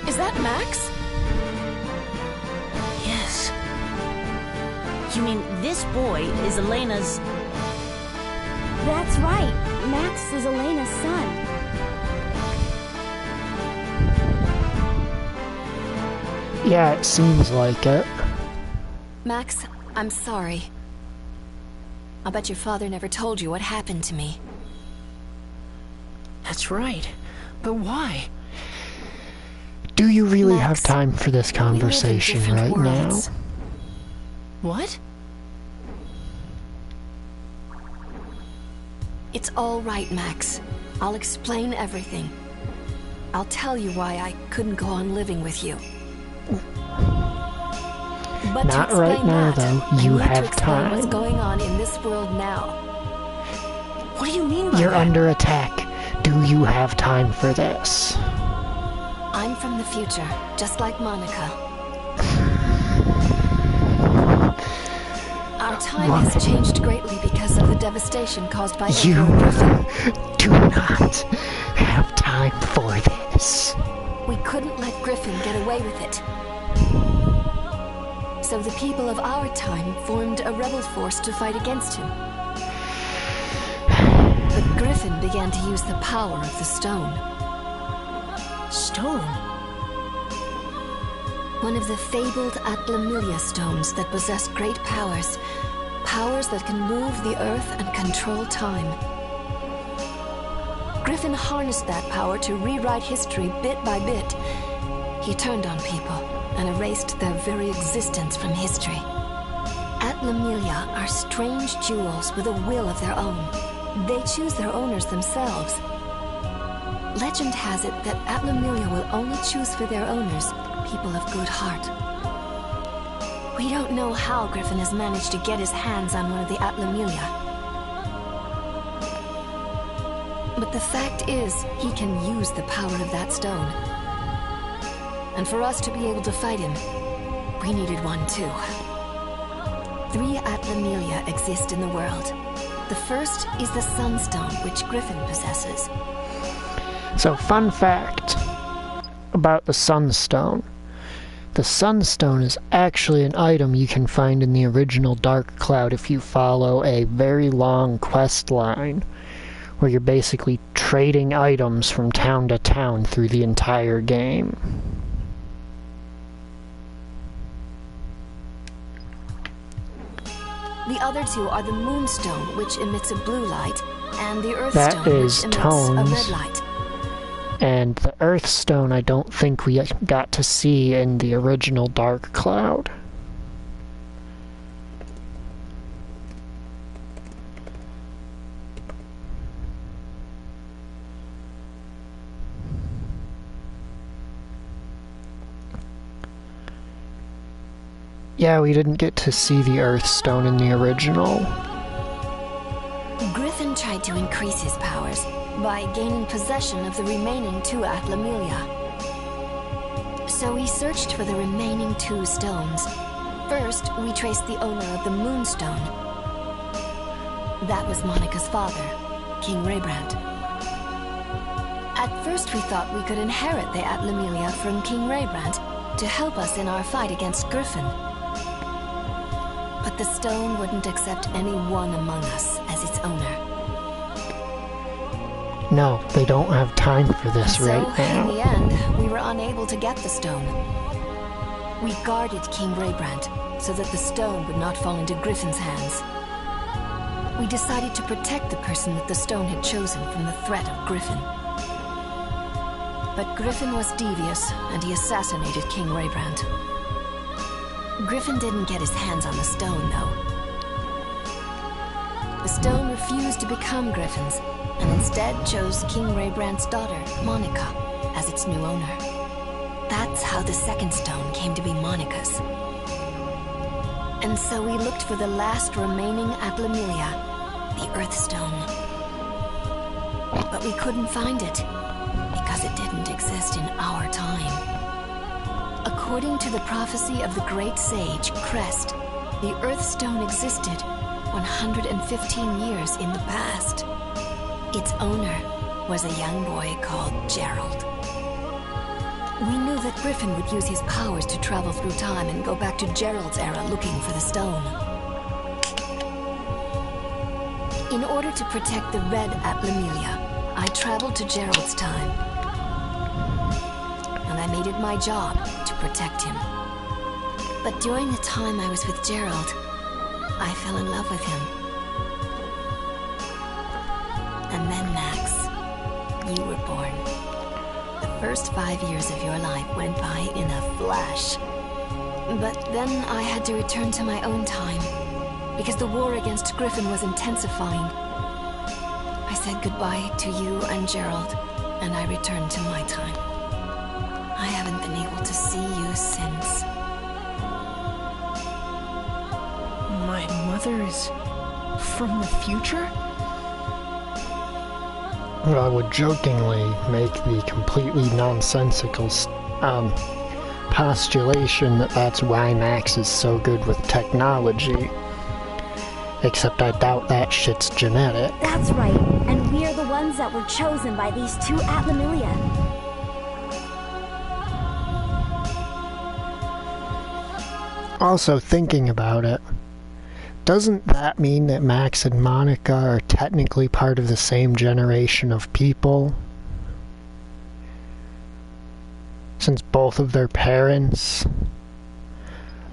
Is that Max? Yes. You mean this boy is Elena's... That's right. Max is Elena's son. Yeah, it seems like it. Max, I'm sorry. I'll bet your father never told you what happened to me. That's right. But why? Do you really Max, have time for this conversation we live in right different now? worlds. What? It's all right, Max. I'll explain everything. I'll tell you why I couldn't go on living with you. But Not to right explain now, that, though. I You need to have explain what's time. going on in this world now. What do you mean by You're that? under attack. Do you have time for this? I'm from the future, just like Monica. Our time has changed greatly because of the devastation caused by You Edgar Griffin. do not have time for this. We couldn't let Griffin get away with it. So the people of our time formed a rebel force to fight against him. But Griffin began to use the power of the stone. Stone? One of the fabled Atlamilia stones that possess great powers. Powers that can move the earth and control time. Griffin harnessed that power to rewrite history bit by bit. He turned on people and erased their very existence from history. Atlamilia are strange jewels with a will of their own. They choose their owners themselves. Legend has it that Atlamilia will only choose for their owners people of good heart. We don't know how Griffin has managed to get his hands on one of the Atlamilia. But the fact is, he can use the power of that stone. And for us to be able to fight him, we needed one too. 3 Atlamilia exist in the world. The first is the Sunstone, which Griffin possesses. So, fun fact about the Sunstone. The Sunstone is actually an item you can find in the original Dark Cloud if you follow a very long quest line, where you're basically trading items from town to town through the entire game. The other 2 are the Moonstone, which emits a blue light, and the That Earthstone, is which emits a tones. red light. And the Earthstone I don't think we got to see in the original Dark Cloud. Yeah, we didn't get to see the Earthstone in the original. Griffin tried to increase his powers by gaining possession of the remaining 2 Atlamilia. So we searched for the remaining 2 stones. First, we traced the owner of the Moonstone. That was Monica's father, King Raybrand. At first we thought we could inherit the Atlamilia from King Raybrand to help us in our fight against Griffin. But the stone wouldn't accept any one among us as its owner. No, they don't have time for this right So, in now. the end, we were unable to get the stone. We guarded King Raybrand so that the stone would not fall into Griffin's hands. We decided to protect the person that the stone had chosen from the threat of Griffin. But Griffin was devious, and he assassinated King Raybrand. Griffin didn't get his hands on the stone, though. The stone refused to become Griffin's, and instead chose King Raybrand's daughter, Monica, as its new owner. That's how the second stone came to be Monica's. And so we looked for the last remaining Atlamilia, the Earthstone. But we couldn't find it, because it didn't exist in our time. According to the prophecy of the great sage, Crest, the Earthstone existed 115 years in the past. Its owner was a young boy called Gerald. We knew that Griffin would use his powers to travel through time and go back to Gerald's era looking for the stone. In order to protect the red Atlamilia, I traveled to Gerald's time. And I made it my job to protect him. But during the time I was with Gerald, I fell in love with him. And then, Max, you were born. The first 5 years of your life went by in a flash. But then I had to return to my own time, because the war against Griffin was intensifying. I said goodbye to you and Gerald, and I returned to my time. I haven't been able to see you since. My mother is from the future? Well, I would jokingly make the completely nonsensical postulation that that's why Max is so good with technology. Except I doubt that shit's genetic. That's right, and we are the ones that were chosen by these two Atlamilia. Also, thinking about it, doesn't that mean that Max and Monica are technically part of the same generation of people? Since both of their parents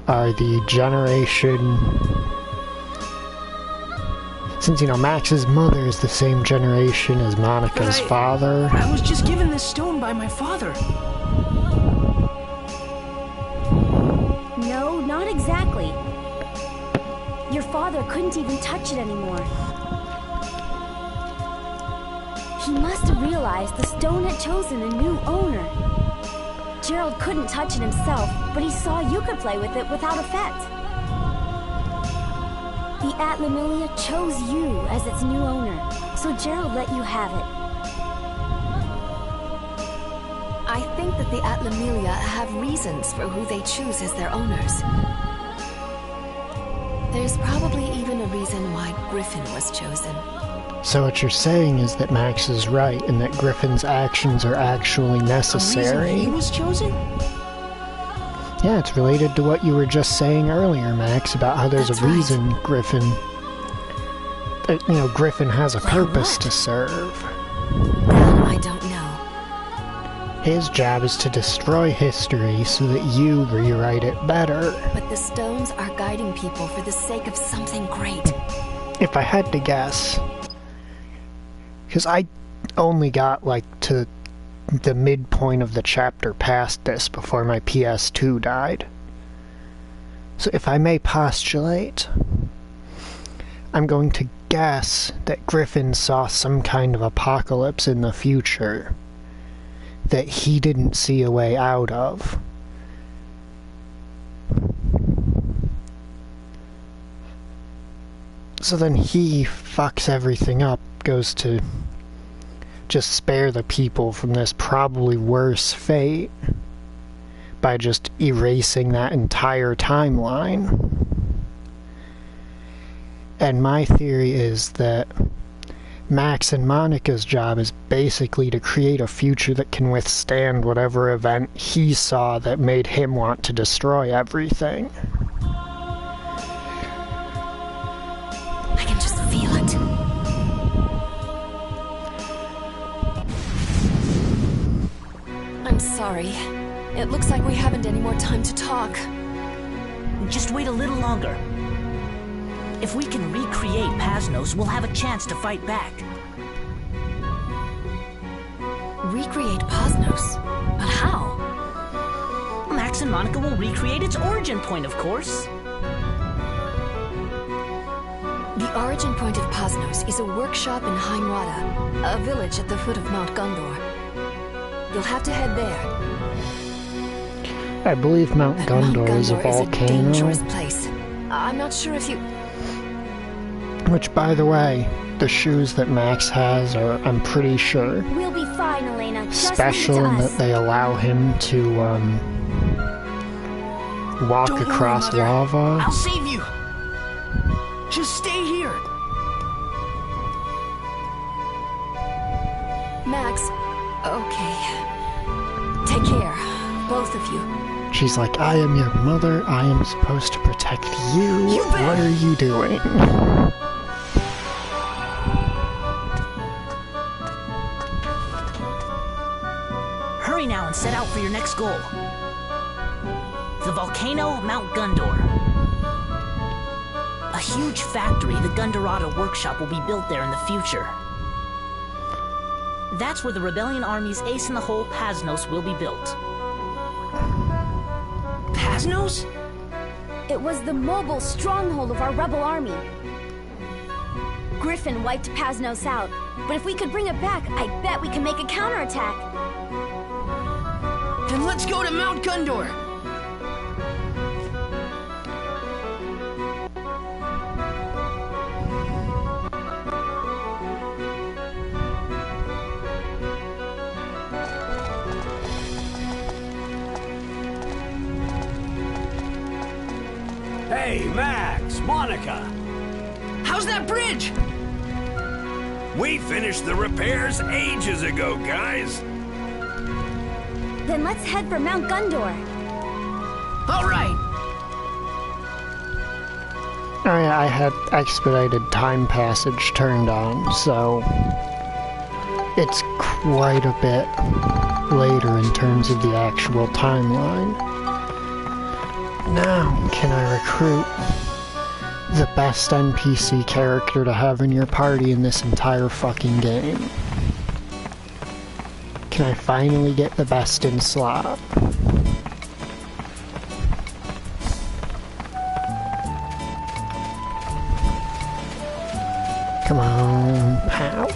are the generation... Since, you know, Max's mother is the same generation as Monica's father. I was just given this stone by my father. No, not exactly. Your father couldn't even touch it anymore. He must have realized the stone had chosen a new owner. Gerald couldn't touch it himself, but he saw you could play with it without effect. The Atlamilia chose you as its new owner, so Gerald let you have it. I think that the Atlamilia have reasons for who they choose as their owners. There's probably even a reason why Griffin was chosen. So what you're saying is that Max is right, and that Griffin's actions are actually necessary. A reason he was chosen? Yeah, it's related to what you were just saying earlier, Max, about how there's a reason Griffin... Griffin has a purpose to serve. I don't know. His job is to destroy history so that you rewrite it better. But the stones are guiding people for the sake of something great. If I had to guess... Because I only got, to the midpoint of the chapter past this before my PS2 died. So if I may postulate, I'm going to guess that Griffin saw some kind of apocalypse in the future that he didn't see a way out of. So then he fucks everything up, goes to just spare the people from this probably worse fate by just erasing that entire timeline. And my theory is that Max and Monica's job is basically to create a future that can withstand whatever event he saw that made him want to destroy everything. I can just feel it. I'm sorry. It looks like we haven't any more time to talk. Just wait a little longer. If we can recreate Pasnos, we'll have a chance to fight back. Recreate Pasnos? But how? Max and Monica will recreate its origin point, of course. The origin point of Pasnos is a workshop in Heinrada, a village at the foot of Mount Gondor. You'll have to head there. I believe Mount Gondor is a volcano. Is a dangerous place. I'm not sure if you... Which, by the way, the shoes that Max has are, I'm pretty sure, We'll be fine, Elena. Just special leave it to in us. that they allow him to, walk Don't across worry, Mother. lava. I'll save you. Just stay here. Max, okay. Take care, both of you. She's like, I am your mother, I am supposed to protect you. You bet. What are you doing? Hurry now and set out for your next goal. The volcano Mount Gundor. A huge factory, the Gundorata Workshop, will be built there in the future. That's where the Rebellion Army's ace-in-the-hole Pasnos will be built. Pasnos? It was the mobile stronghold of our rebel army. Griffin wiped Pasnos out, but if we could bring it back, I bet we can make a counterattack. Then let's go to Mount Gundor. Hey, Max, Monica. How's that bridge? We finished the repairs ages ago, guys. Then let's head for Mount Gundor. All right. Oh yeah, I had expedited time passage turned on, so it's quite a bit later in terms of the actual timeline. Now, can I recruit the best NPC character to have in your party in this entire fucking game? Can I finally get the best in slot? Come on, pow.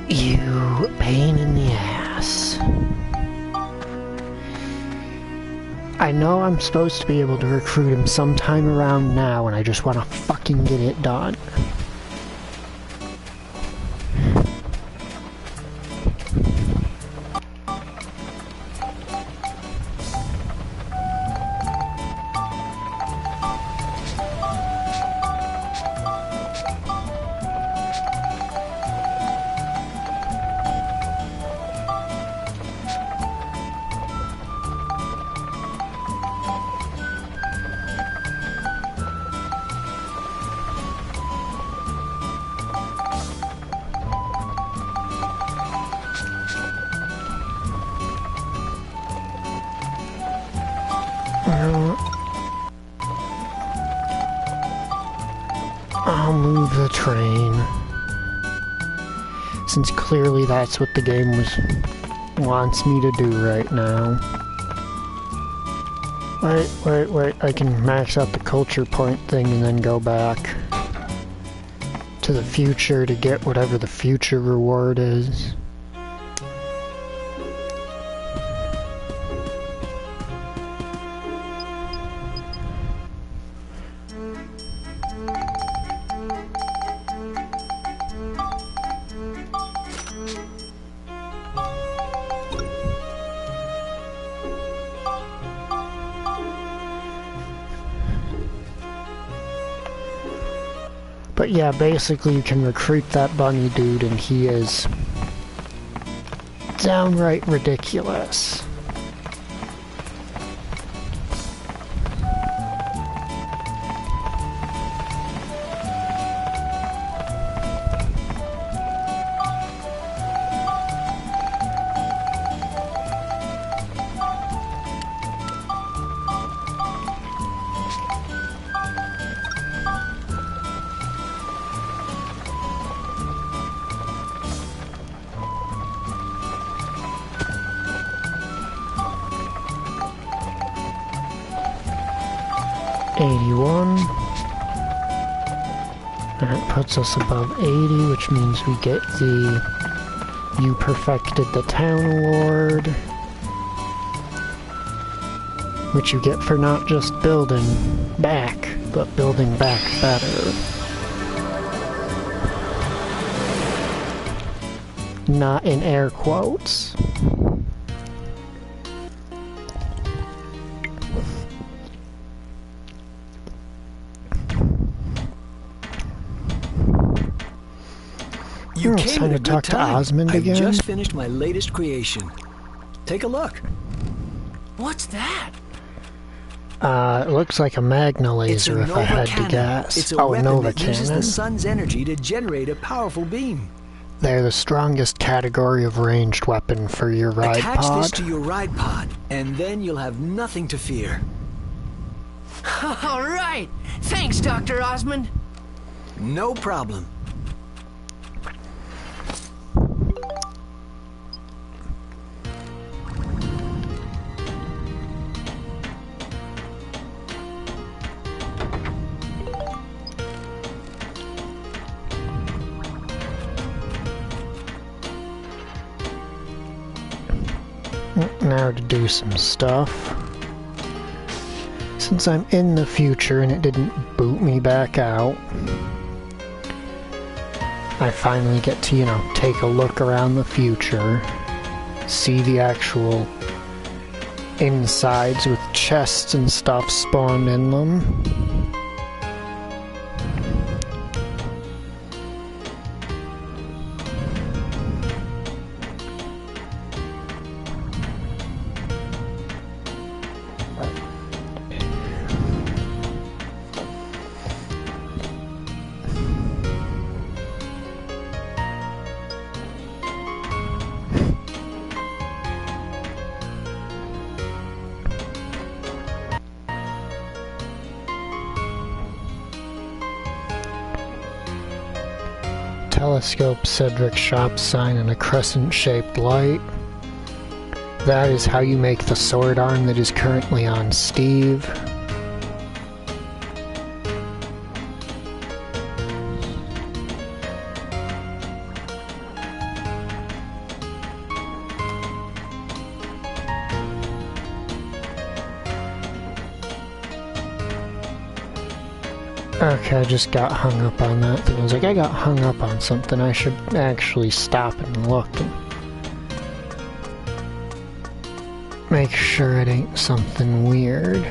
You pain in the ass. I know I'm supposed to be able to recruit him sometime around now, and I just want to fucking get it done. I'll move the train. Since clearly that's what the game wants me to do right now. Wait, I can max out the culture point thing and then go back to the future to get whatever the future reward is. But yeah, basically you can recruit that bunny dude and he is downright ridiculous. That puts us above 80, which means we get the You Perfected the Town award, which you get for not just building back, but building back better. Not in air quotes. It's time to talk to Osmond again. I just finished my latest creation. Take a look. What's that? It looks like a magna laser if I had to guess. It's a oh, weapon Nova that uses Cannon. the sun's energy to generate a powerful beam. They're the strongest category of ranged weapon for your ride Attach pod. this to your ride pod, and then you'll have nothing to fear. All right. Thanks, Dr. Osmond. No problem. Now to do some stuff. Since I'm in the future and it didn't boot me back out, I finally get to, you know, take a look around the future, see the actual insides with chests and stuff spawned in them. Telescope Cedric shop sign and a crescent-shaped light. That is how you make the sword arm that is currently on Steve. Okay, I just got hung up on that thing. I was like, I got hung up on something. I should actually stop and look and make sure it ain't something weird.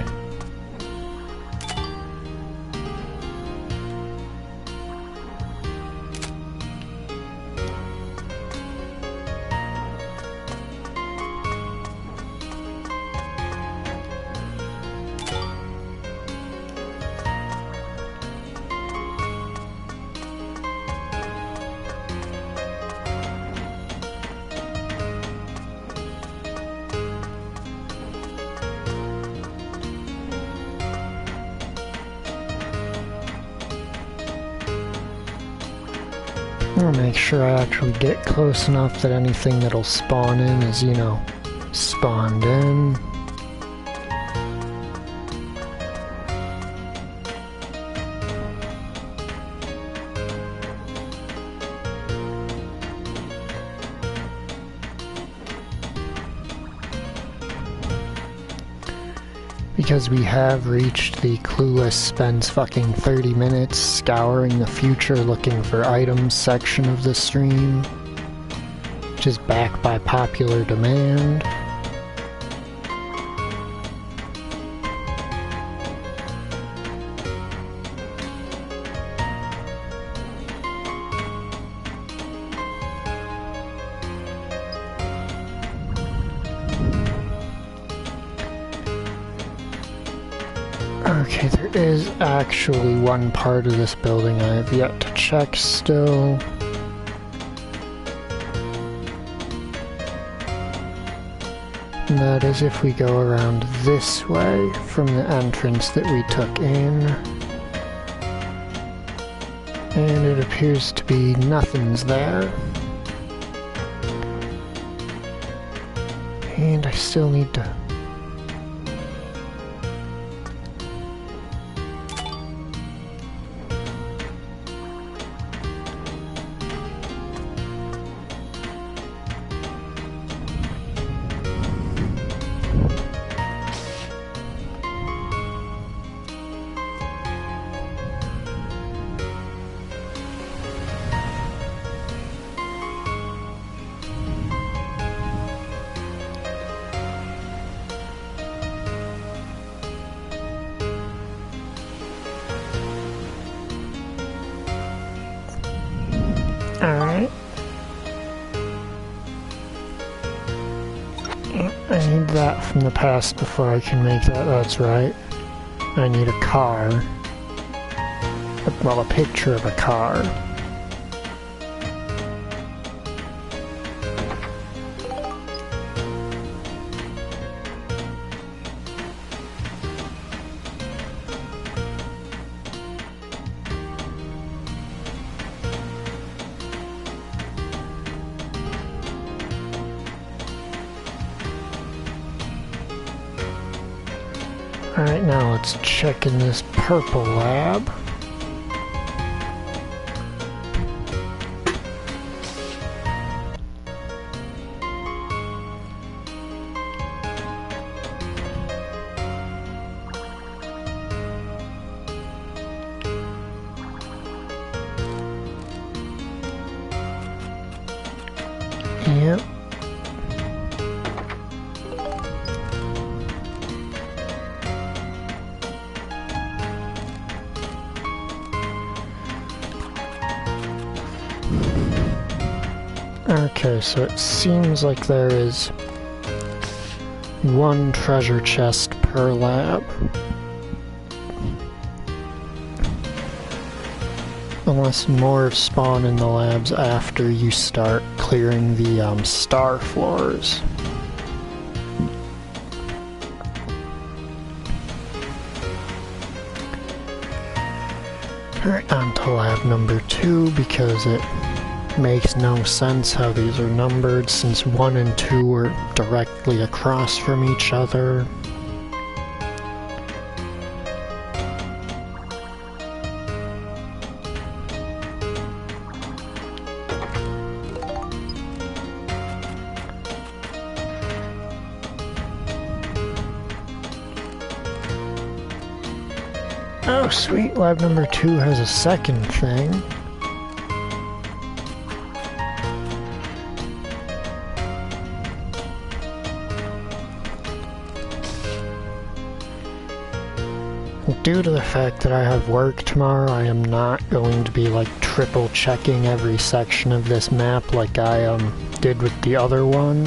I'll make sure I actually get close enough that anything that'll spawn in is, you know, spawned in. Because we have reached the Clueless spends fucking 30 minutes scouring the future looking for items section of the stream, which is backed by popular demand. Okay, there is actually one part of this building I have yet to check still. And that is if we go around this way from the entrance that we took in. And it appears to be nothing's there. And I still need to... that from the past before I can make that. That's right. I need a car. Well, a picture of a car. Alright, now let's check in this purple lab. Yep. Okay, so it seems like there is one treasure chest per lab. Unless more spawn in the labs after you start clearing the star floors. Alright, on to lab number 2, because it makes no sense how these are numbered, since 1 and 2 are directly across from each other. Oh sweet, lab number 2 has a second thing. Due to the fact that I have work tomorrow, I am not going to be like triple checking every section of this map like I did with the other one.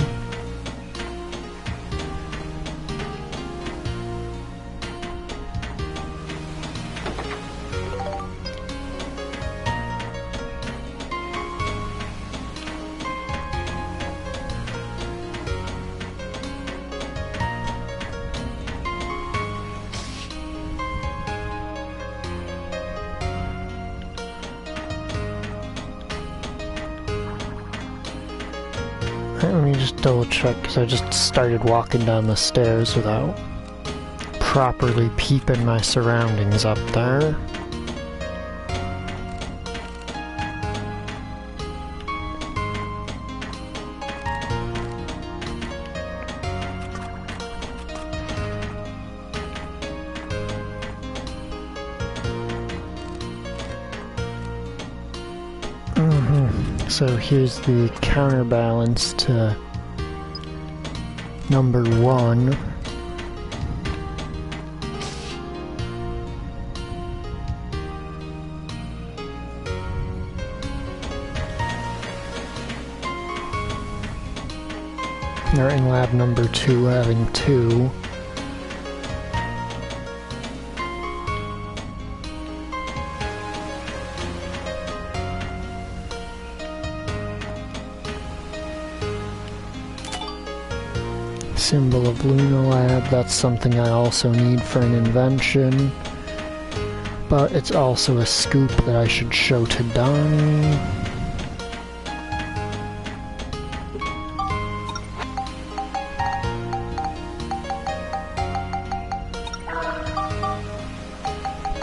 Let me just double check, because I just started walking down the stairs without properly peeping my surroundings up there. So here's the counterbalance to number 1. They're in lab number 2 having 2. Symbol of Luna Lab, that's something I also need for an invention. But it's also a scoop that I should show to Donnie.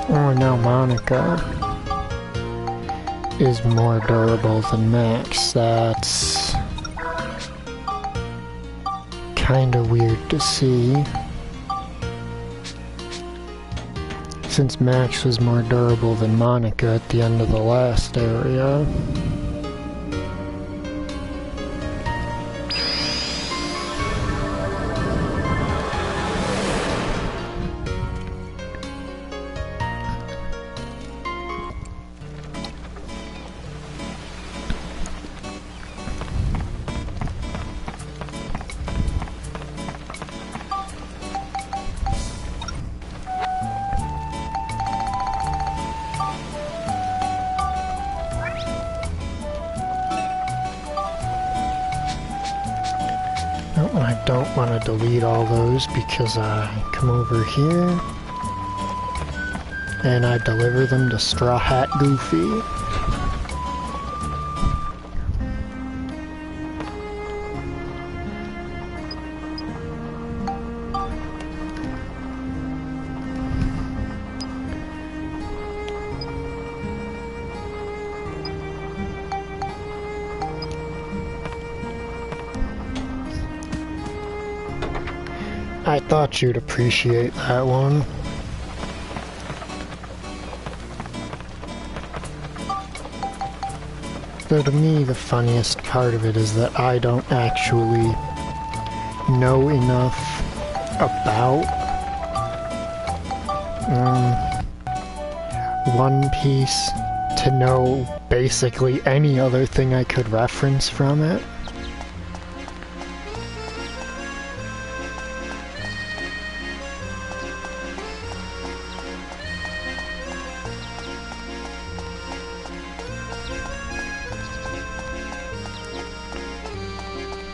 Oh, now Monica is more durable than Max. That's kinda weird to see, since Max was more durable than Monica at the end of the last area. don't want to delete all those because I come over here and I deliver them to Straw Hat Goofy. I thought you'd appreciate that one. Though to me, the funniest part of it is that I don't actually know enough about One Piece to know basically any other thing I could reference from it.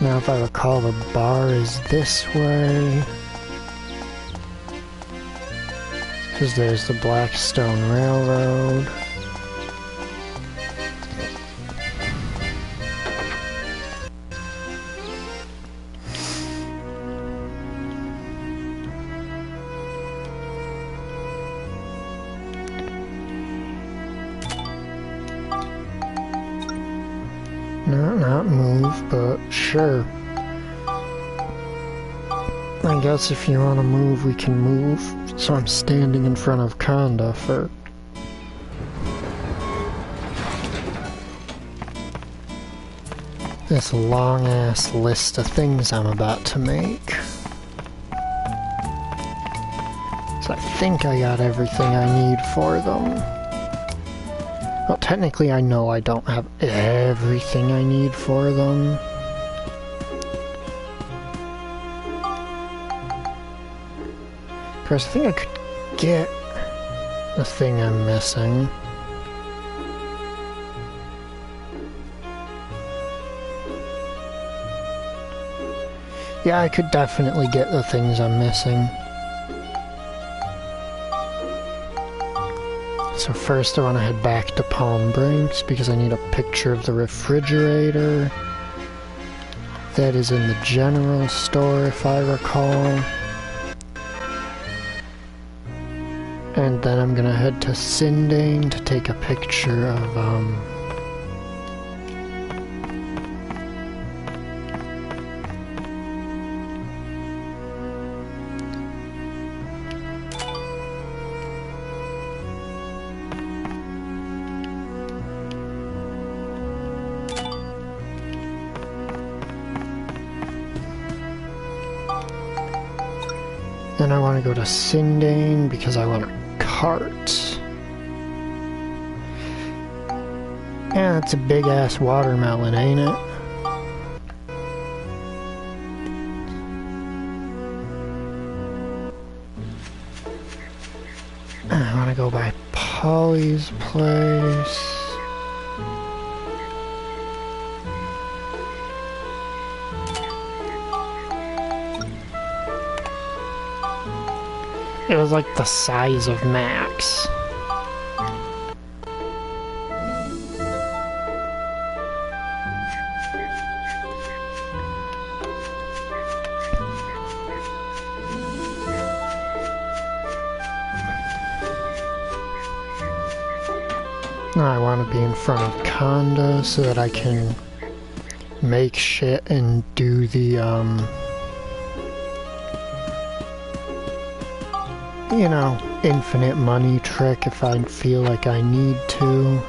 Now, if I recall, the bar is this way. Because there's the Blackstone Railroad. No, not move, but sure. I guess if you want to move, we can move. So I'm standing in front of Conda for... this long-ass list of things I'm about to make. So I think I got everything I need for them. Well, technically I know I don't have everything I need for them. Of course, I think I could get the thing I'm missing. Yeah, I could definitely get the things I'm missing. So first I want to head back to Palm Brinks because I need a picture of the refrigerator. That is in the general store if I recall. And then I'm gonna head to Sindane to take a picture of then I want to go to Sindane because I want a cart. Yeah, it's a big ass watermelon, ain't it? I want to go by Polly's place. It was like the size of Max. Now I want to be in front of Conda so that I can make shit and do the, you know, infinite money trick if I feel like I need to.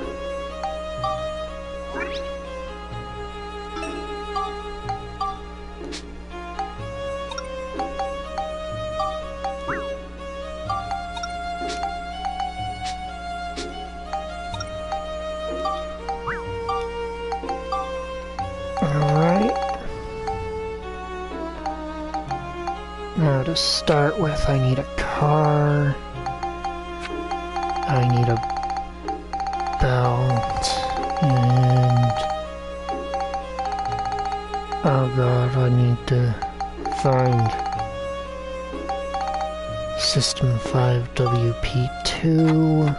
Now to start with, I need a car, I need a belt, and oh god, I need to find System 5 WP2.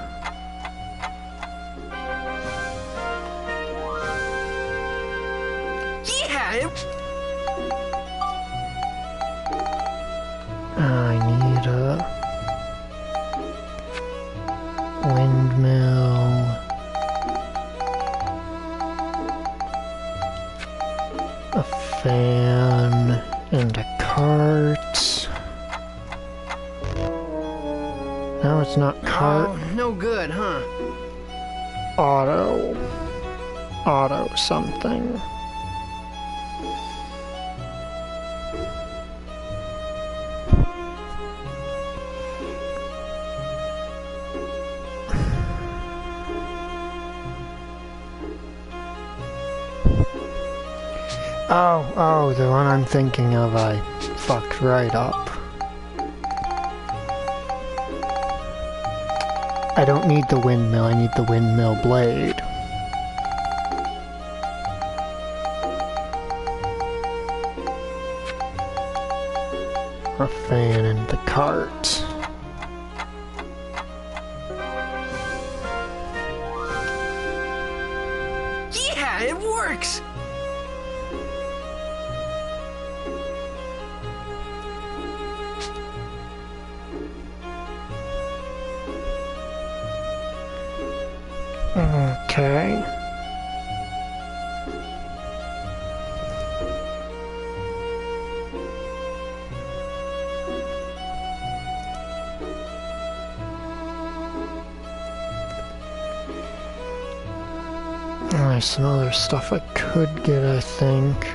I need a windmill. A fan and a cart. No, it's not cart. Oh, no good, huh? Auto something. Oh, the one I'm thinking of I fucked right up. I don't need the windmill, I need the windmill blade. A fan and the cart. Yeah, it works! Okay. There's some other stuff I could get, I think.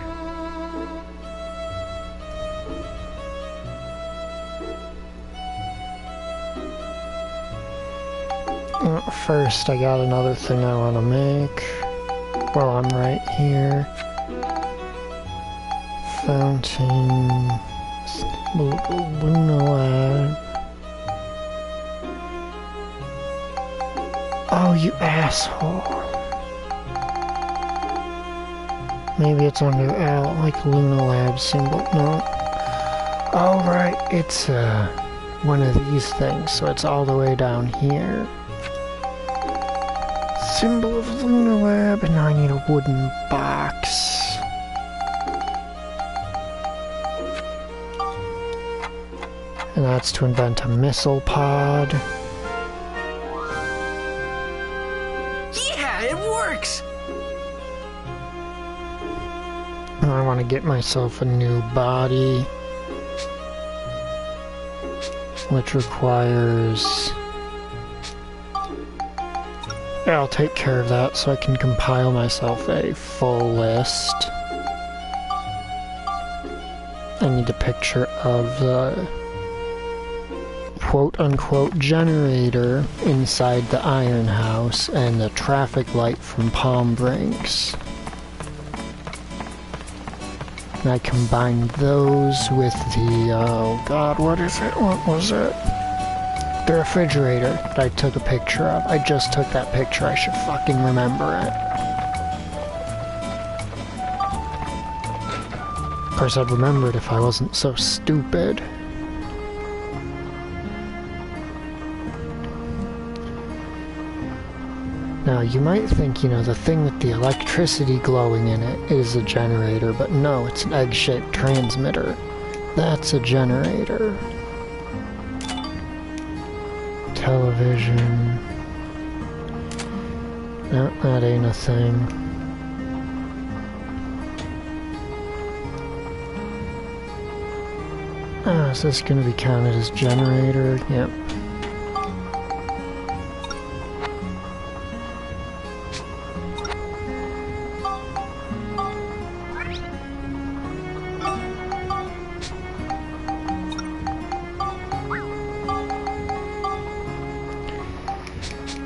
First, I got another thing I want to make while I'm right here. Fountain, Luna Lab. Oh, you asshole. Maybe it's under L, like Luna Lab symbol. No. Oh, right, it's one of these things, so it's all the way down here. Symbol of Luna Lab, and now I need a wooden box. And that's to invent a missile pod. Yeah, it works! And I want to get myself a new body, which requires... Yeah, I'll take care of that so I can compile myself a full list. I need a picture of the quote-unquote generator inside the iron house and the traffic light from Palm Brinks. And I combined those with the, oh god, what is it? What was it? The refrigerator that I took a picture of. I just took that picture. I should fucking remember it. Of course, I'd remember it if I wasn't so stupid. Now, you might think, you know, the thing with the electricity glowing in it is a generator, but no, it's an egg-shaped transmitter. That's a generator. Television. No, that ain't a thing. Ah, is this gonna be counted as generator? Yep.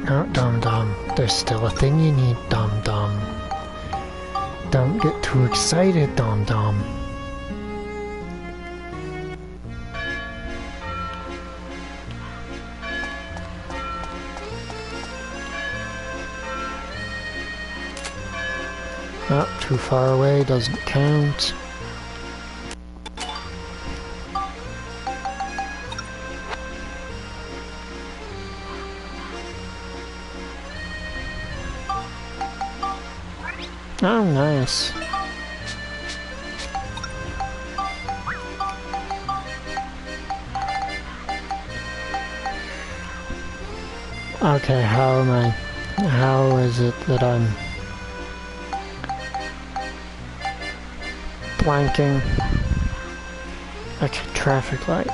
No, dum-dum. There's still a thing you need, dum-dum. Don't get too excited, dum-dum. Oh, too far away, doesn't count. Oh, nice. Okay, how is it that I'm blanking? Okay, traffic light.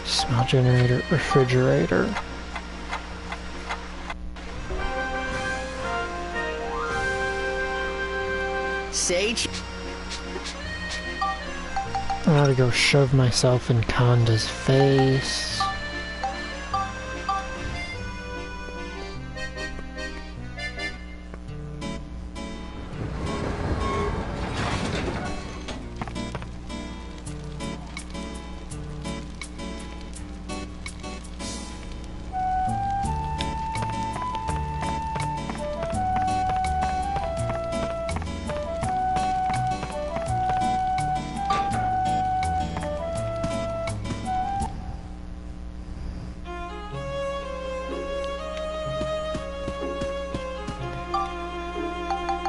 Smell generator, refrigerator. Sage? I gotta go shove myself in Conda's face.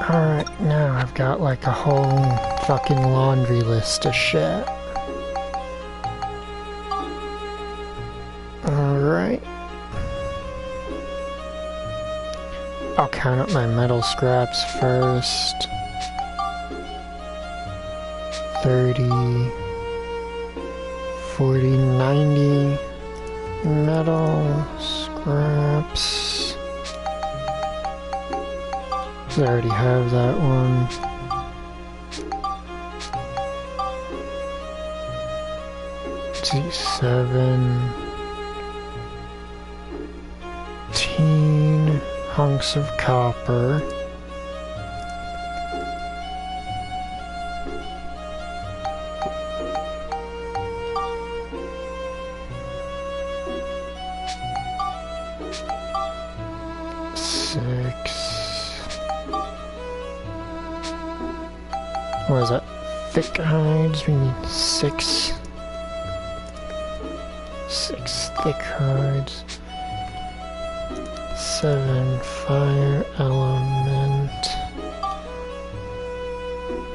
Alright, now I've got like a whole fucking laundry list of shit. Alright. I'll count up my metal scraps first. 30, 40, 90 metal scraps. I already have that one. T7. 18 hunks of copper. What is that? Thick hides? We need 6. 6 thick hides. 7 fire element.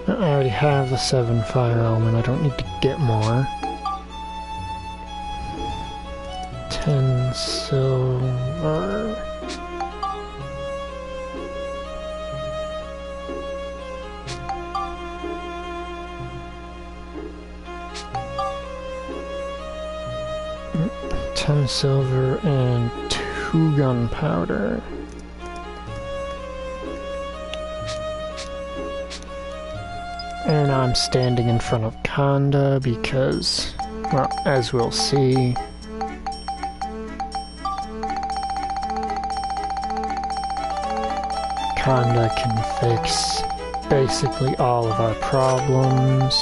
I already have the 7 fire element. I don't need to get more. 10 silver. Silver and 2 gunpowder. And I'm standing in front of Conda because, well, as we'll see, Conda can fix basically all of our problems.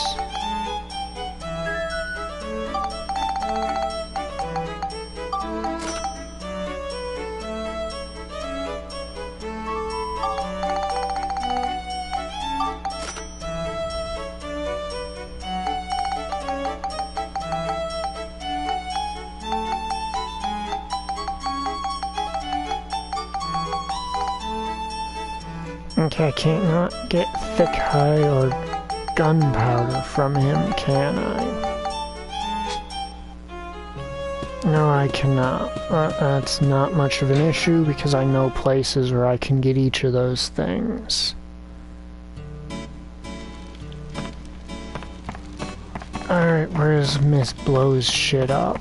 Okay, I can't not get thick hide or gunpowder from him, can I? No, I cannot. That's not much of an issue because I know places where I can get each of those things. Alright, where's Miss Blows shit up?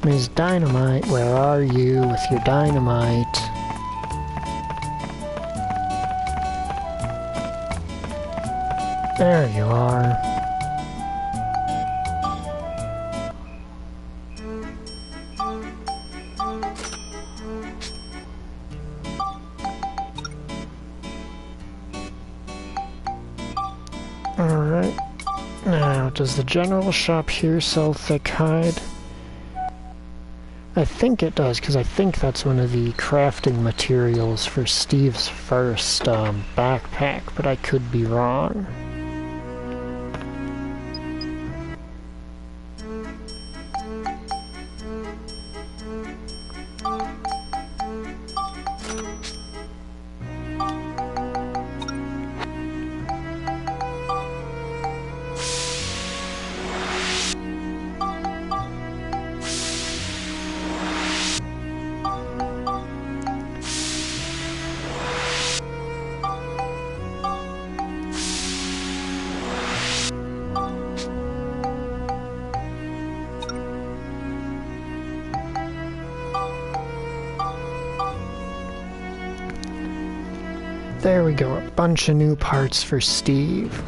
Miss Dynamite, where are you with your dynamite? There you are. Alright. Now, does the general shop here sell thick hide? I think it does, because I think that's one of the crafting materials for Steve's first backpack, but I could be wrong. There we go, a bunch of new parts for Steve.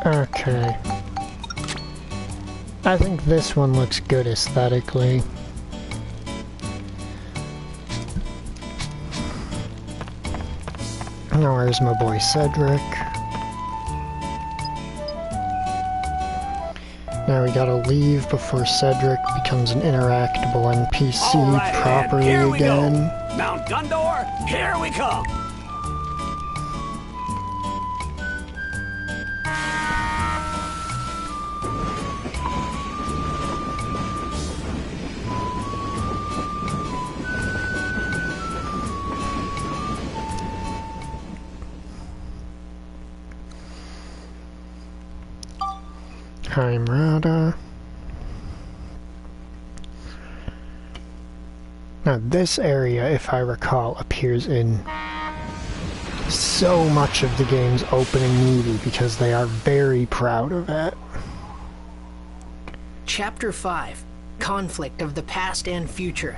Okay. I think this one looks good aesthetically. Now where's my boy Cedric? Now we gotta leave before Cedric becomes an interactable NPC properly here we again. Go. Mount Gundor, here we come! Heimrada. Now this area, if I recall, appears in so much of the game's opening movie because they are very proud of it. Chapter 5, Conflict of the Past and Future.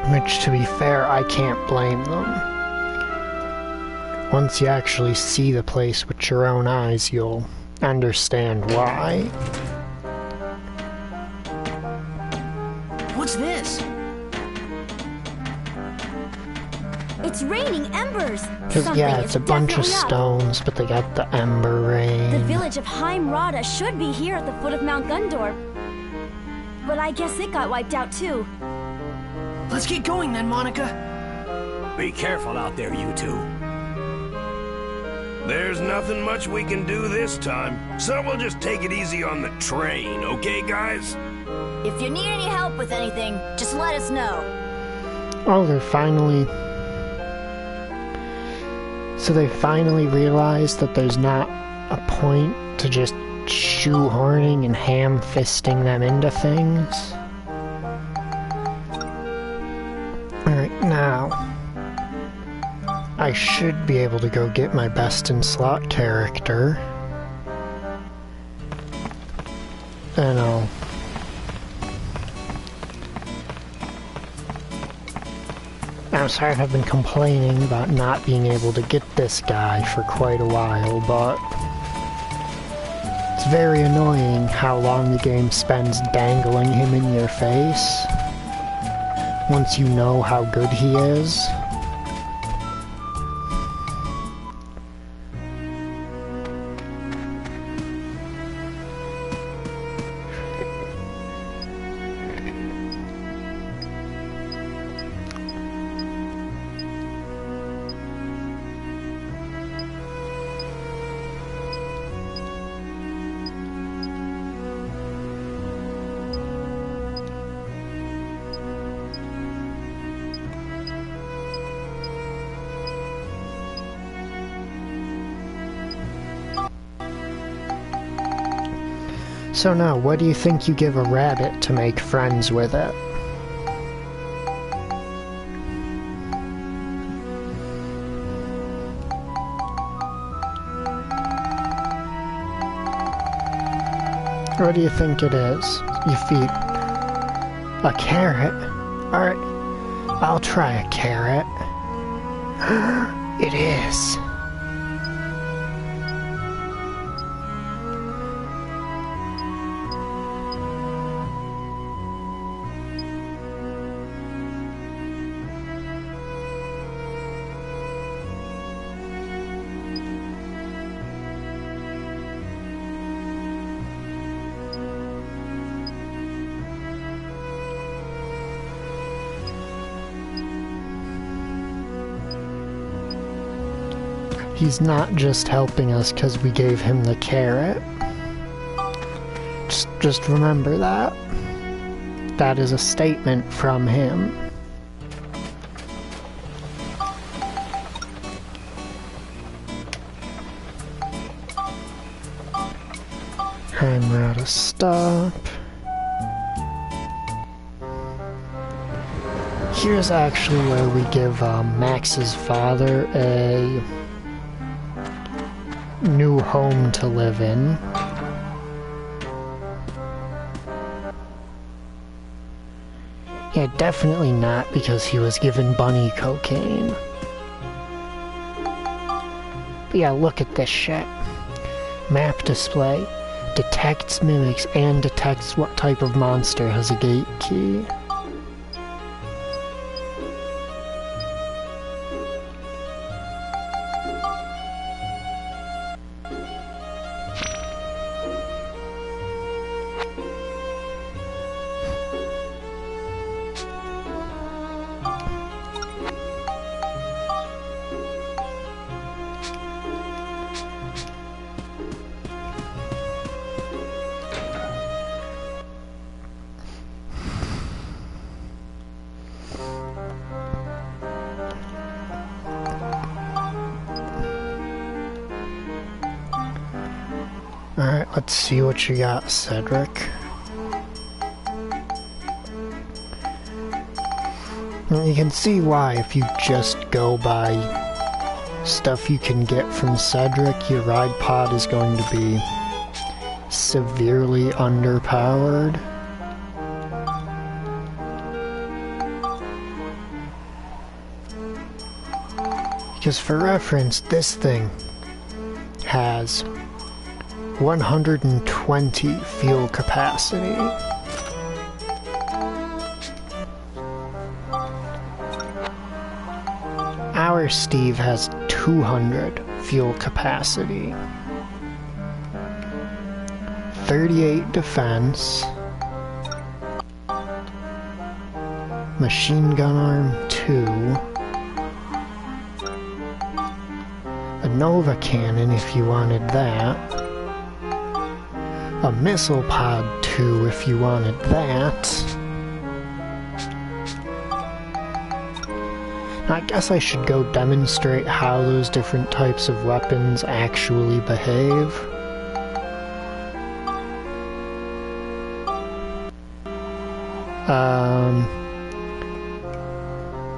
Which, to be fair, I can't blame them. Once you actually see the place with your own eyes, you'll understand why. What's this? It's raining embers! Because, yeah, it's a bunch of stones, but they got the ember rain. The village of Heimrada should be here at the foot of Mount Gundor. But I guess it got wiped out too. Let's get going then, Monica. Be careful out there, you two. There's nothing much we can do this time, so we'll just take it easy on the train, okay, guys? If you need any help with anything, just let us know. Oh, they're finally... So they finally realized that there's not a point to just shoehorning and ham-fisting them into things. Alright, now... I should be able to go get my best in slot character. And I'll... I'm sorry if I've been complaining about not being able to get this guy for quite a while, but... It's very annoying how long the game spends dangling him in your face. Once you know how good he is. So now, what do you think you give a rabbit to make friends with it? What do you think it is? You feed a carrot? Alright, I'll try a carrot. It is. He's not just helping us because we gave him the carrot. Just remember that. That is a statement from him. I'm out of stop. Here's actually where we give Max's father a new home to live in. Yeah, definitely not because he was given bunny cocaine. But yeah, look at this shit. Map display. Detects mimics and detects what type of monster has a gate key. Alright, let's see what you got, Cedric. You can see why if you just go by stuff you can get from Cedric, your ride pod is going to be severely underpowered. Because for reference, this thing has 120 fuel capacity. Our Steve has 200 fuel capacity. 38 defense. Machine gun arm 2. A Nova cannon if you wanted that. A missile pod 2 if you wanted that. Now, I guess I should go demonstrate how those different types of weapons actually behave.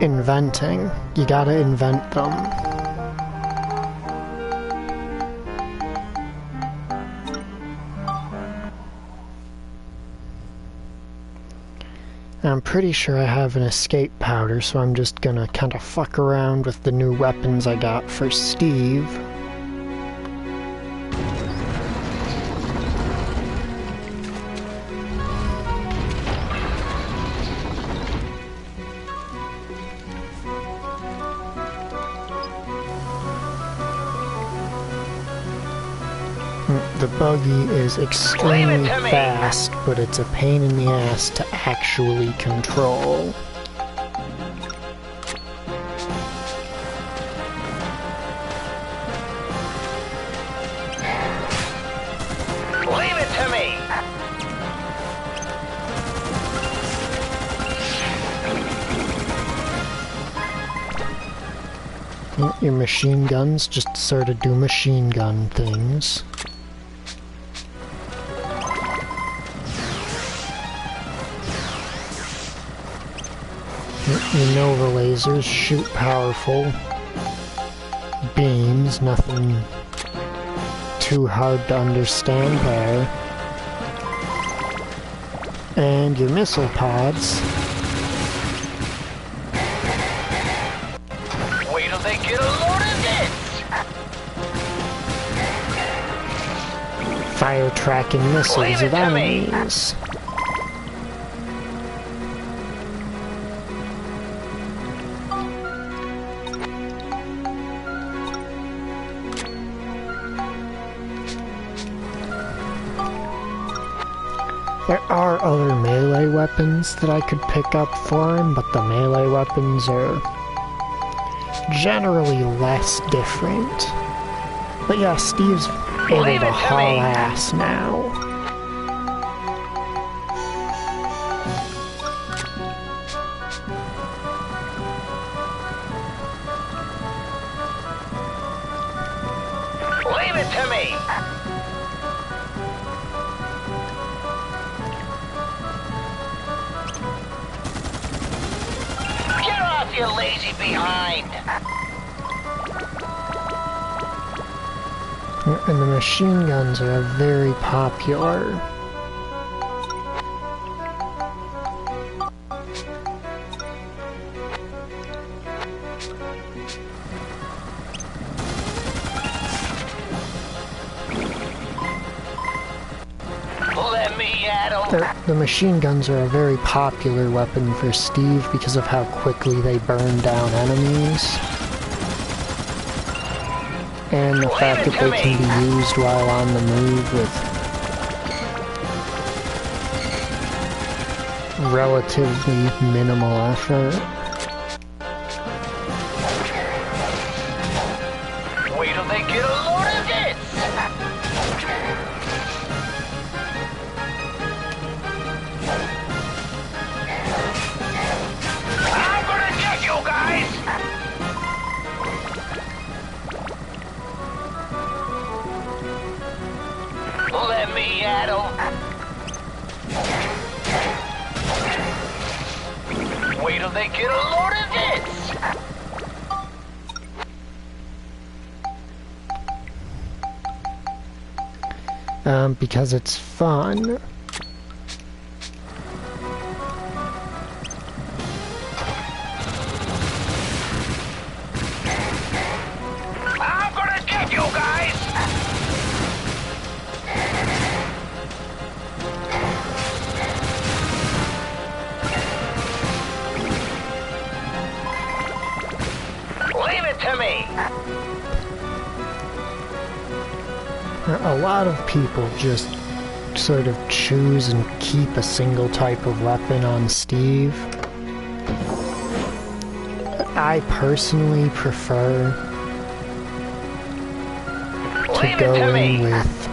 Inventing. You gotta invent them. I'm pretty sure I have an escape powder, so I'm just gonna kinda fuck around with the new weapons I got for Steve. The buggy is extremely fast, but it's a pain in the ass to actually control. Leave it to me! Your machine guns just sort of do machine gun things. Your Nova lasers shoot powerful beams, nothing too hard to understand there. And your missile pods. Wait till they get a load of this! Fire tracking missiles of enemies. There are other melee weapons that I could pick up for him, but the melee weapons are generally less different. But yeah, Steve's able to haul ass now. Leave it to me! Get off, you lazy behind! And the machine guns are very popular. Let me at him! The machine guns are a very popular weapon for Steve because of how quickly they burn down enemies. And the fact that they can be used while on the move with relatively minimal effort. Wait till they get a load of this! I'm gonna get you guys! Let me at him! Wait till they get a load of this! Because it's fun. I'm gonna get you guys! Leave it to me! A lot of people just sort of choose and keep a single type of weapon on Steve. I personally prefer to go in with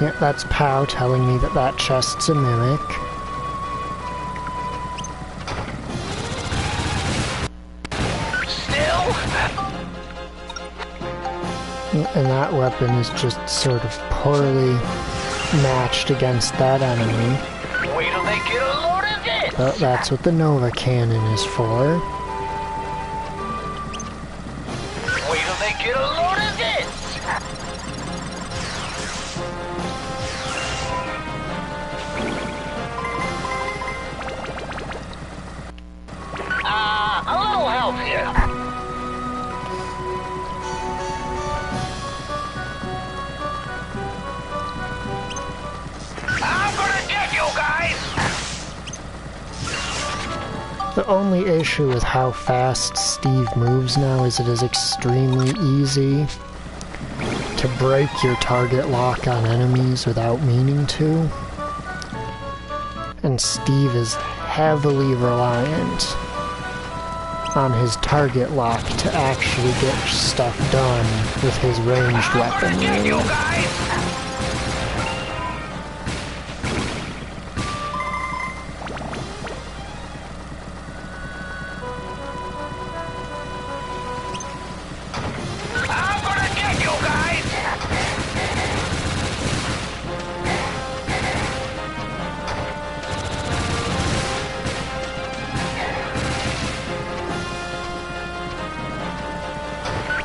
yeah, that's Pow telling me that that chest's a mimic. And that weapon is just sort of poorly matched against that enemy. Wait till they get a load of this! But that's what the Nova Cannon is for. Wait till they get a load of this! A little help here. I'm gonna get you guys! The only issue with how fast Steve moves now is it is extremely easy to break your target lock on enemies without meaning to. And Steve is heavily reliant on his target lock to actually get stuff done with his ranged weaponry.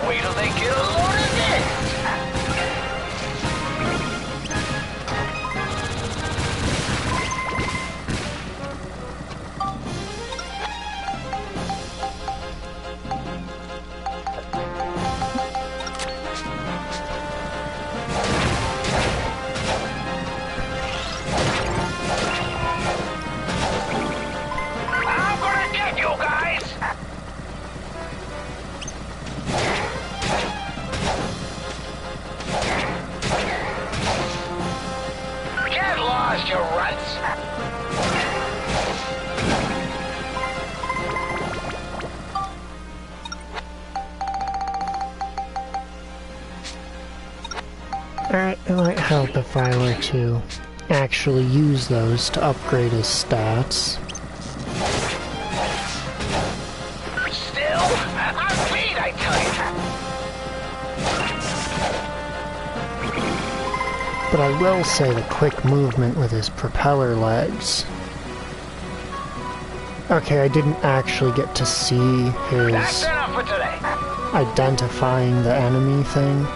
Wait till they get a load of this! I'm gonna get you guys! Get lost, you runts! Alright, it might help if I were to actually use those to upgrade his stats. Still, I'm beat, I tell you. But I will say the quick movement with his propeller legs. Okay, I didn't actually get to see his That's enough for today. identifying the enemy thing.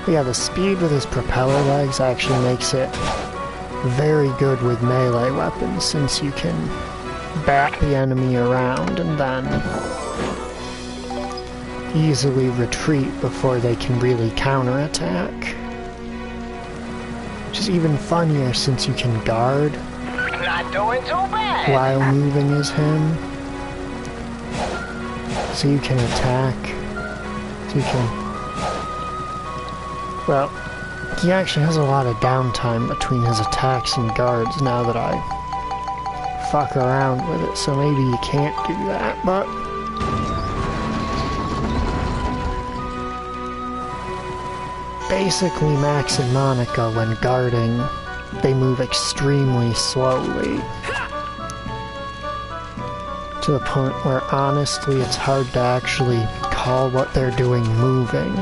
But yeah, the speed with his propeller legs actually makes it very good with melee weapons, since you can bat the enemy around and then easily retreat before they can really counterattack. Which is even funnier since you can guard Not doing too bad. while moving as him. So you can attack. So you can... Well, he actually has a lot of downtime between his attacks and guards now that I fuck around with it, so maybe you can't do that, but... Basically, Max and Monica, when guarding, they move extremely slowly. To the point where, honestly, it's hard to actually call what they're doing moving.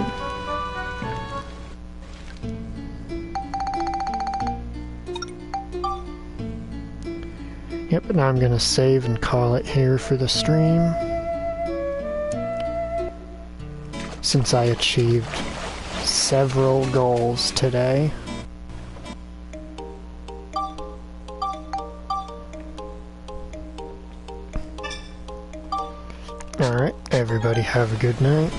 Yep, but now I'm gonna save and call it here for the stream. Since I achieved several goals today. Alright, everybody have a good night.